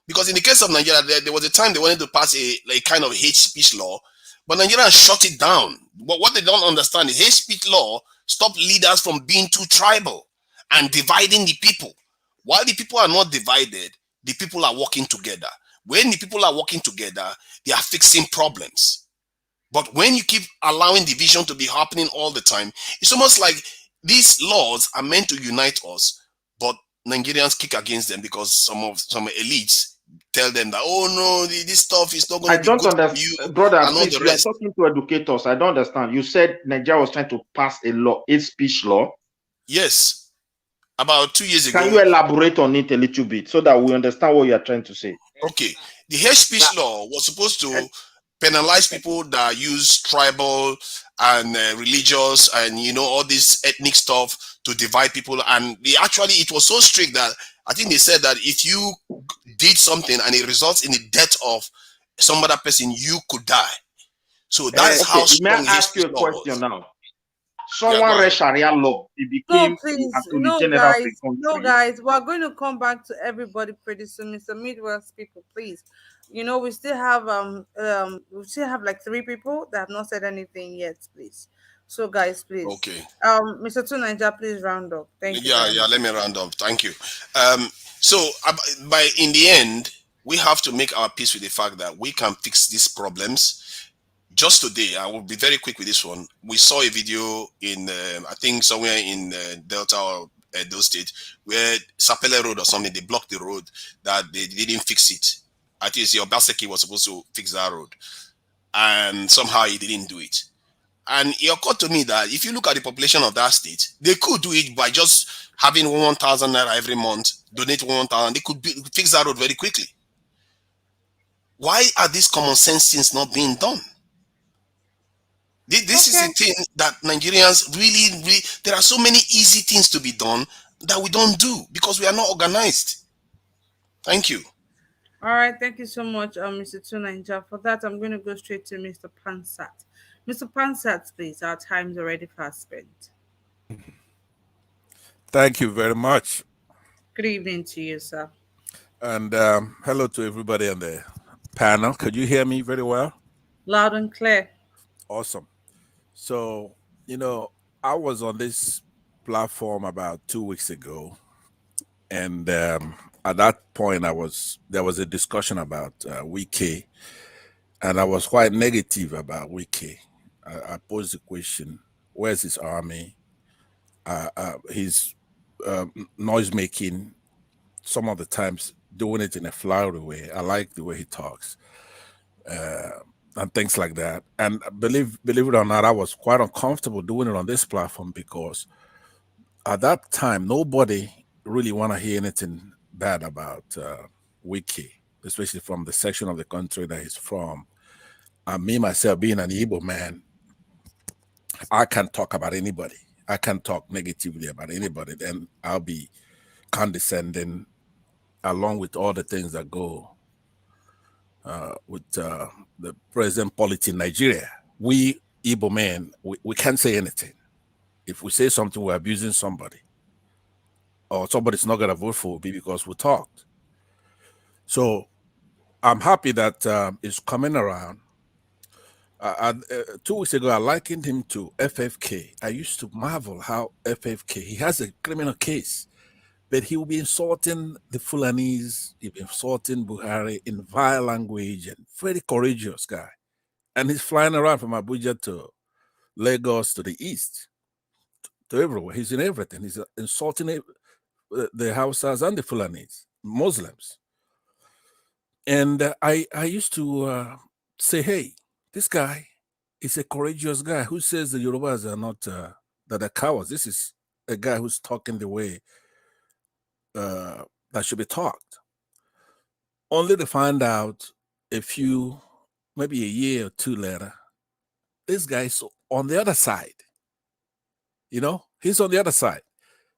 Because in the case of Nigeria, there was a time they wanted to pass a kind of hate speech law, but Nigeria shut it down. But what they don't understand is hate speech law stop leaders from being too tribal and dividing the people. While the people are not divided, the people are working together. When the people are working together, they are fixing problems. But when you keep allowing division to be happening all the time, it's almost like these laws are meant to unite us, but Nigerians kick against them because some elites tell them that, oh no, this stuff is not going to be good for you. Brother, please, you are talking to educators. I don't understand. You said Nigeria was trying to pass a law, hate speech law. Yes, about 2 years ago. Can you elaborate on it a little bit so that we understand what you are trying to say? Okay, the hate speech law was supposed to penalize people that use tribal and religious and all this ethnic stuff to divide people. And it was so strict that I think they said that if you did something and it results in the death of some other person, you could die. So that is how strong. May I ask you a question now? Someone read Sharia law. It became no, guys, we're going to come back to everybody pretty soon. Mr. Midwest people, please. We still have like 3 people that have not said anything yet, please. So guys, please. Okay. Mr. Tunanja, please round up. Thank you. Let me round up. Thank you. So in the end, we have to make our peace with the fact that we can fix these problems just today, I will be very quick with this one. We saw a video in, I think somewhere in Delta or Edo State, where Sapele Road or something, they blocked the road, that they didn't fix it. I think Obaseki was supposed to fix that road, and somehow he didn't do it. And it occurred to me that if you look at the population of that state, they could do it by just having 1,000 naira every month, donate 1,000. They could fix that road very quickly. Why are these common sense things not being done? This is the thing that Nigerians really, there are so many easy things to be done that we don't do because we are not organized. Thank you. All right, thank you so much, Mr. Tunanja. For that, I'm going to go straight to Mr. Pansat. Mr. Pansat, please, our time's already fast spent. Thank you very much. Good evening to you, sir. And hello to everybody on the panel. Could you hear me very well? Loud and clear. Awesome. So, I was on this platform about 2 weeks ago. And at that point, there was a discussion about Wike. And I was quite negative about Wike. I posed the question, where's his army? His noise making, some of the times doing it in a flowery way. I like the way he talks. And things like that. And believe it or not, I was quite uncomfortable doing it on this platform because at that time, nobody really want to hear anything bad about Wike, especially from the section of the country that he's from. Me, myself, being an Igbo man, I can't talk about anybody. I can't talk negatively about anybody. Then I'll be condescending along with all the things that go with the present polity in Nigeria. We Igbo men, we can't say anything. If we say something, we're abusing somebody. Or somebody's not going to vote for me because we talked. So I'm happy that it's coming around. 2 weeks ago, I likened him to FFK. I used to marvel how FFK, he has a criminal case, but he will be insulting the Fulanese, he'll be insulting Buhari in vile language, and very courageous guy. And he's flying around from Abuja to Lagos to the east, to everywhere. He's in everything. He's insulting the Hausas and the Fulanese, Muslims. And I used to say, hey, this guy is a courageous guy. Who says the Yorubas are not, that are cowards? This is a guy who's talking the way that should be talked. Only to find out maybe a year or two later, this guy's on the other side. He's on the other side.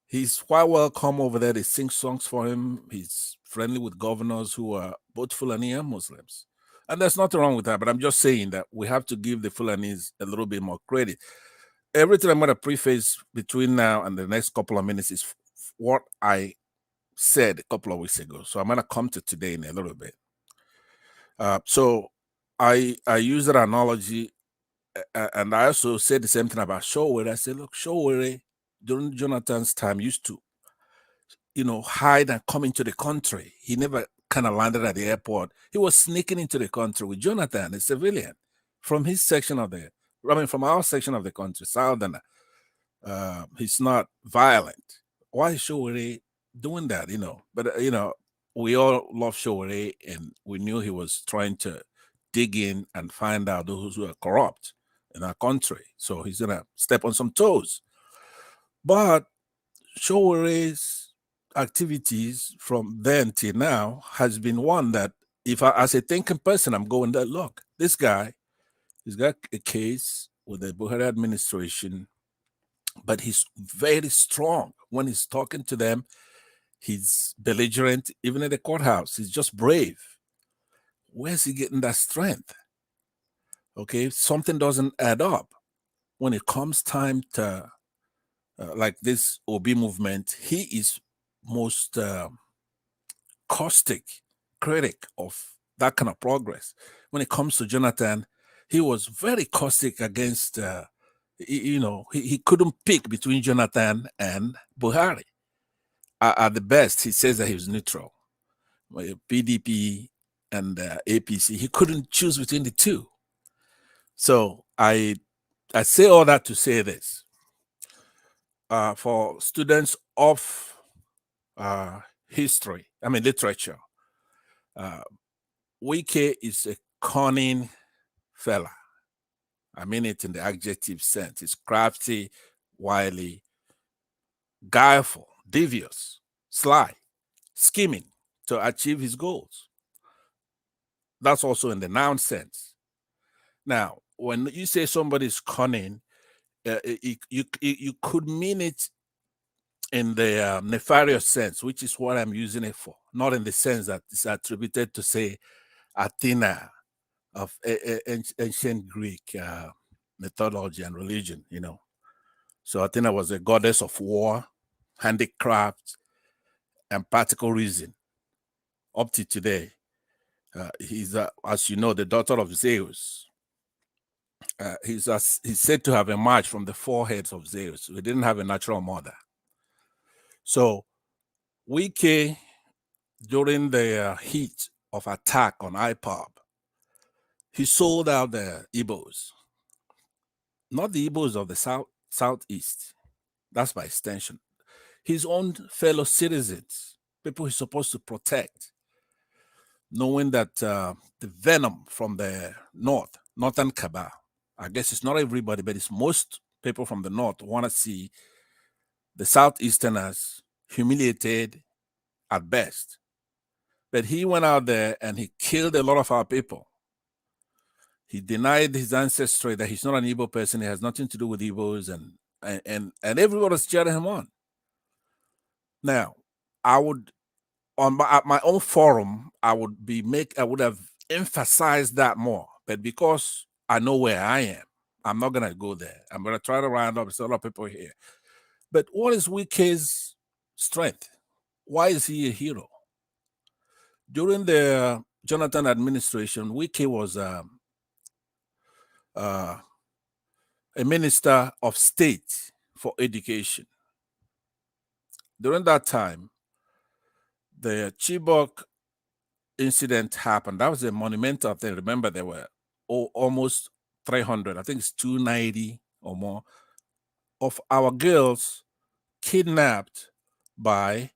He's quite welcome over there. They sing songs for him. He's friendly with governors who are both Fulani and Muslims. And there's nothing wrong with that, but I'm just saying that we have to give the Fulanis a little bit more credit. Everything I'm going to preface between now and the next couple of minutes is what I said a couple of weeks ago. So I'm going to come to today in a little bit. So I use that analogy, and I also said the same thing about Showere. I said, look, Showere during Jonathan's time used to, hide and come into the country. He never kind of landed at the airport. He was sneaking into the country with Jonathan, a civilian, from his section from our section of the country, Southerner. He's not violent. Why is Showere doing that? But we all love Showere, and we knew he was trying to dig in and find out those who are corrupt in our country. So he's gonna step on some toes. But Showere's activities from then till now has been one that, if I, as a thinking person, I'm going that, look, this guy, he's got a case with the Buhari administration, but he's very strong when he's talking to them. He's belligerent, even at the courthouse. He's just brave. Where's he getting that strength? Okay, something doesn't add up. When it comes time to, like this OB movement, he is most caustic critic of that kind of progress. When it comes to Jonathan, he was very caustic against, he couldn't pick between Jonathan and Buhari. At the best, he says that he was neutral. PDP and APC, he couldn't choose between the two. So I say all that to say this. For students of history, I mean literature, Wike is a cunning fella. I mean it in the adjective sense. He's crafty, wily, guileful, devious, sly, scheming to achieve his goals. That's also in the noun sense. Now, when you say somebody's cunning, you could mean it in the nefarious sense, which is what I'm using it for, not in the sense that it's attributed to, say, Athena of ancient Greek mythology and religion, you know. So Athena was a goddess of war, handicraft, and practical reason. Up to today, he's, as you know, the daughter of Zeus. He's said to have emerged from the four heads of Zeus. We didn't have a natural mother. So Wike, during the heat of attack on IPOB, he sold out the Igbos, not the Igbos of the southeast. That's by extension. His own fellow citizens, people he's supposed to protect, knowing that the venom from the northern cabal, I guess it's not everybody, but it's most people from the north want to see the southeasterners humiliated at best. But he went out there and he killed a lot of our people. He denied his ancestry, that he's not an Igbo person. He has nothing to do with Igbos, and everybody's cheering him on. Now, I would, at my own forum, I would have emphasized that more. But because I know where I am, I'm not gonna go there. I'm gonna try to round up. There's a lot of people here. But what is Wike's strength? Why is he a hero? During the Jonathan administration, Wike was a minister of state for education. During that time, the Chibok incident happened. That was a monumental thing. Remember, there were almost 300, I think it's 290 or more, of our girls kidnapped by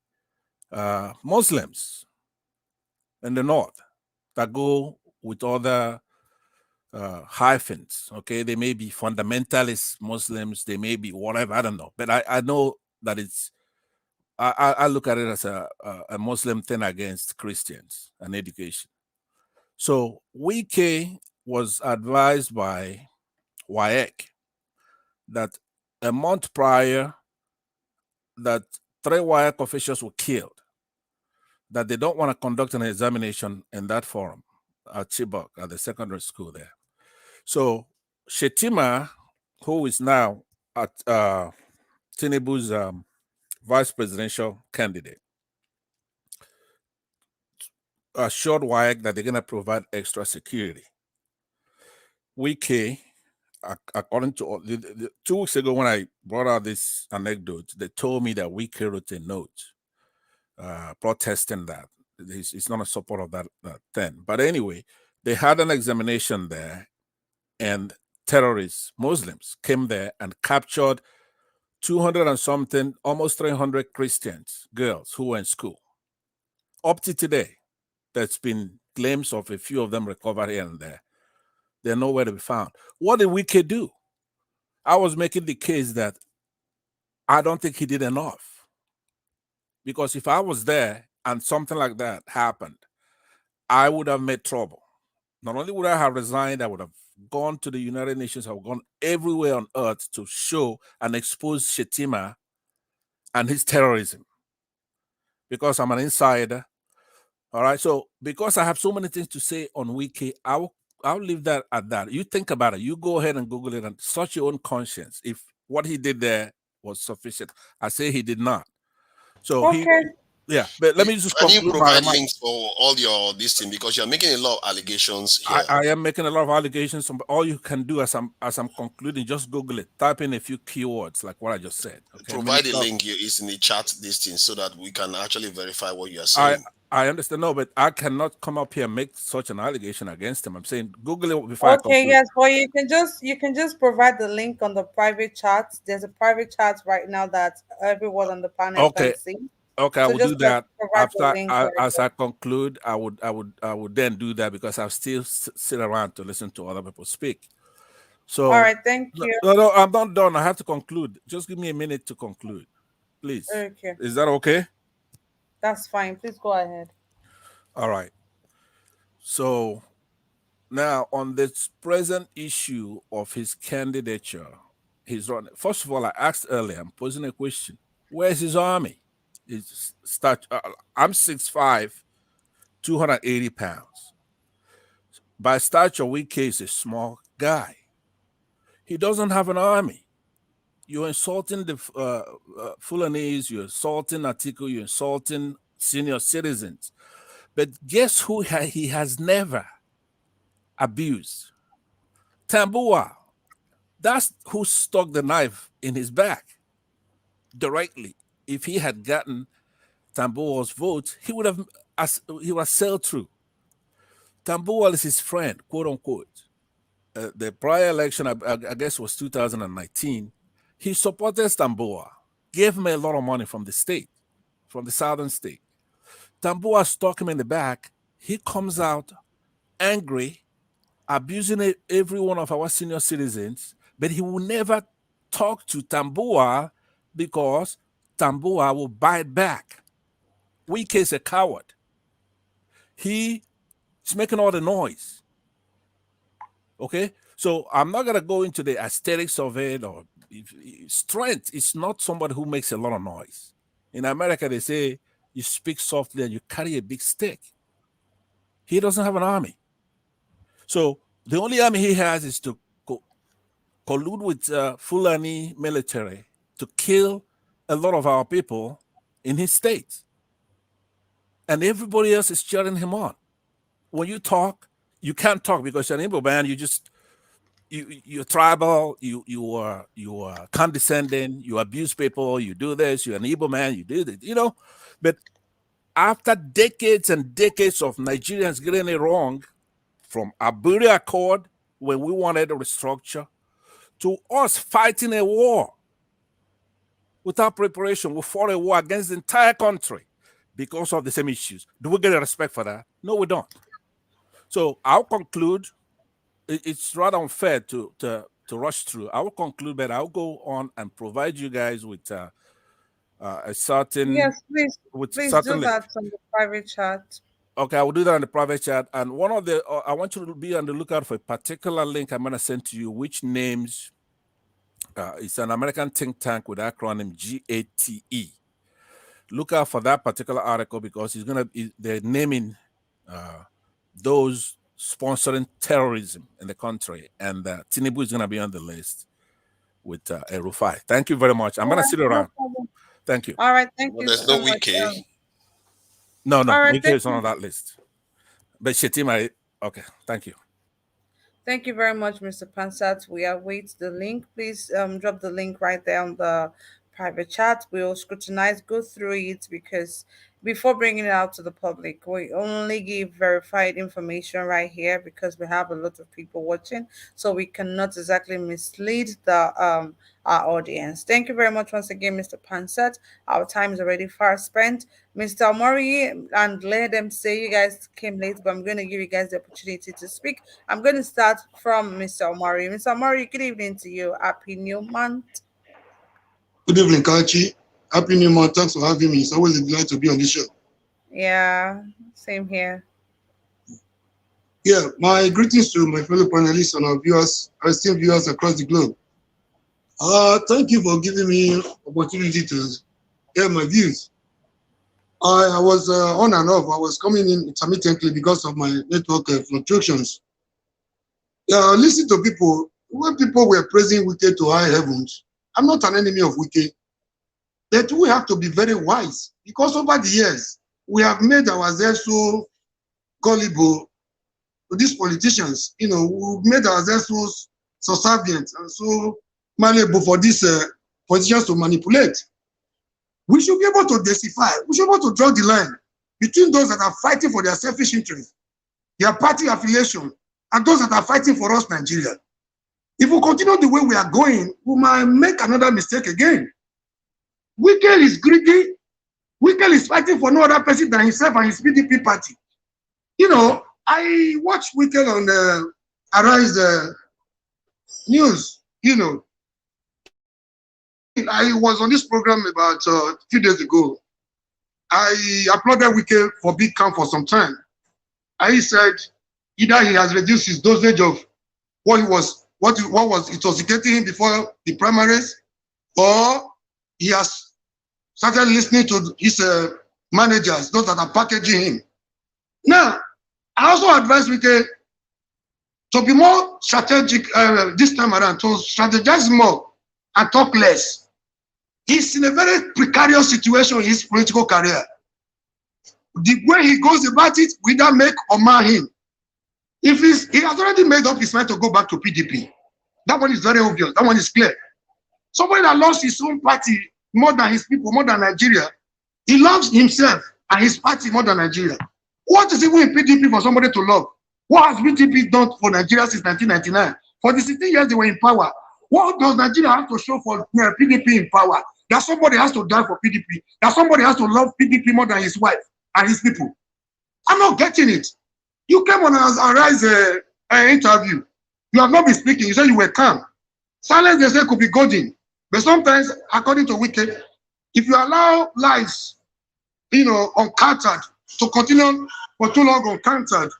Muslims in the north that go with other hyphens. Okay, they may be fundamentalist Muslims, they may be whatever, I don't know. But I know that it's, I look at it as a Muslim thing against Christians and education. So Wike was advised by Wike that a month prior, that 3 Wike officials were killed, that they don't want to conduct an examination in that forum at Chibok, at the secondary school there. So Shetima, who is now at Tinubu's vice presidential candidate, assured Wike that they're going to provide extra security. Wike, according to 2 weeks ago when I brought out this anecdote, they told me that Wike wrote a note protesting that. He's not a supporter of that thing. But anyway, they had an examination there, and terrorists, Muslims, came there and captured 200 and something, almost 300 Christians, girls who were in school. Up to today, there's been claims of a few of them recovered here and there. They're nowhere to be found. What did Wike do? I was making the case that I don't think he did enough. Because if I was there and something like that happened, I would have made trouble. Not only would I have resigned, I would have gone to the United Nations, I would have gone everywhere on earth to show and expose Shetima and his terrorism. Because I'm an insider. All right. So because I have so many things to say on Wike, I'll leave that at that. You think about it. You go ahead and Google it and search your own conscience if what he did there was sufficient. I say he did not. So Okay. Yeah, but let me just Can you conclude my provide remarks. links for all your this thing, because you're making a lot of allegations here. I am making a lot of allegations. All you can do as I'm concluding, just Google it. Type in a few keywords like what I just said. Okay, Provide a link here is in the chat this thing so that we can actually verify what you are I saying. I understand. No, but I cannot come up here and make such an allegation against him. I'm saying Google it before I Okay, conclude. yes, well you can just provide the link on the private chat. There's a private chat right now that everyone on the panel can Okay, see. okay, I So will do just that provide the after link right as there. I conclude. I would then do that because I'll still sit around to listen to other people speak. So, All right, thank you. no, I'm not done. I have to conclude. Just give me a minute to conclude, please. Okay, Is that okay? that's fine. Please go ahead. All right. So now on this present issue of his candidature, he's running. First of all, I asked earlier. I'm posing a question. Where's his army? I'm 6'5", 280 pounds. By stature, Wike is a small guy. He doesn't have an army. You're insulting the Fulanese, you're insulting Atiku, you're insulting senior citizens. But guess who he has never abused? Tambua. That's who stuck the knife in his back directly. If he had gotten Tambua's vote, he would have sailed through. Tambua is his friend, quote unquote. The prior election, I guess, was 2019. He supported Tambua, gave him a lot of money from the state, from the southern state. Tambua stuck him in the back. He comes out angry, abusing every one of our senior citizens, but he will never talk to Tambua because Tambua will bite back. Wike is a coward. He's making all the noise. Okay, so I'm not gonna go into the aesthetics of it or strength. It's not somebody who makes a lot of noise. In America, they say you speak softly and you carry a big stick. He doesn't have an army, so the only army he has is to collude with Fulani military to kill a lot of our people in his state, and everybody else is cheering him on. When you talk, you can't talk because you're an Igbo man. You're tribal, you are condescending, you abuse people, you do this, you're an Igbo man, you do this, But after decades and decades of Nigerians getting it wrong, from Aburi Accord, when we wanted to restructure, to us fighting a war without preparation, we fought a war against the entire country because of the same issues. Do we get a respect for that? No, we don't. So I'll conclude. It's rather unfair to rush through. I will conclude, but I'll go on and provide you guys with a certain. Yes, please do link. that on the private chat. Okay, I will do that on the private chat. And one of the I want you to be on the lookout for a particular link I'm going to send to you, which names. It's an American think tank with the acronym GATE. Look out for that particular article because they're naming those sponsoring terrorism in the country, and Tinubu is going to be on the list with Rufai. Thank you very much. I'm going to sit around. No, thank you. All right, thank you There's so no much. Wike. No, All right, Wike is not on that list. But Shetima, okay, thank you. Thank you very much, Mr. Pansat. We await the link. Please drop the link right there on the private chat. We'll scrutinize, go through it, because before bringing it out to the public, we only give verified information right here because we have a lot of people watching, so we cannot exactly mislead the our audience. Thank you very much once again, Mr. Pansat. Our time is already far spent. Mr. Omori and let them say you guys came late, but I'm going to give you guys the opportunity to speak. I'm going to start from Mr. Omori. Mr. Omori, good evening to you. Happy New Month. Good evening, Kachi. Happy New Month. Thanks for having me. It's always a delight to be on this show. Yeah, same here. Yeah, my greetings to my fellow panelists and our viewers, our esteemed viewers across the globe. Thank you for giving me opportunity to share my views. I was on and off. I was coming in intermittently because of my network fluctuations. Yeah, listen to people. When people were praising Wike to high heavens, I'm not an enemy of Wike. But we have to be very wise because over the years, we have made ourselves so gullible to these politicians. You know, we've made ourselves so subservient and so malleable for these politicians to manipulate. We should be able to decipher, we should be able to draw the line between those that are fighting for their selfish interests, their party affiliation, and those that are fighting for us, Nigeria. If we continue the way we are going, we might make another mistake again. Wike is greedy. Wike is fighting for no other person than himself and his PDP party. You know, I watched Wike on the Arise news, you know. I was on this program about a few days ago. I applauded Wike for big camp for some time. I said either he has reduced his dosage of what was intoxicating him before the primaries, or he has started listening to his managers, those that are packaging him. Now, I also advise Wike to be more strategic this time around, to strategize more and talk less. He's in a very precarious situation in his political career. The way he goes about it, we don't make or mar him. If he has already made up his mind to go back to PDP, that one is very obvious. That one is clear. Somebody that loves his own party more than his people, more than Nigeria, he loves himself and his party more than Nigeria. What is even in PDP for somebody to love? What has PDP done for Nigeria since 1999? For the 16 years they were in power, what does Nigeria have to show for PDP in power? That somebody has to die for PDP. That somebody has to love PDP more than his wife and his people. I'm not getting it. You came on a Rise interview. You have not been speaking. You said you were calm. Silence, they say, could be golden. But sometimes, according to Wike, if you allow lies, you know, uncountered, to continue for too long uncountered,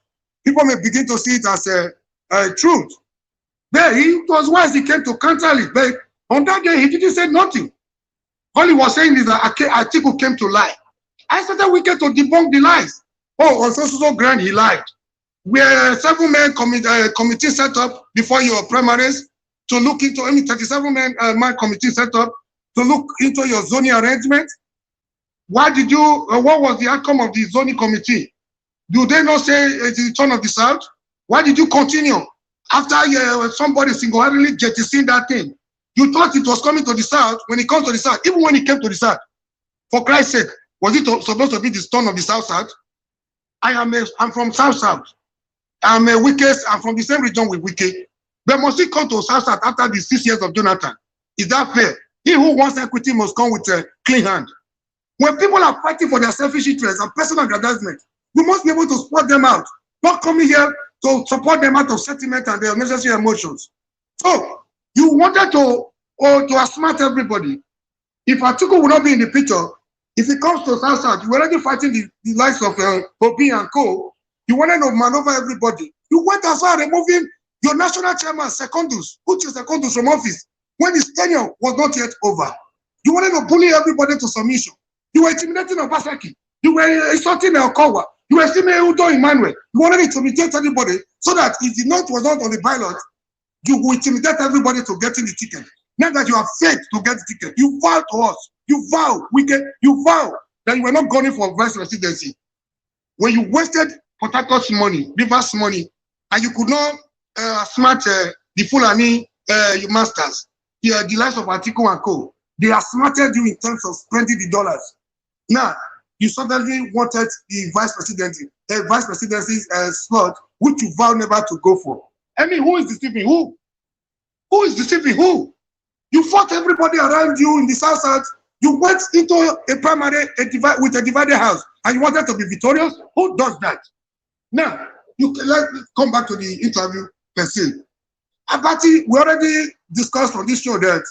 people may begin to see it as a truth. But it was wise he came to counter it. But on that day, he didn't say nothing. All he was saying is that Atiku came to lie. I started Wike to debunk the lies. Oh, on so grand, he lied. We are 7-man committee set up before your primaries to look into, 37-man committee set up to look into your zoning arrangement. Why did you, what was the outcome of the zoning committee? Do they not say it's the turn of the South? Why did you continue? After somebody single-handedly jettisoned that thing, you thought it was coming to the South. When it comes to the South, even when it came to the South, for Christ's sake, was it supposed to be the turn of the South? I'm from South. I'm a Wike. I'm from the same region with Wike. But must he come to South after the 6 years of Jonathan? Is that fair? He who wants equity must come with a clean hand. When people are fighting for their selfish interests and personal aggrandizement, we must be able to spot them out, not coming here to support them out of sentiment and their necessary emotions. So, you wanted to outsmart everybody. If Atiku would not be in the picture, if it comes to South, you're already fighting the likes of Obi and Co. You wanted to maneuver everybody. You went as far as removing your national chairman, Secondus, which is Secondus from office, when his tenure was not yet over. You wanted to bully everybody to submission. You were intimidating Obaseki. You were insulting Okowa. You were still Udo Emmanuel. You wanted to intimidate everybody so that if the note was not on the ballot, you will intimidate everybody to getting the ticket. Now that you have faith to get the ticket, you vow to us. You vow, you vow that you were not going for vice presidency. When you wasted Port Harcourt's money, Rivers' money, and you could not smart the Fulani masters, the likes of Atiku and Co. They are smarted you in terms of spending the dollars. Now, you suddenly wanted the vice presidency slot, which you vow never to go for. I mean, who is deceiving who? Who is deceiving who? You fought everybody around you in the South. You went into a primary with a divided house, and you wanted to be victorious. Who does that? Now, let's come back to the interview per se. Abati, we already discussed on this show that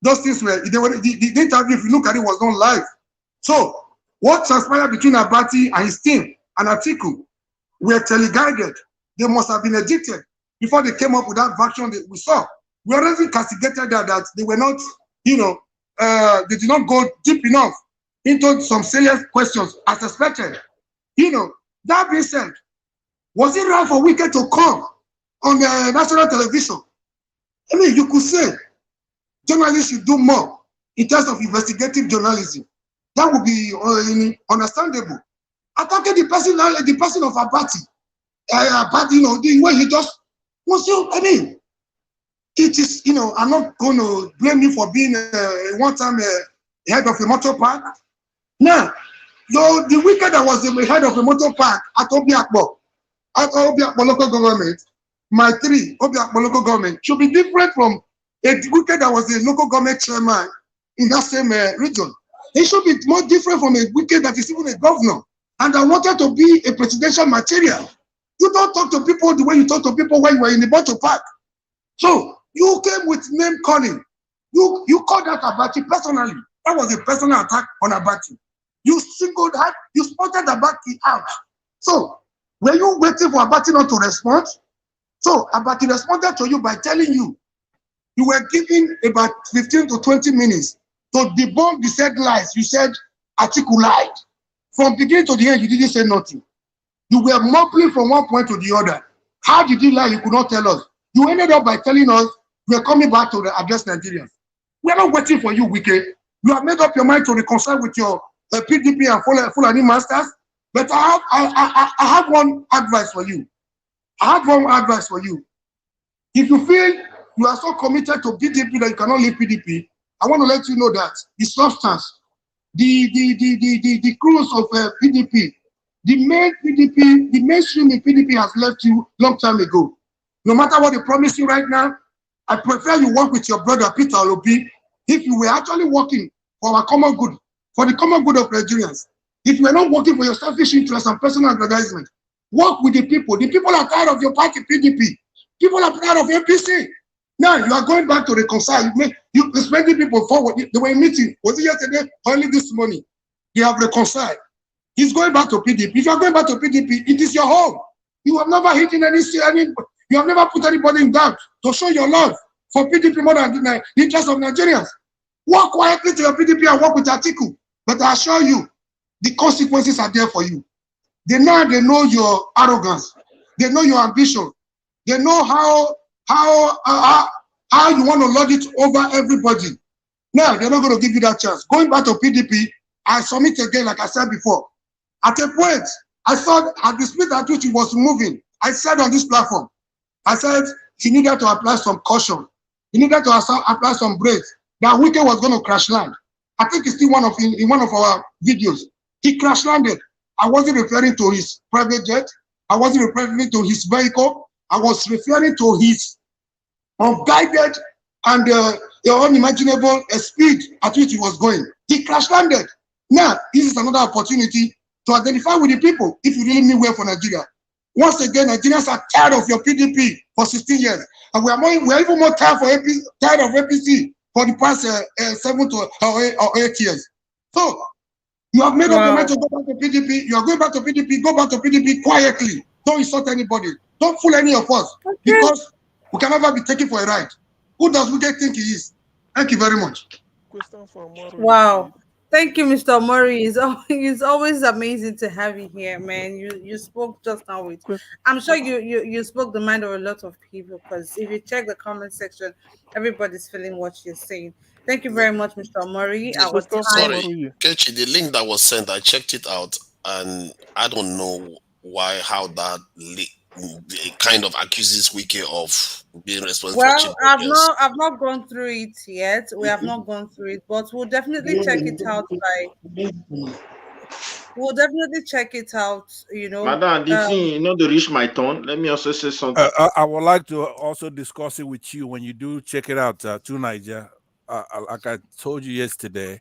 those things were, the interview, if you look at it, was not live. So, what transpired between Abati and his team and Atiku were teleguided. They must have been edited before they came up with that version that we saw. We already castigated that they were not, they did not go deep enough into some serious questions as expected. That being said, was it right for Wike to come on the national television? I mean, you could say journalists should do more in terms of investigative journalism. That would be understandable. Attacking the person of Abati, the way he just was so. I mean, it is, I'm not going to blame you for being one time head of a motor park. Now, the wicked that was the head of a motor park at Obiakbo local government, my three Obiakbo local government should be different from a wicked that was the local government chairman in that same region. It should be more different from a wicked that is even a governor and I wanted to be a presidential material. You don't talk to people the way you talk to people when you were in the motor park. So you came with name calling. You called that Abati personally. That was a personal attack on Abati. You singled out, you spotted Abati out. So were you waiting for Abati not to respond? So Abati responded to you by telling you were given about 15 to 20 minutes to debunk the said lies. You said Atiku lied. From beginning to the end, you didn't say nothing. You were mumbling from one point to the other. How did you lie? You could not tell us. You ended up by telling us you are coming back to address Nigerians. We are not waiting for you, Wike. You have made up your mind to reconcile with your PDP and Fulani masters. But I have one advice for you. If you feel you are so committed to PDP that you cannot leave PDP, I want to let you know that the substance, the cruise of PDP, the mainstream in PDP has left you long time ago. No matter what they promise you right now, I prefer you work with your brother Peter Olobi. If you were actually working for our common good, for the common good of Nigerians, if you are not working for your selfish interests and personal aggrandizement, work with the people. The people are tired of your party, PDP. People are tired of APC. Now you are going back to reconcile. You spending people forward. They were meeting. Was it yesterday? Only this morning. They have reconciled. He's going back to PDP. If you are going back to PDP, it is your home. You have never hidden you have never put anybody in doubt to show your love for PDP more than the interest of Nigerians. Walk quietly to your PDP and work with Atiku. But I assure you, the consequences are there for you. They know your arrogance. They know your ambition. They know how you want to lord it over everybody. Now, they're not going to give you that chance. Going back to PDP, I submit again, like I said before. At a point, I saw at the speed at which he was moving, I said on this platform, I said he needed to apply some caution. He needed to apply some brakes. That Wike was going to crash land. I think it's still in one of our videos. He crash landed. I wasn't referring to his private jet. I wasn't referring to his vehicle. I was referring to his unguided and unimaginable speed at which he was going. He crash landed. Now, this is another opportunity to identify with the people if you really mean well for Nigeria. Once again, Nigerians are tired of your PDP for 16 years. And we are even more tired of APC for the past 7 or 8 years. So, you have made up your mind to go back to PDP. You are going back to PDP. Go back to PDP quietly. Don't insult anybody. Don't fool any of us. Okay. Because we can never be taken for a ride. Who does Wike think he is? Thank you very much. Question for Mori. Wow. Thank you, Mr. Mori. It's always amazing to have you here, man. You spoke just now with. I'm sure you spoke the mind of a lot of people, because if you check the comment section, everybody's feeling what you're saying. Thank you very much, Mr. Mori. Sorry, Kechi, the link that was sent, I checked it out, and I don't know how that it kind of accuses Wike of being responsible. Well, I've not gone through it yet. We have not gone through it, but we'll definitely check it out. We'll definitely check it out. Madam, the thing, to reach my turn. Let me also say something. I would like to also discuss it with you when you do check it out to Niger. Like I told you yesterday,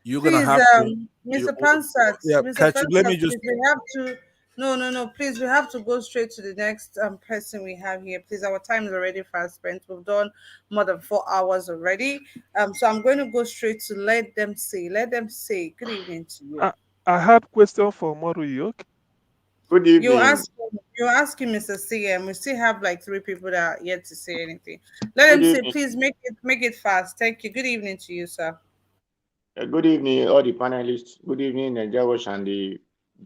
you're gonna have to, Mr. Pansat. Yeah, Mr. Pansat, let me just. we have to. No. Please, we have to go straight to the next person we have here. Please, our time is already fast spent. We've done more than 4 hours already. So I'm going to go straight to let them say. Good evening to you. I had question for Moru. Good evening. You're asking Mr. CM. We still have like 3 people that are yet to say anything. Let them say. Please make it fast. Thank you. Good evening to you, sir. Good evening, all the panelists. Good evening, Najawash, and the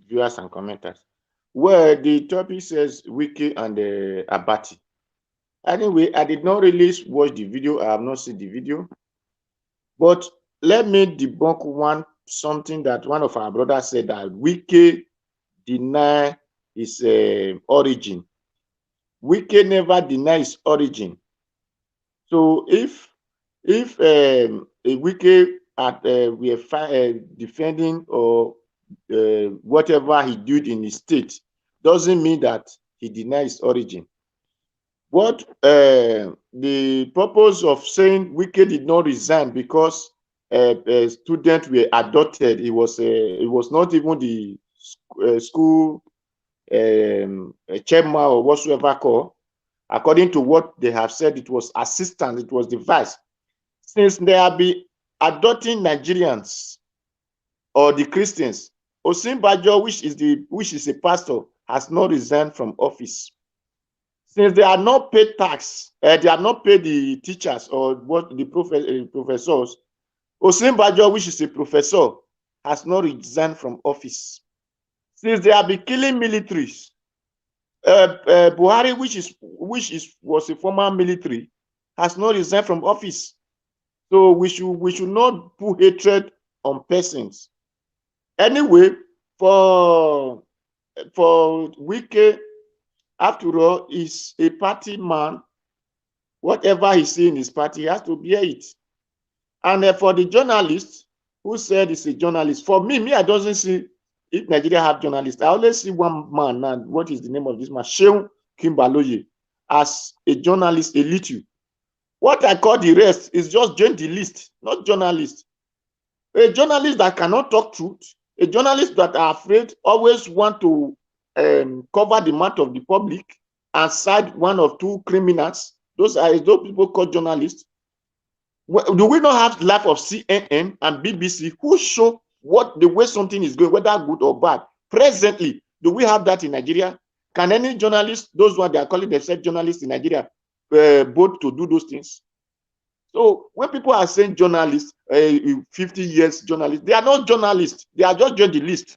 viewers and commenters. Well, the topic says Wike and Abati. Anyway, I did not really watch the video. I have not seen the video. But let me debunk something that one of our brothers said, that Wike deny his origin. Wike never deny his origin. So if Wike we are defending or whatever he did in his state, doesn't mean that he denies his origin. What the purpose of saying Wike did not resign because students were adopted? It was not even the school chairman or whatsoever called. According to what they have said, it was assistant, it was the vice. Since they have been adopting Nigerians or the Christians, Osinbajo, which is a pastor, has not resigned from office. Since they are not paid tax, they have not paid the teachers or what the professors, Osinbajo, which is a professor, has not resigned from office. Since they have been killing militaries, Buhari, was a former military, has not resigned from office. So we should not put hatred on persons. Anyway, for Wike, after all, is a party man. Whatever he see in his party, he has to bear it. And for the journalist who said he's a journalist, for me, I doesn't see if Nigeria have journalists. I always see one man, and what is the name of this man? Sheun Kimbaloye, as a journalist, a little. What I call the rest is just join the list, not journalist. A journalist that cannot talk truth, a journalist that are afraid, always want to cover the mouth of the public and side one or two criminals. Those people called journalists. Do we not have life of CNN and BBC who show the way something is going, whether good or bad? Presently, do we have that in Nigeria? Can any journalist, those who they are calling themselves journalists in Nigeria, both to do those things? So when people are saying journalists, 50 years journalists, they are not journalists. They are just journalists.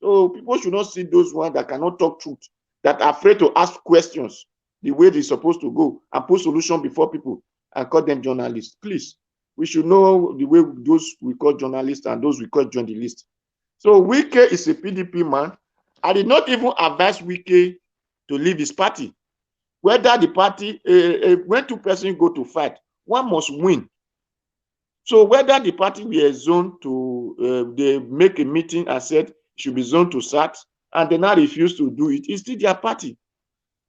So people should not see those ones that cannot talk truth, that are afraid to ask questions the way they're supposed to go and put solution before people and call them journalists. Please, we should know the way those we call journalists and those we call journalists. So Wike is a PDP man. I did not even advise Wike to leave his party. Whether the party, when two persons go to fight, one must win. So whether the party were zoned to, they make a meeting and said should be zoned to SAT, and they now refuse to do it, it's still their party.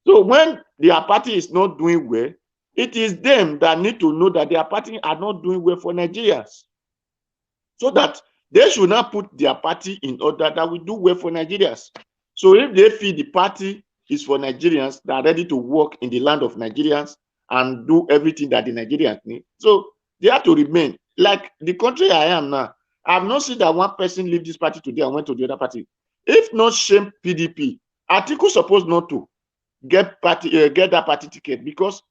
So when their party is not doing well, it is them that need to know that their party are not doing well for Nigerians. So that they should not put their party in order that we do well for Nigerians. So if they feel the party is for Nigerians that are ready to work in the land of Nigerians and do everything that the Nigerians need, so they have to remain. Like the country I am now, I have not seen that one person leave this party today and went to the other party. If not shame PDP, Atiku supposed not to get that party ticket, because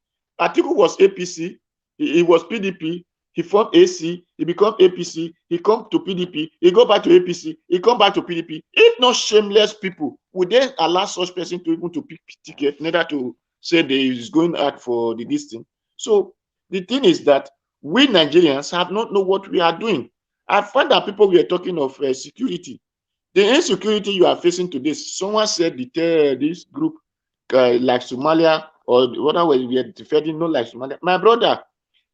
Atiku was APC, he was PDP, he formed AC, he become APC, he come to PDP, he go back to APC, he come back to PDP. If not shameless people, would they allow such person to even to pick ticket, neither to say they is going out for the distance? So the thing is that we Nigerians have not know what we are doing. I find that people were talking of security. The insecurity you are facing today, someone said this group like Somalia or whatever we are defending, not like Somalia. My brother,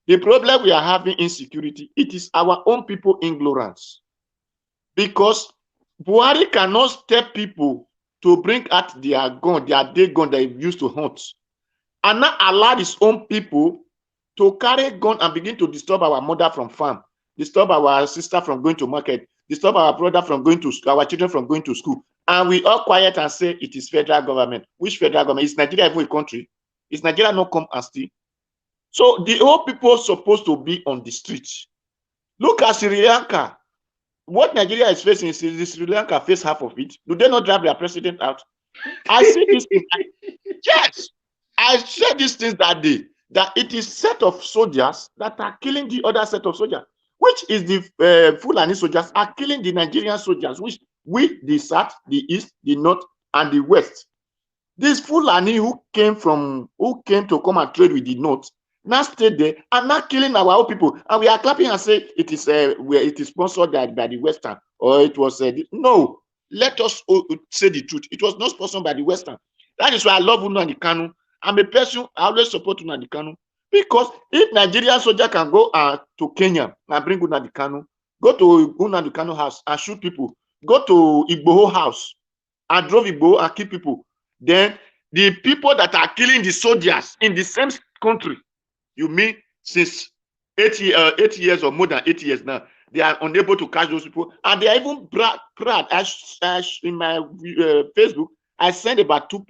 the problem we are having insecurity, it is our own people ignorance. Because Buhari cannot step people to bring out their gun, their day gun that he used to hunt, and not allow his own people to carry gun and begin to disturb our mother from farm, disturb our sister from going to market, disturb our brother from going to school, our children from going to school. And we all quiet and say it is federal government. Which federal government? Is Nigeria even a country? Is Nigeria not come and steal? So the whole people supposed to be on the streets. Look at Sri Lanka. What Nigeria is facing is Sri Lanka face half of it. Do they not drive their president out? I see this thing. Yes, I said these things that day, that it is set of soldiers that are killing the other set of soldiers, which is the Fulani soldiers are killing the Nigerian soldiers, which we, the South, the East, the North, and the West. These Fulani who came to come and trade with the North, now stay there and not killing our own people, and we are clapping and say it is where it is sponsored by the Western, or it was no. Let us say the truth. It was not sponsored by the Western. That is why I love Nnamdi Kanu. I'm a person, I always support Nnamdi Kanu, because if Nigerian soldier can go to Kenya and bring Nnamdi Kanu, go to Nnamdi Kanu house and shoot people, go to Igboho house and drove Igboho and kill people, then the people that are killing the soldiers in the same country, you mean since 8 years or more than 8 years now, they are unable to catch those people, and they are even proud. As in my Facebook, I sent about 2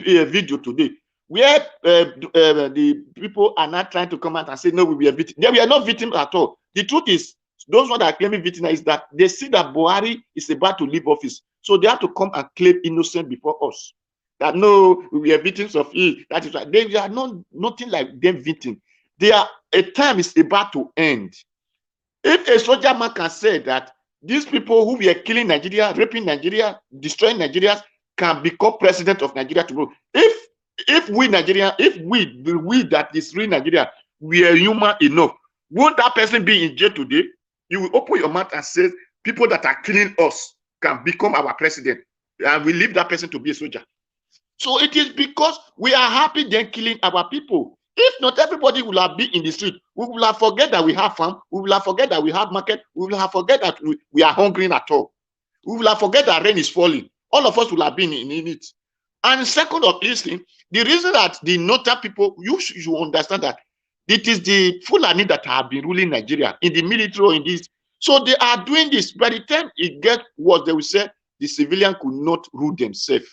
video today where the people are not trying to come out and say no, we were victims. They were not victims at all. The truth is, those ones that are claiming victim is that they see that Buhari is about to leave office, so they have to come and claim innocent before us. That no, we are victims of it. That is right. They are nothing like them victims. They are, a time is about to end. If a soldier man can say that these people who were killing Nigeria, raping Nigeria, destroying Nigeria, can become president of Nigeria tomorrow. If we Nigeria, if we that is real Nigeria, we are human enough, won't that person be in jail today? You will open your mouth and say people that are killing us can become our president, and we leave that person to be a soldier. So it is because we are happy then killing our people. If not, everybody will have been in the street. We will have forget that we have farm. We will have forget that we have market. We will have forget that we are hungry at all. We will have forget that rain is falling. All of us will have been in it. And second of this thing, the reason that the Nota people, you should understand that it is the Fulani that have been ruling Nigeria in the military or in this. So they are doing this. By the time it gets what they will say, the civilian could not rule themselves.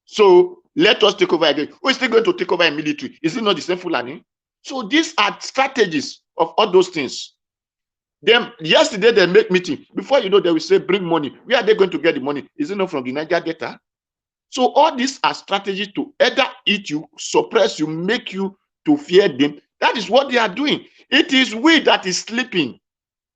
So let us take over again. Who is still going to take over in military? Is it not the same Fulani? So these are strategies of all those things. Then yesterday they make meeting. Before you know, they will say bring money. Where are they going to get the money? Is it not from the Niger Delta? So all these are strategies to either eat you, suppress you, make you to fear them. That is what they are doing. It is we that is sleeping,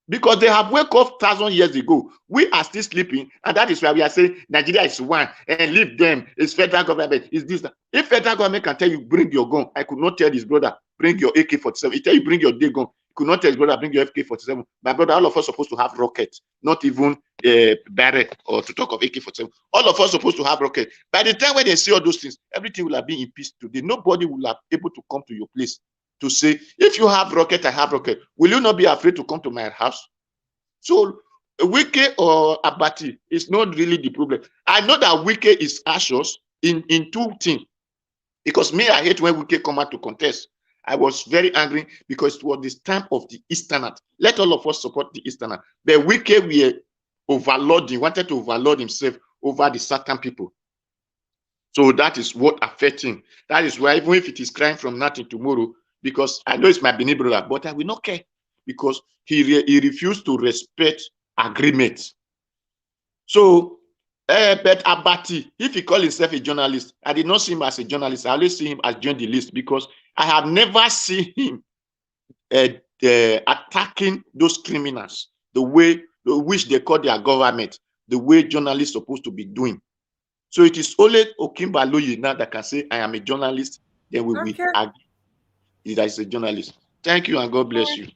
because they have woke up 1,000 years ago. We are still sleeping, and that is why we are saying Nigeria is one, and leave them. It's federal government. Is this? If federal government can tell you bring your gun, I could not tell his brother bring your AK-47. He tell you bring your day gun. Could not tell his brother bring your AK-47. My brother, all of us supposed to have rockets, not even barrel, or to talk of AK-47. All of us supposed to have rockets. By the time when they see all those things, everything will have been in peace today. Nobody will have able to come to your place to say, if you have rocket, I have rocket. Will you not be afraid to come to my house? So Wike or Abati is not really the problem. I know that Wike is anxious in 2 things. Because me, I hate when Wike come out to contest. I was very angry because it was the stamp of the Easterners. Let all of us support the Easterners. But Wike wanted to overload himself over the Southern people. So that is what affects him. That is why even if it is crying from nothing tomorrow, because I know it's my Benin brother, but I will not care, because he refused to respect agreement. So, but Abati, if he call himself a journalist, I did not see him as a journalist. I always see him as join the list, because I have never seen him attacking those criminals the way which they call their government, the way journalists supposed to be doing. So it is only Okimbaloyi now that can say I am a journalist. Then we will agree that is a journalist. Thank you and God bless you.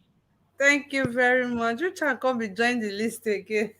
Thank you very much. Richard, come be join the list again.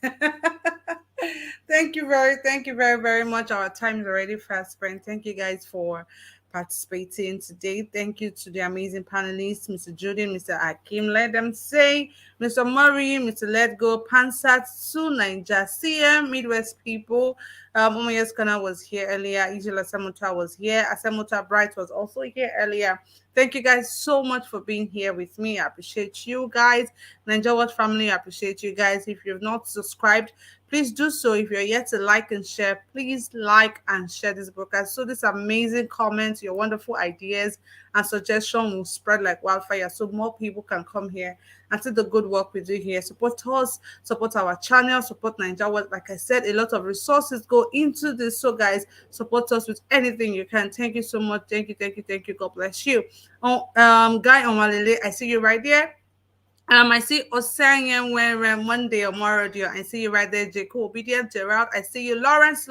Thank you very much. Our time is already fast spent. Thank you guys for participating today. Thank you to the amazing panelists, Mr. Jordan, Mr. Akim. Let them say, Mr. Murray, Mr. Let Go, Pansat, Su Naija, CM, Midwest people. Umayas Kana was here earlier. Ijila Asamuta was here. Asamuta Bright was also here earlier. Thank you guys so much for being here with me. I appreciate you guys. Ninja Watch family, I appreciate you guys. If you've not subscribed, please do so. If you're yet to like and share, please like and share this broadcast, so this amazing comments, your wonderful ideas and suggestions will spread like wildfire, so more people can come here and see the good work we do here. Support us, support our channel, support Ninja Watch. Like I said, a lot of resources go into this, so guys, support us with anything you can. Thank you so much. Thank you. God bless you. Guy Omalele, I see you right there. I see Osanyan when Monday or Morodio. I see you right there, Jacob Obedient Gerald. I see you, Lawrence.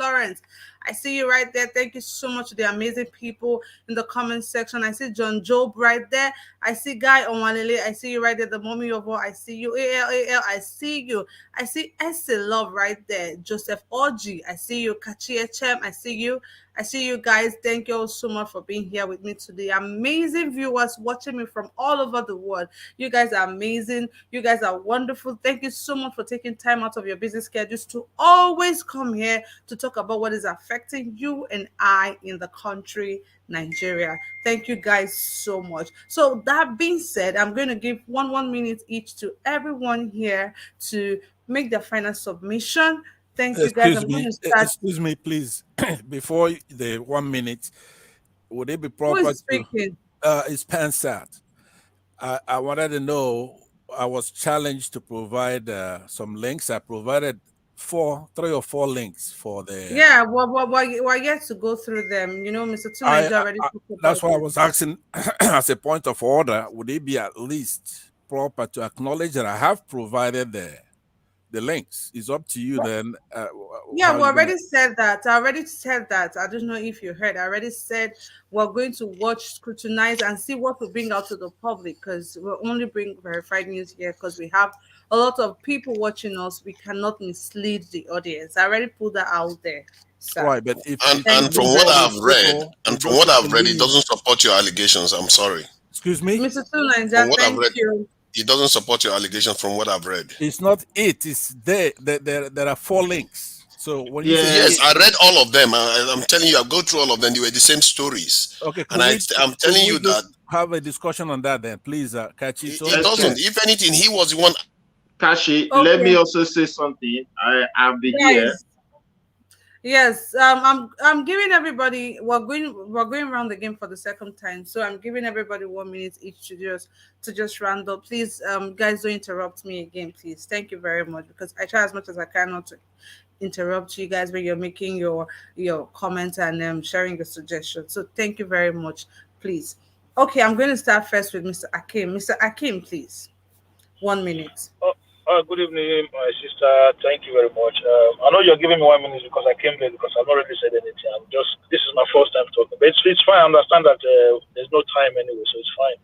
I see you right there. Thank you so much to the amazing people in the comment section. I see John Job right there. I see Guy Onwalele. I see you right there. The mommy of all. I see you. AL. I see you. I see Essie Love right there. Joseph Orji. I see you. Kachi HM. I see you. I see you guys. Thank you all so much for being here with me today. Amazing viewers watching me from all over the world. You guys are amazing. You guys are wonderful. Thank you so much for taking time out of your busy schedules to always come here to talk about what is affecting you and I in the country, Nigeria. Thank you guys so much. So that being said, I'm going to give one minute each to everyone here to make their final submission. Thank you guys. I'm going to start. Excuse me, please. Before the 1 minute, would it be Who proper is speaking? it's Pansat. I wanted to know, I was challenged to provide some links. I provided 3 or 4 links for the... Yeah, we're yet to go through them. You know, Mr. Tunaja already talked about that's why I it. was asking, as a point of order, would it be at least proper to acknowledge that I have provided the links? It's up to you then. Yeah, we already said that. I already said that. I don't know if you heard. I already said we're going to watch, scrutinize, and see what we bring out to the public, because we'll only bring verified news here because we have a lot of people watching us. We cannot mislead the audience. I already put that out there. So. Right, but if and from what I've read, it doesn't support your allegations. I'm sorry. Excuse me? Mr. Tunaja, thank you. It doesn't support your allegations from what I've read. It's not it. It's there. There are 4 links. So when you say yes, I read all of them. I'm telling you, I go through all of them. They were the same stories. Okay, and I'm telling you that have a discussion on that then, please, Kachi. It doesn't. If anything, he was the one. Kashi, let me also say something. I'll be here. Yes, I'm giving everybody, we're going around the game for the second time, so I'm giving everybody 1 minute each to just round up. Please, guys, don't interrupt me again, please. Thank you very much, because I try as much as I can not to interrupt you guys when you're making your comments and sharing your suggestions. So thank you very much, please. Okay, I'm going to start first with Mr. Akim. Mr. Akim, please. 1 minute. Good evening, my sister. Thank you very much. I know you're giving me 1 minute because I came late, because I've not really said anything. This is my first time talking, but it's fine. I understand that there's no time anyway, so it's fine.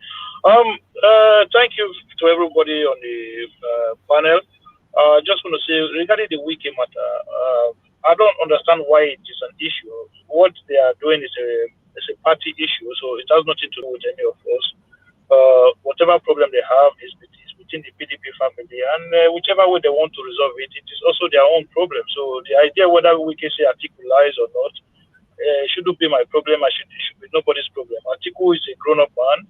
Thank you to everybody on the panel. Just want to say, regarding the Wike matter, I don't understand why it is an issue. What they are doing is a party issue, so it has nothing to do with any of us. Whatever problem they have is within the PDP family, and whichever way they want to resolve it, it is also their own problem. So the idea whether Wike say Atiku lies or not shouldn't be my problem. It should be nobody's problem. Atiku is a grown-up man.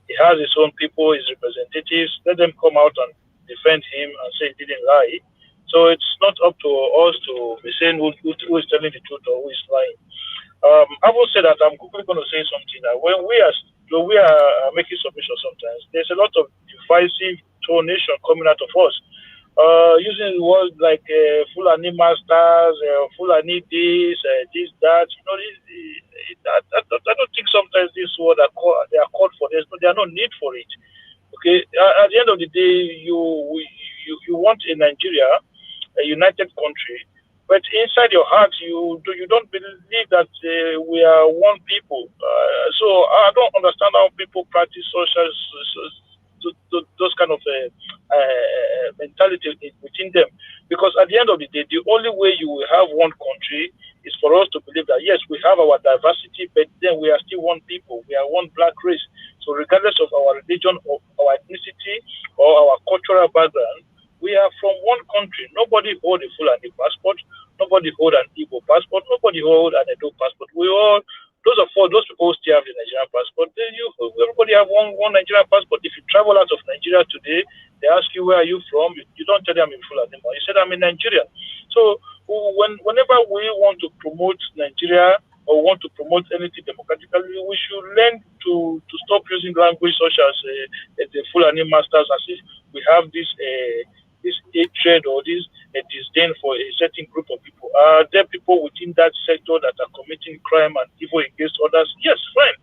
He has his own people, his representatives. Let them come out and defend him and say he didn't lie. So it's not up to us to be saying who is telling the truth or who is lying. I will say that I'm quickly going to say something that when we are making submissions sometimes, there's a lot of divisive tonation coming out of us. Using words like Fulani masters, Fulani this, that. You know, I don't think sometimes this word they are called for. There are no need for it. Okay, at the end of the day, you want a Nigeria, a united country, but inside your heart, you don't believe that we are one people. So I don't understand how people practice those kind of mentality within them. Because at the end of the day, the only way you will have one country is for us to believe that, yes, we have our diversity, but then we are still one people. We are one black race. So regardless of our religion or our ethnicity or our cultural background, we are from one country. Nobody hold a Fulani passport. Nobody hold an Igbo passport. Nobody hold an Edo passport. Those people still have the Nigerian passport. Everybody have one Nigerian passport. If you travel out of Nigeria today, they ask you, where are you from? You don't tell them I'm in Fulani anymore. You said I'm in Nigeria. So whenever we want to promote Nigeria or want to promote anything democratically, we should learn to stop using language such as the Fulani masters, as if we have this hatred or this disdain for a certain group of people. Are there people within that sector that are committing crime and evil against others? Yes, fine.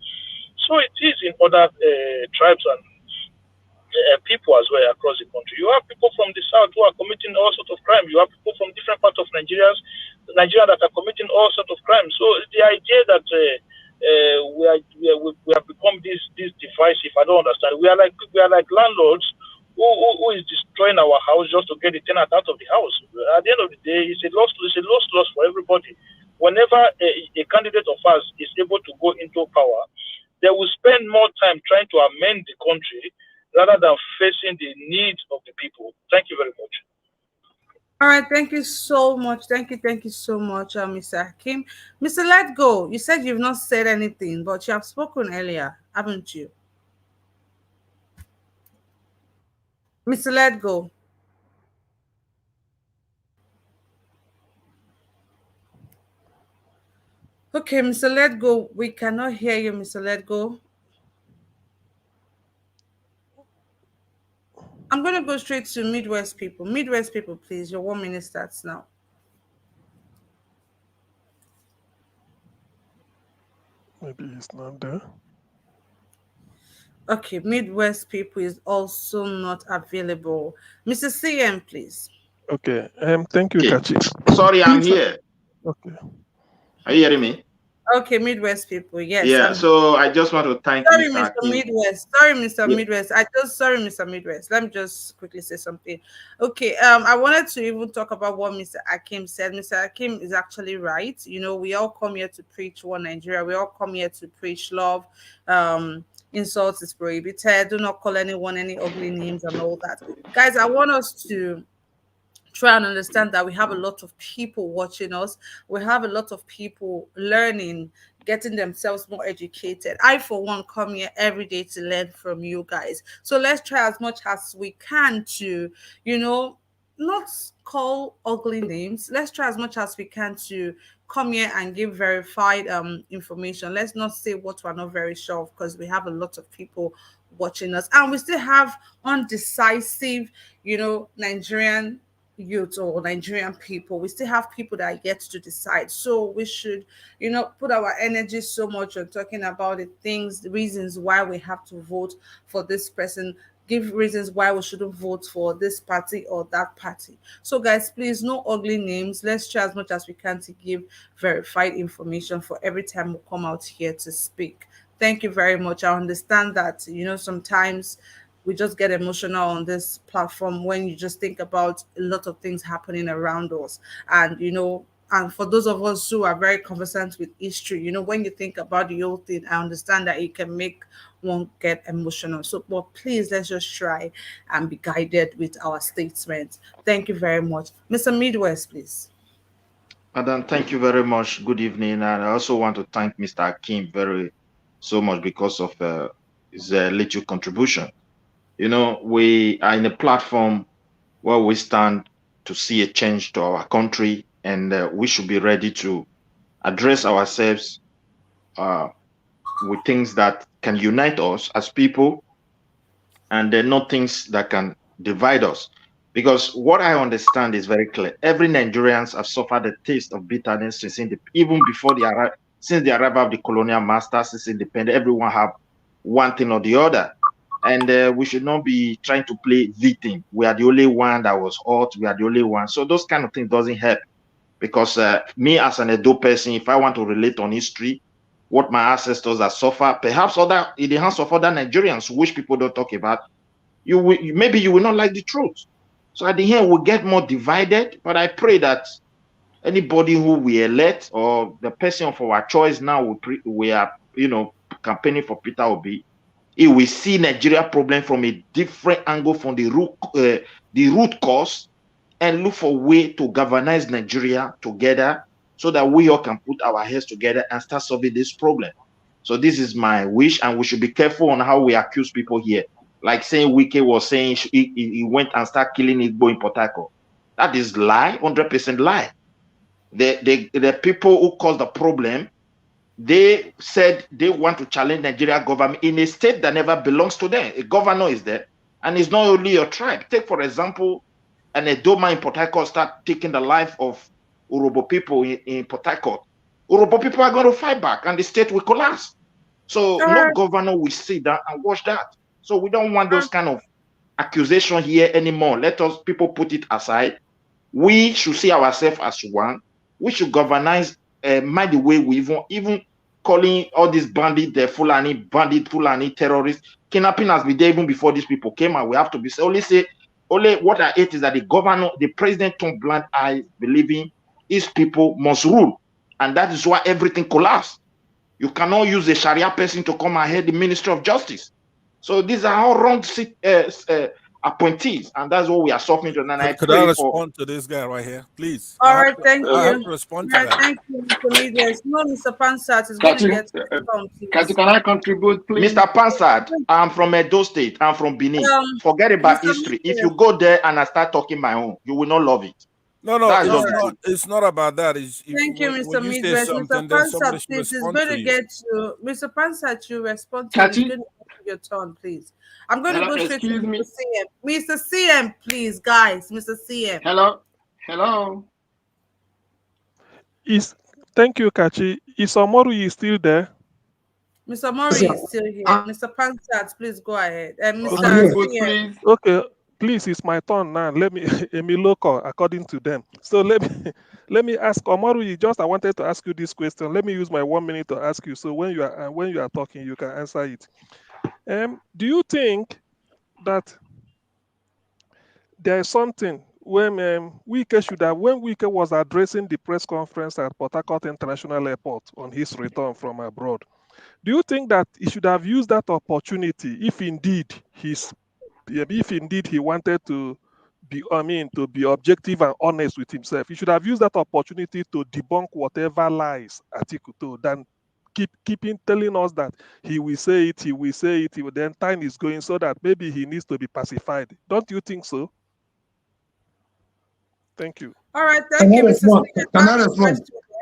So it is in other tribes and people. people as well across the country. You have people from the south who are committing all sorts of crime. You have people from different parts of Nigeria that are committing all sorts of crimes. So the idea that we have become this divisive, I don't understand. We are like landlords who is destroying our house just to get the tenant out of the house. At the end of the day, it's a loss for everybody. Whenever a candidate of ours is able to go into power, they will spend more time trying to amend the country rather than facing the needs of the people. Thank you very much. All right, thank you so much. Thank you so much, Mr. Hakim. Mr. Let Go, you said you've not said anything, but you have spoken earlier, haven't you? Mr. Let Go. Okay, Mr. Let Go, we cannot hear you, Mr. Let Go. I'm going to go straight to Midwest people. Midwest people, please. Your 1 minute starts now. Maybe he's not there. Okay, Midwest people is also not available. Mr. CM, please. Okay. Thank you, Kachi. Sorry, I'm here. Okay. Are you hearing me? Okay, Midwest people, yes. Yeah, so I just want to thank Sorry, Mr. Mr. Hakim. Midwest. Sorry, Mr. Yeah. Midwest. Sorry, Mr. Midwest. Let me just quickly say something. Okay, I wanted to even talk about what Mr. Hakim said. Mr. Hakim is actually right. You know, we all come here to preach one Nigeria. We all come here to preach love. Insults is prohibited. Do not call anyone any ugly names and all that. Guys, I want us to try and understand that we have a lot of people watching us. We have a lot of people learning, getting themselves more educated. I, for one, come here every day to learn from you guys. So let's try as much as we can to, you know, not call ugly names. Let's try as much as we can to come here and give verified information. Let's not say what we're not very sure of, because we have a lot of people watching us, and we still have undecisive, you know, Nigerian youth or Nigerian people. We still have people that are yet to decide. So we should, you know, put our energy so much on talking about the things, the reasons why we have to vote for this person, give reasons why we shouldn't vote for this party or that party. So guys, please, no ugly names. Let's try as much as we can to give verified information for every time we come out here to speak. Thank you very much. I understand that, you know, sometimes we just get emotional on this platform when you just think about a lot of things happening around us. And, you know, and for those of us who are very conversant with history, you know, when you think about the whole thing, I understand that it can make one get emotional. So, but please, let's just try and be guided with our statements. Thank you very much. Mr. Midwest, please. Madam, thank you very much. Good evening. And I also want to thank Mr. Hakim so much because of his little contribution. You know, we are in a platform where we stand to see a change to our country, and we should be ready to address ourselves with things that can unite us as people, and not things that can divide us. Because what I understand is very clear. Every Nigerians have suffered a taste of bitterness since even before since the arrival of the colonial masters, since independence. Everyone have one thing or the other. And we should not be trying to play victim. We are the only one that was hurt. We are the only one. So those kind of things doesn't help. Because me as an Edo person, if I want to relate on history, what my ancestors have suffered, perhaps in the hands of other Nigerians, which people don't talk about, maybe you will not like the truth. So at the end, we'll get more divided. But I pray that anybody who we elect or the person of our choice now, we are, you know, campaigning for Peter Obi, he will see Nigeria problem from a different angle, from the root cause, and look for a way to galvanize Nigeria together so that we all can put our heads together and start solving this problem. So this is my wish, and we should be careful on how we accuse people here. Like saying Wike was saying he went and started killing Igbo in Port Harcourt. That is lie, 100% lie. The people who caused the problem, they said they want to challenge Nigeria government in a state that never belongs to them. A governor is there, and it's not only your tribe. Take, for example, an Edoma in Port Harcourt start taking the life of Urobo people in Port Harcourt. Urobo people are going to fight back, and the state will collapse. So no governor will sit down and watch that. So we don't want those kind of accusation here anymore. Let us people put it aside. We should see ourselves as one. We should governize, mind the way we even calling all these bandit, the Fulani terrorists. Kidnapping has been there even before these people came, and we have to be only what I hate is that the president turned blind eyes, believing his people must rule, and that is why everything collapsed. You cannot use a Sharia person to come and head the Ministry of Justice. So these are all wrong appointees, and that's what we are suffering from. And Could I respond to this guy right here, please? All right, thank you. I have to respond to that. Thank you, Mr. Medias. No, Mr. Pansat is going to get can I contribute, please? Mr. Pansat, I'm from Edo State. I'm from Benin. Forget about history. If you go there and I start talking my own, you will not love it. No, it's not about that. Thank you, Mr. Midwest. Mr. Pansat, please, is going to get to Mr. Pansat. You respond to your turn, please. I'm going to go straight to Mr. CM. Mr. CM, please, guys. Mr. CM. Hello. Thank you, Kachi. Is Omoru still there? Mr. Mori is still here. Mr. Pansat, please go ahead. Mr. CM. Okay. Please, it's my turn now. Let me local according to them. So let me ask Omoru. I wanted to ask you this question. Let me use my 1 minute to ask you. So when you are talking, you can answer it. Do you think that there is something when Wike was addressing the press conference at Port Harcourt International Airport on his return from abroad? Do you think that he should have used that opportunity if indeed he wanted to be objective and honest with himself? He should have used that opportunity to debunk whatever lies Atiku told than keeping telling us that he will say it, then time is going, so that maybe he needs to be pacified. Don't you think so? Thank you. All right, thank you, Mr.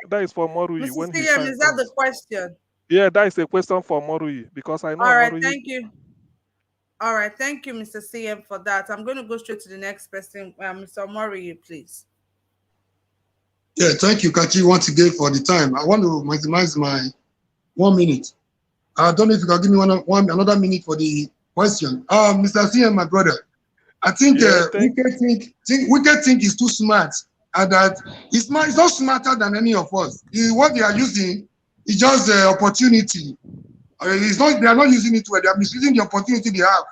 That is for Morui. Mr. CM, is that the question? Yeah, that is a question for Morui, because I know. All right, thank you. All right, thank you, Mr. CM, for that. I'm going to go straight to the next person. Mr. Morui, please. Yeah, thank you, Kachi, once again for the time. I want to maximize my 1 minute. I don't know if you can give me another minute for the question. Mr. CM, my brother, I think Wike think is too smart, and that he's not smarter than any of us. What they are using is just the opportunity. They are not using it well. They are misusing the opportunity they have.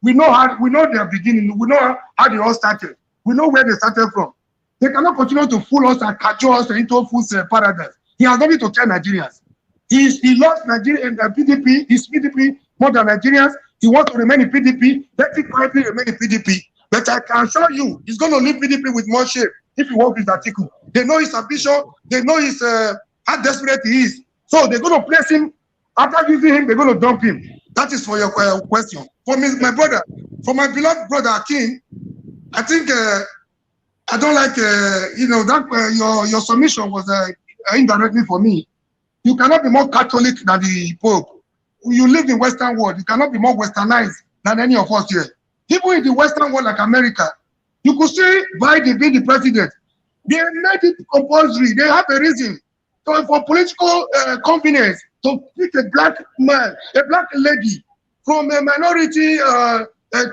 We know their beginning. We know how they all started. We know where they started from. They cannot continue to fool us and cajole us into fool's paradise. He has nothing to tell Nigerians. He lost Nigeria and PDP. His PDP more than Nigerians. He wants to remain in PDP. Let it quietly remain in PDP. But I can assure you, he's going to leave PDP with more shape if he works with Atiku. They know his ambition. They know how desperate he is. So they're going to place him. After using him, they're going to dump him. That is for your question. For me, my brother, for my beloved brother Akin, I think I don't like that your submission was indirectly for me. You cannot be more Catholic than the Pope. You live in Western world. You cannot be more Westernized than any of us here. People in the Western world like America, you could say Biden being the president. They made it compulsory. They have a reason. So for political convenience, to pick a black man, a black lady from a minority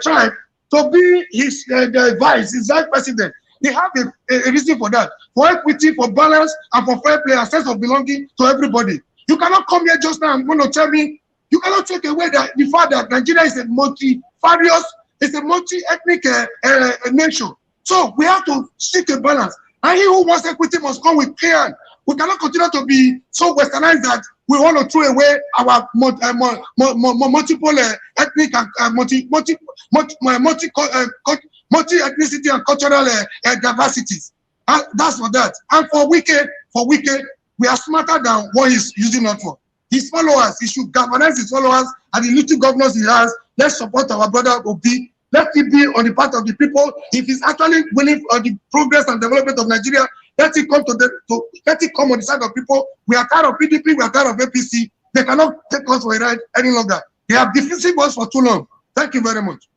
tribe to be his his vice president. They have a reason for that. For equity, for balance, and for fair play, a sense of belonging to everybody. You cannot come here just now and want to tell me, you cannot take away the fact that Nigeria is a multifarious, it's a multi-ethnic nation. So we have to seek a balance. And he who wants equity must come with clear. We cannot continue to be so westernized that we want to throw away our multiple ethnic and multi-ethnicity and cultural diversities. That's for that. And for Wike, we are smarter than what he's using it for. His followers, he should galvanize his followers and the little governors he has. Let's support our brother Obi. Let it be on the part of the people. If he's actually willing for the progress and development of Nigeria, let it come let it come on the side of people. We are tired of PDP, we are tired of APC. They cannot take us for a ride any longer. They have defeated us for too long. Thank you very much.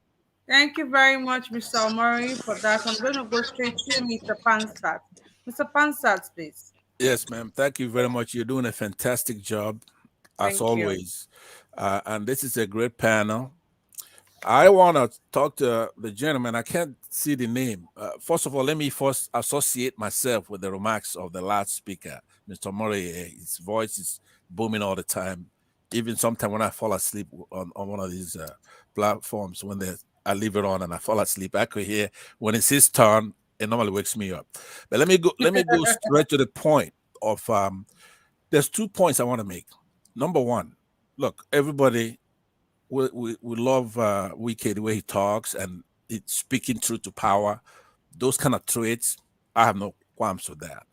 Thank you very much, Mr. Omori, for that. I'm going to go straight to Mr. Pansat. Mr. Pansat, please. Yes, ma'am. Thank you very much. You're doing a fantastic job, as always. And this is a great panel. I want to talk to the gentleman. I can't see the name. First of all, let me first associate myself with the remarks of the last speaker, Mr. Murray. His voice is booming all the time. Even sometimes when I fall asleep on one of these platforms, when I leave it on and I fall asleep, I could hear when it's his turn. It normally wakes me up. But let me go. Let me go straight to the point of. There's 2 points I want to make. Number one, look, everybody. We love Wike, the way he talks and it's speaking truth to power. Those kind of traits, I have no qualms with that.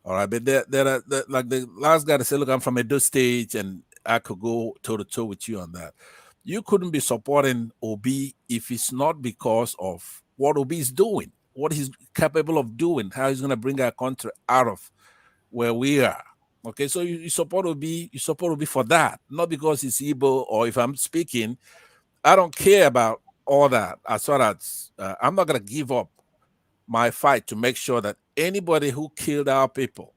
All right, but there are like the last guy that said, "Look, I'm from Edo State, and I could go toe to toe with you on that." You couldn't be supporting Obi if it's not because of what Obi is doing, what he's capable of doing, how he's going to bring our country out of where we are. Okay, so you support Obi for that, not because he's Igbo or if I'm speaking. I don't care about all that. As far as I'm not gonna give up my fight to make sure that anybody who killed our people,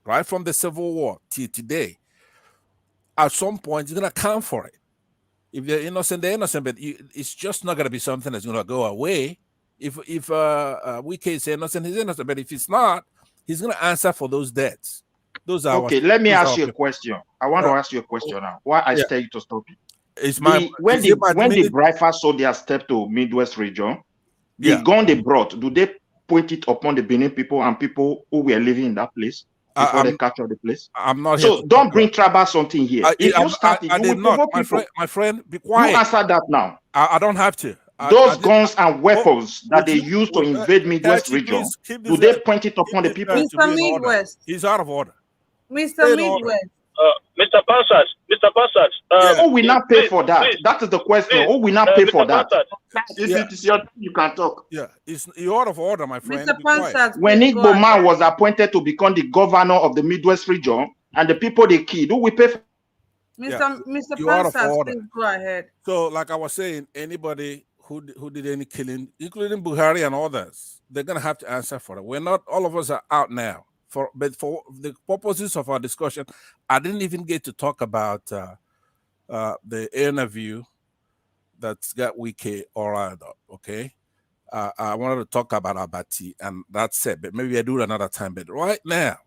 right from the Civil War till today, at some point is gonna count for it. If they're innocent, they're innocent, but it's just not gonna be something that's gonna go away. If Wike is innocent, he's innocent, but if it's not, he's gonna answer for those debts. Those are okay. Let me ask you a question. I want to ask you a question now. Why I tell you to stop it? It's my when the Brifers soldiers step to Midwest region, the gun they brought, do they point it upon the Benin people and people who were living in that place before they capture the place? I'm not here. So don't bring tribal something here. If you start it, you will provoke people. My friend, be quiet. You answer that now. I don't have to. Those guns and weapons that they use to invade Midwest region, do they point it upon the people? Mr. Midwest. He's out of order. Mr. Midwest. Mr. Pansat. Who will not pay for that? That is the question. Who will not pay for that? If it is your, you can talk. Yeah, you're out of order, my friend. Mr. Pansat. When Igbo man was appointed to become the governor of the Midwest region, and the people they killed, who will pay for? Mr. Pansat, please go ahead. So, like I was saying, anybody who did any killing, including Buhari and others, they're gonna have to answer for it. We're not all of us are out now. But for the purposes of our discussion, I didn't even get to talk about the interview that's got Wike all riled up. Okay, I wanted to talk about Abati, and that's it. But maybe I do it another time. But right now,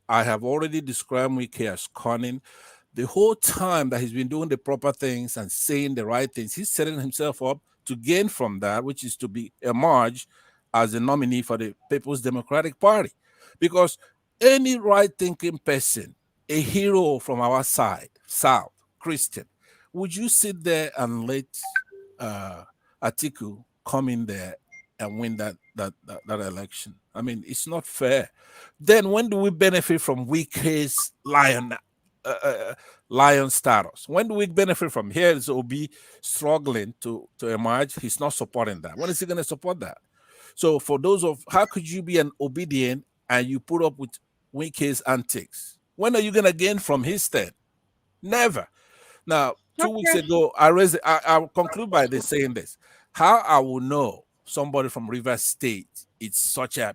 I have already described Wike as cunning. The whole time that he's been doing the proper things and saying the right things, he's setting himself up to gain from that, which is to be emerged as a nominee for the People's Democratic Party. Because any right-thinking person, a hero from our side, South, Christian, would you sit there and let Atiku come in there and win that election? I mean, it's not fair. Then when do we benefit from Wike's lion status? When do we benefit from? Here is Obi struggling to emerge. He's not supporting that. When is he going to support that? So for those of, how could you be an obedient and you put up with Wike's antics? When are you going to gain from his stand? Never. Now, 2 weeks ago, I'll conclude by this saying this. How I will know somebody from River State is such a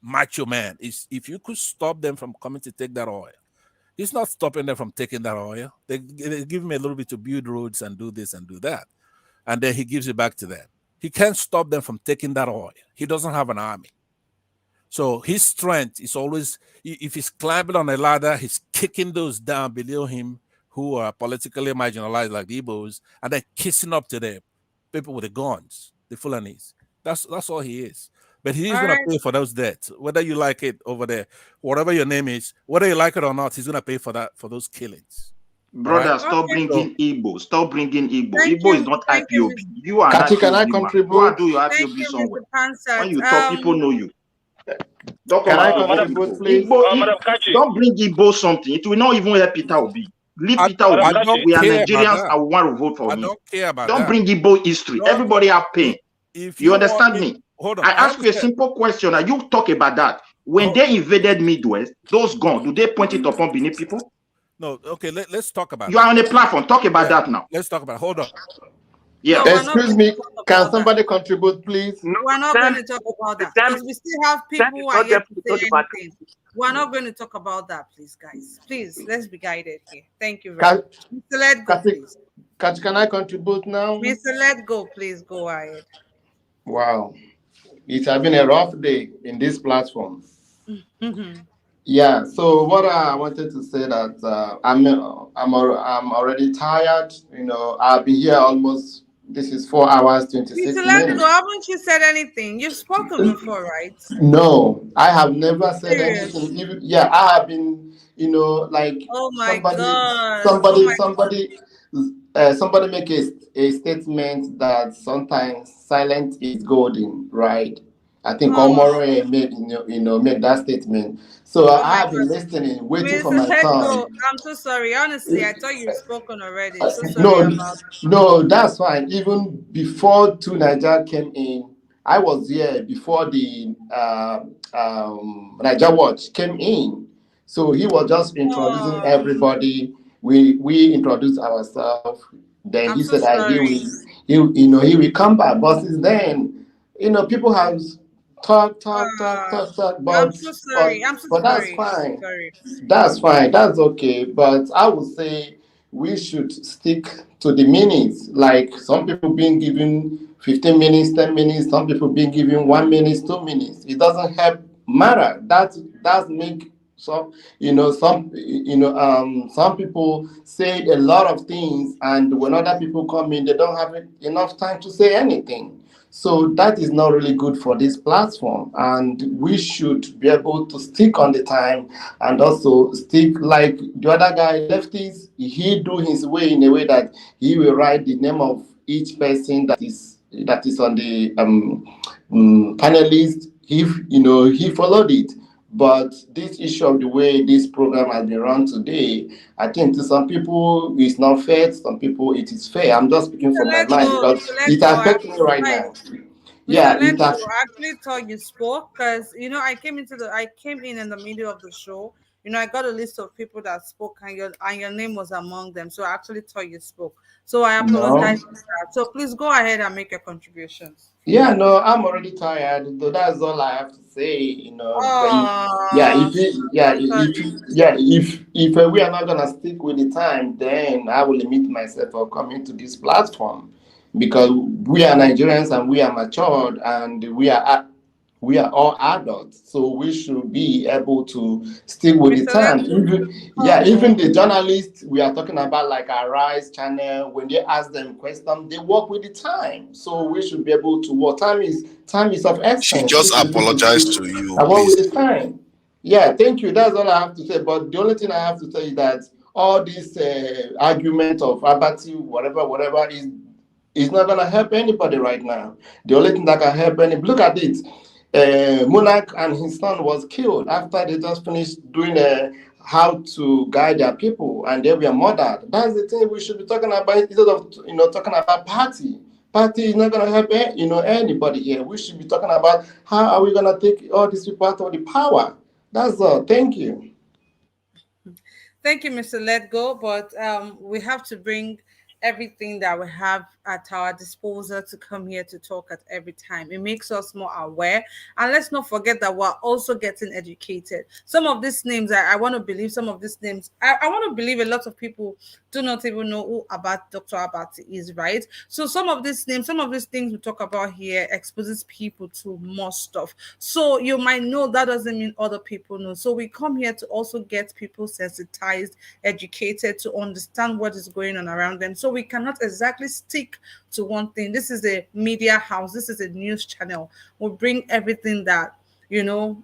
macho man is if you could stop them from coming to take that oil. He's not stopping them from taking that oil. They give him a little bit to build roads and do this and do that. And then he gives it back to them. He can't stop them from taking that oil. He doesn't have an army. So his strength is always, if he's climbing on a ladder, he's kicking those down below him who are politically marginalized like the Igbos, and then kissing up to the people with the guns, the Fulanis. That's all he is. But he's going to pay for those debts, whether you like it over there, whatever your name is, whether you like it or not, he's going to pay for that, for those killings. Brother, stop bringing Igbo. Stop bringing Igbo. Igbo is not IPOB. You are Kachi, can I IPOB. contribute? Go and do your IPOB somewhere. When you talk, people know you. Can I contribute, please? Don't bring Igbo something. It will not even help Peter Obi. Leave Peter Obi. We are Nigerians and we want to vote for him. Don't care about Don't that. bring Igbo history. Everybody have pain. If you understand me? Hold on. I ask you a simple question and you talk about that. When they invaded Midwest, those guns, do they point it upon Benin people? No, okay, let's talk about You are on a platform. Talk about that now. Let's talk about it. Hold on. Yeah. Excuse me. Can somebody contribute, please? We're not going to talk about that because we still have people who are yet to say anything. We're not going to talk about that, please, guys. Please, let's be guided here. Thank you very much. Let go, please. Can I contribute now? Mr. Let Go, please go ahead. Wow, it has been a rough day in this platform. Yeah. So what I wanted to say that I'm already tired. You know, I've been here almost. This is 4 hours 26 Mr. Let Go, minutes. haven't you said anything? You've spoken before, right? No, I have never said Serious? anything. Even, yeah, I have been, you know, like Oh my somebody, God. Oh somebody, my somebody, somebody make a statement that sometimes silence is golden, right? I think God. Omoro made, made that statement. So Oh I my have been God. listening, waiting for Mr. my Let turn. Go, I'm so sorry. Honestly, I thought you've spoken already. So sorry No, about no, that's fine. Even before Two Niger came in, I was here before the Niger Watch came in. So he was just introducing Oh, everybody. We introduced ourselves. Then I'm he so said that sorry. he will come back. But since then, people have talk, I'm so sorry. I'm so but that's sorry. I'm so fine. sorry. That's fine. That's okay. But I would say we should stick to the minutes. Like some people being given 15 minutes, 10 minutes, some people being given 1 minute, 2 minutes. It doesn't help matter. That does make some people say a lot of things, and when other people come in, they don't have enough time to say anything. So that is not really good for this platform, and we should be able to stick on the time and also stick like the other guy lefties. He do his way in a way that he will write the name of each person that is on the panelist. He followed it. But this issue of the way this program has been run today, I think to some people it's not fair. To some people it is fair. I'm just speaking Mr. from my Let mind Go, because Mr. Let it Go. affects me right now. Mr. Yeah, Let it Go, has. I actually thought you spoke because I came in the middle of the show. I got a list of people that spoke, and your name was among them. So I actually thought you spoke. So I No. apologize for that. So please go ahead and make your contributions. Yeah, no, I'm already tired. Though that's all I have to say. Because Oh, I'm sorry. if we are not gonna stick with the time, then I will limit myself for coming to this platform, because we are Nigerians and we are matured and we are all adults, so we should be able to stick with the Mr. Let time. Go. Even the journalists we are talking about, like our Rise channel, when they ask them questions, they work with the time. So we should be able to work. Time is of She essence. We just should be able apologized to to you, work please. with the time. Yeah, thank you. That's all I have to say. But the only thing I have to say is that all this argument of Abati, whatever, is not going to help anybody right now. The only thing that can help anybody, look at it. Monarch and his son was killed after they just finished doing how to guide their people, and they were murdered. That's the thing we should be talking about instead of talking about party. Party is not going to help anybody here. We should be talking about how are we going to take all these people out of the power. That's all. Thank you. Thank you, Mr. Let Go. But we have to bring everything that we have at our disposal to come here to talk at every time. It makes us more aware. And let's not forget that we're also getting educated. Some of these names, I want to believe some of these names, I want to believe a lot of people do not even know who Dr. Abati is, right? So some of these names, some of these things we talk about here exposes people to more stuff. So you might know, that doesn't mean other people know. So we come here to also get people sensitized, educated, to understand what is going on around them. So we cannot exactly stick to one thing. This is a media house. This is a news channel. We bring everything that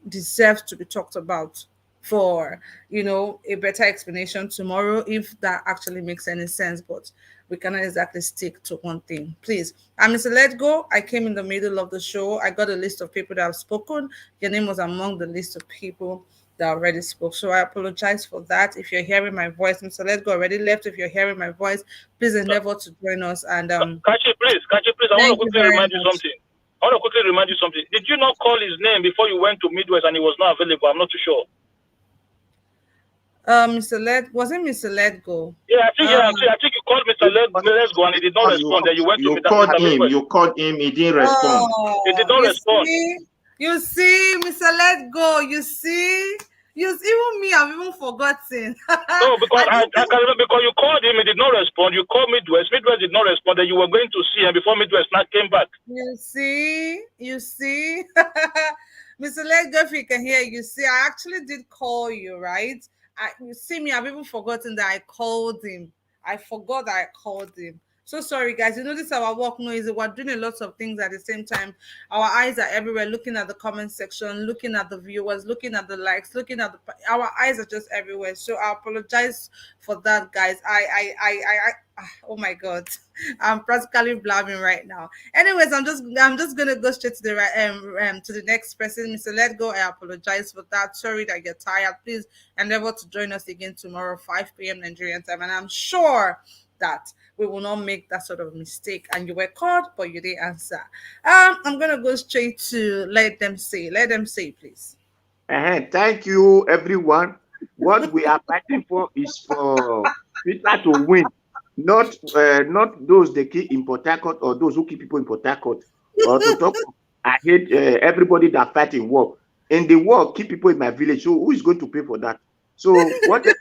deserves to be talked about for a better explanation tomorrow, if that actually makes any sense. But we cannot exactly stick to one thing. Please, I'm Mr. Let Go. I came in the middle of the show. I got a list of people that have spoken. Your name was among the list of people that already spoke. So I apologize for that. If you're hearing my voice, Mr. Let Go already left. If you're hearing my voice, please endeavor to join us. And Kachi, please, I want to quickly remind you something. Did you not call his name before you went to Midwest and he was not available? I'm not too sure. Was it Mr. Let Go? Yeah, I think you called Mr. Let's Go and he did not respond. Then you went to Mr. Midwest. You called him, he didn't respond. He did not respond. You see, Mr. Let Go, you see, Yes, even me, I've even forgotten. No, because I can remember, because you called him, he did not respond. You called Midwest. Midwest did not respond. Then you were going to see him before Midwest not came back. You see, Mr. Ledger, if you can hear, you see, I actually did call you, right? You see me, I've even forgotten that I called him. I forgot that I called him. So sorry, guys. You notice our work noise. We're doing a lot of things at the same time. Our eyes are everywhere, looking at the comment section, looking at the viewers, looking at the likes, looking at our eyes are just everywhere. So I apologize for that, guys. Oh my God, I'm practically blabbing right now. Anyways, I'm just gonna go straight to the next person. Mr. Let Go, I apologize for that. Sorry that you're tired. Please endeavor to join us again tomorrow, 5 p.m. Nigerian time, and I'm sure that we will not make that sort of mistake. And you were called, but you didn't answer. I'm gonna go straight to let them say, please. Thank you, everyone. What we are fighting for is for Peter to win, not those they keep in Port Harcourt or those who keep people in Port Harcourt. Or to talk, I hate everybody that fight in war. In the war, keep people in my village. So who is going to pay for that? So whatever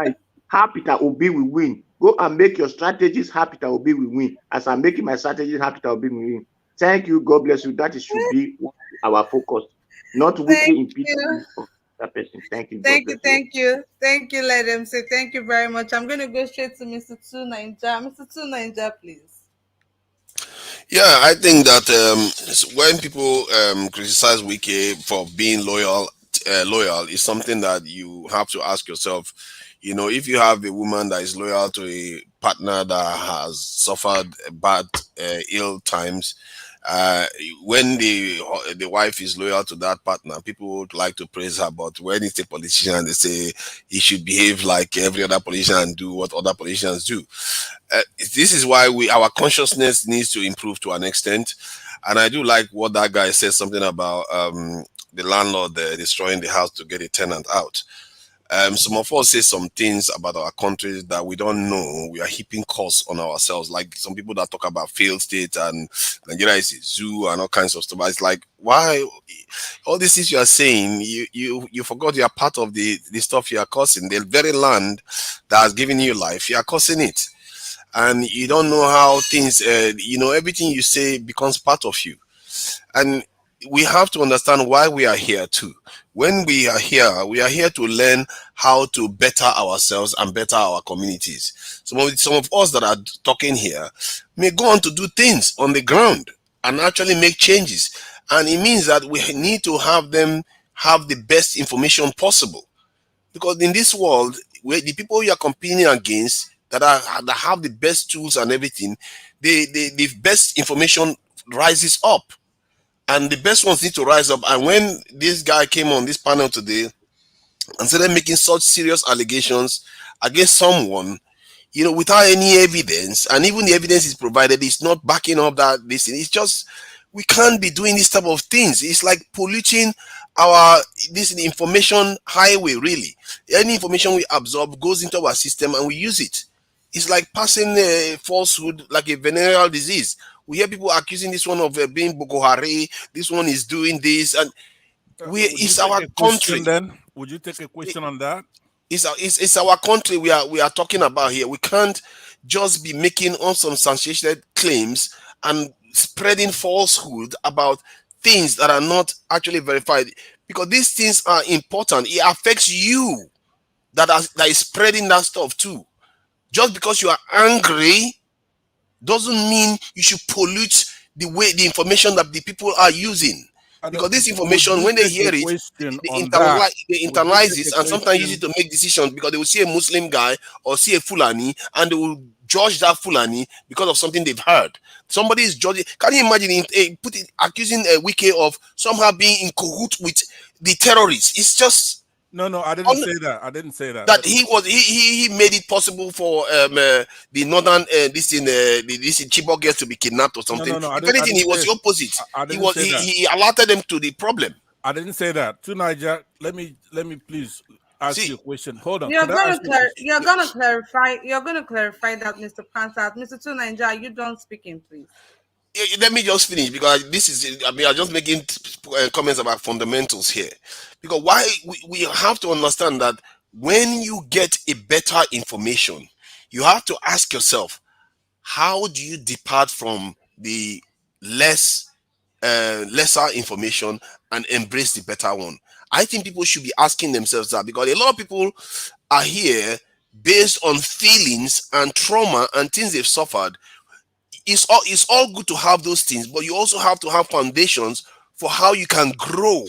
is, how Peter Obi will win. Go and make your strategies. How Peter Obi will win. As I'm making my strategies, how Peter Obi will win. Thank you. God bless you. That should be our focus. Not weekly impeachment of that person. Thank you. Thank you. Let them say thank you very much. I'm going to go straight to Mr. 2 Mr. 2 please. Yeah, I think that when people criticize Wike for being loyal is something that you have to ask yourself. You know, if you have a woman that is loyal to a partner that has suffered bad, ill times, when the wife is loyal to that partner, people would like to praise her. But when it's a politician and they say he should behave like every other politician and do what other politicians do, this is why our consciousness needs to improve to an extent. And I do like what that guy says, something about the landlord destroying the house to get a tenant out. Some of us say some things about our countries that we don't know. We are heaping costs on ourselves. Like some people that talk about failed state and Nigeria is a zoo and all kinds of stuff. But it's like, why all these things you are saying? You forgot you are part of the stuff you are causing. The very land that has given you life, you are causing it, and you don't know how things. Everything you say becomes part of you, and we have to understand why we are here too. When we are here to learn how to better ourselves and better our communities. Some of us that are talking here may go on to do things on the ground and actually make changes. And it means that we need to have them have the best information possible. Because in this world, where the people you are competing against that have the best tools and everything, the best information rises up. And the best ones need to rise up. And when this guy came on this panel today and started making such serious allegations against someone, without any evidence, and even the evidence is provided, it's not backing up that this thing. It's just, we can't be doing this type of things. It's like polluting this information highway, really. Any information we absorb goes into our system and we use it. It's like passing a falsehood like a venereal disease. We hear people accusing this one of being Boko Haram. This one is doing this, and it's our country. Then would you take a question on that? It's our country we are talking about here. We can't just be making unsubstantiated claims and spreading falsehood about things that are not actually verified, because these things are important. It affects you that is spreading that stuff too. Just because you are angry doesn't mean you should pollute the information that the people are using. Because this information, when they hear it, they internalize it and sometimes use it to make decisions, because they will see a Muslim guy or see a Fulani and they will judge that Fulani because of something they've heard. Somebody is judging. Can you imagine accusing a Wike of somehow being in cahoot with the terrorists? It's just... No, I didn't say that. I didn't say that. That he made it possible for the northern this in Chibok girls to be kidnapped or something. No, if anything, he was the opposite. He alerted them to the problem. I didn't say that. To Niger, let me please ask you a question. Hold on. You're gonna clarify that, Mr. Panther. Mr. To Niger, you don't speaking, please. Let me just finish, because this is, I'm just making comments about fundamentals here, because why we have to understand that when you get a better information, you have to ask yourself, how do you depart from the lesser information and embrace the better one? I think people should be asking themselves that, because a lot of people are here based on feelings and trauma and things they've suffered. It's all good to have those things, but you also have to have foundations for how you can grow,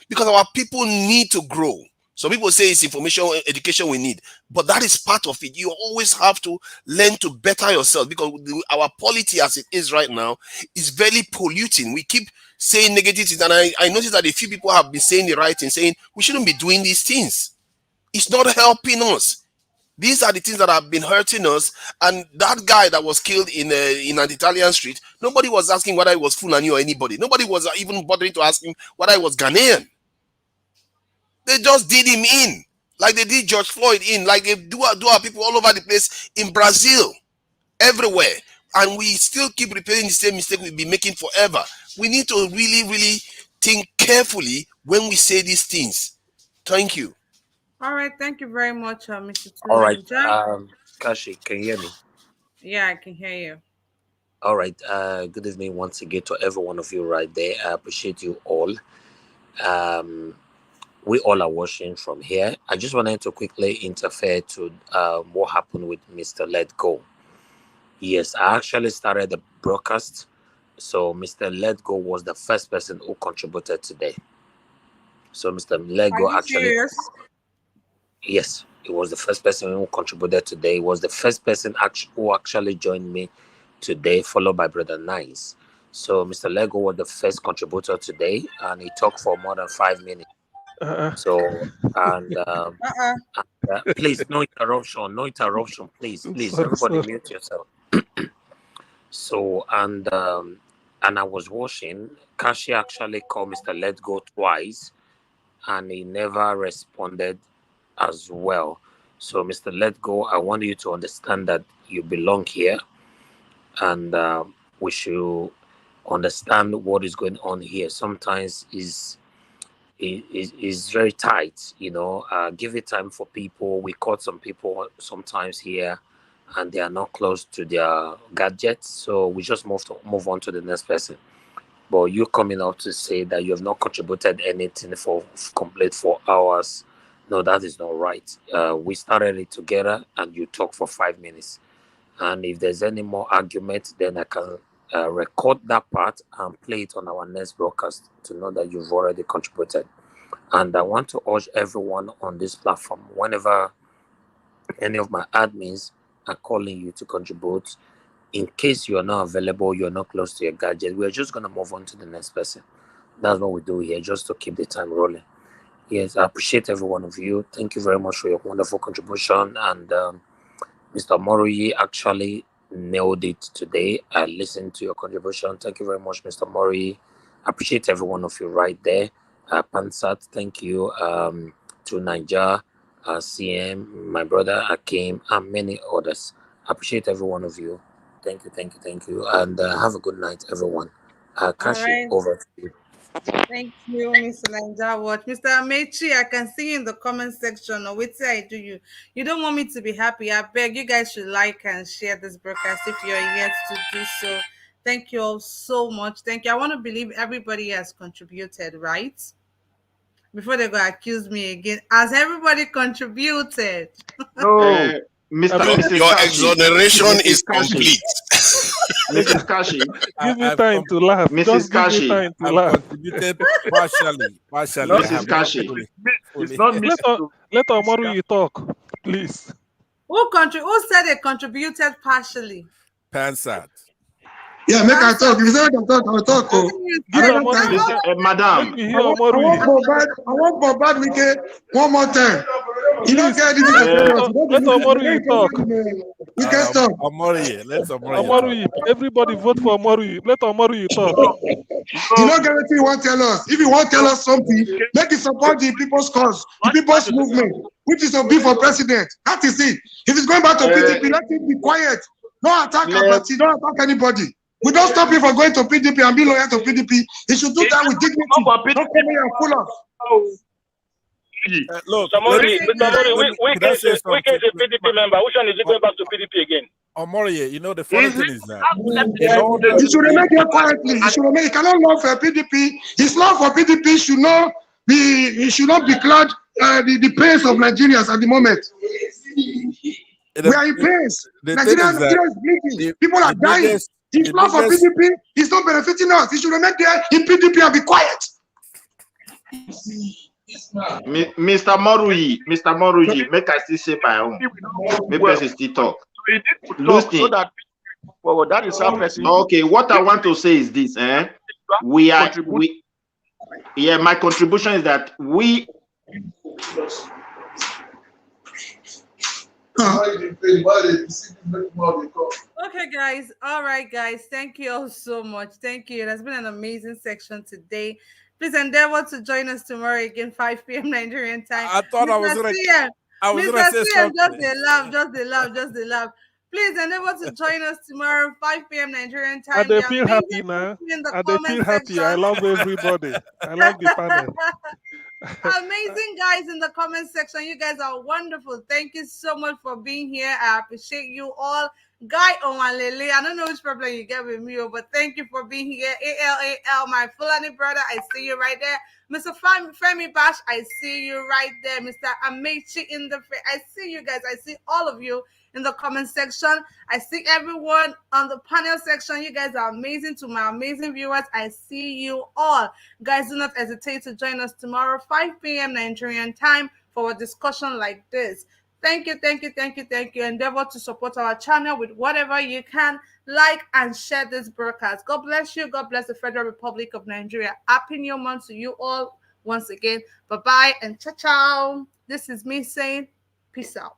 because our people need to grow. Some people say it's information education we need, but that is part of it. You always have to learn to better yourself, because our polity as it is right now is very polluting. We keep saying negative things, and I noticed that a few people have been saying the right thing, saying we shouldn't be doing these things. It's not helping us. These are the things that have been hurting us. And that guy that was killed in an Italian street, nobody was asking whether he was Fulani or anybody. Nobody was even bothering to ask him whether he was Ghanaian. They just did him in, like they did George Floyd in, like they do our people all over the place in Brazil, everywhere. And we still keep repeating the same mistake we've been making forever. We need to really, really think carefully when we say these things. Thank you. All right, thank you very much, Mr. All right, Tunanja. Kashi, can you hear me? Yeah, I can hear you. All right, good evening once again to every one of you right there. I appreciate you all. We all are watching from here. I just wanted to quickly interfere to what happened with Mr. Let Go. Yes, I actually started the broadcast. So Mr. Let Go was the first person who contributed today. So Mr. Let Go actually... Serious? Yes, it was the first person who contributed today. It was the first person who actually joined me today, followed by Brother Nice. So Mr. Lego was the first contributor today, and he talked for more than 5 minutes. So, and please, no interruption, please, everybody mute yourself. So, and I was watching. Kashi actually called Mr. Let Go twice, and he never responded as well. So, Mr. Let Go, I want you to understand that you belong here, and we should understand what is going on here. Sometimes is very tight, you know. Give it time for people. We caught some people sometimes here, and they are not close to their gadgets, so we just move on to the next person. But you coming out to say that you have not contributed anything for complete 4 hours, no, that is not right. We started it together, and you talk for 5 minutes. And if there's any more argument, then I can record that part and play it on our next broadcast to know that you've already contributed. And I want to urge everyone on this platform, whenever any of my admins are calling you to contribute, in case you are not available, you're not close to your gadget, we're just going to move on to the next person. That's what we do here, just to keep the time rolling. Yes, I appreciate every one of you. Thank you very much for your wonderful contribution. And Mr. Moriyi actually nailed it today. I listened to your contribution. Thank you very much, Mr. Moriyi. I appreciate every one of you right there. Pansat, thank you. To Niger, CM, my brother Akim, and many others. I appreciate every one of you. Thank you. And have a good night, everyone. Kashi, over to you. Thank you, Mr. Niger Watch. Mr. Amechi, I can see in the comment section, or wait till I do you. You don't want me to be happy. I beg you guys should like and share this broadcast if you're yet to do so. Thank you all so much. Thank you. I want to believe everybody has contributed, right? Before they go accuse me again. Has everybody contributed? No. Mrs. Your Kashi. exoneration Mrs. is Kashi. complete. Mrs. Kashi. Give me time to laugh. Mrs. Kashi. I've contributed partially. Mrs. Kashi. It's not let Omoru talk, please. Who said they contributed partially? Pansat. Yeah, make I talk. If you say I can talk, I'll talk. Madam. I want bombard Wike one more time. You don't get anything to tell us. Let Omoru talk. We can stop. Let's Omoru, everybody vote for Omoru. Let Omoru talk. You don't get anything you want to tell us. If you want to tell us something, make it support the people's cause, the people's movement, which is a bid for president. That is it. If it's going back to PDP, let him be quiet. Don't attack Abati, don't attack anybody. We don't stop him from going to PDP and be loyal to PDP. He should do that with dignity. Don't come here and fool us. Look, Wike is a PDP member. Which one is he going back to PDP again? Omorie, you know, the funny thing is that He should remain here quietly. He should remain. He cannot love for PDP. His love for PDP should not be. He should not declare the pains of Nigerians at the moment. We are in pains. Nigerians are bleeding. People are dying. His love for PDP is not benefiting us. He should remain there in PDP and be quiet. Mr. Moruyi, make I still say my own. Maybe I still talk. So that, well, that is how person. Okay, what I want to say is this. My contribution is that we. Okay, guys. All right, guys. Thank you all so much. Thank you. It has been an amazing section today. Please endeavor to join us tomorrow again, 5 p.m. Nigerian time. I thought I was going to say something. Just the love. Please endeavor to join us tomorrow, 5 p.m. Nigerian time. They feel happy now. They feel happy. I love everybody. I love the panel. Amazing guys in the comment section. You guys are wonderful. Thank you so much for being here. I appreciate you all. Guy Owanlele, I don't know which problem you get with me, but thank you for being here. ALAL, my Fulani brother, I see you right there. Mr. Femi Bash, I see you right there. Mr. Amechi in the face, I see you guys. I see all of you in the comment section. I see everyone on the panel section. You guys are amazing. To my amazing viewers, I see you all. Guys, do not hesitate to join us tomorrow, 5 p.m. Nigerian time, for a discussion like this. Thank you. Endeavor to support our channel with whatever you can. Like and share this broadcast. God bless you. God bless the Federal Republic of Nigeria. Happy New Month to you all once again. Bye-bye and ciao. This is me saying peace out.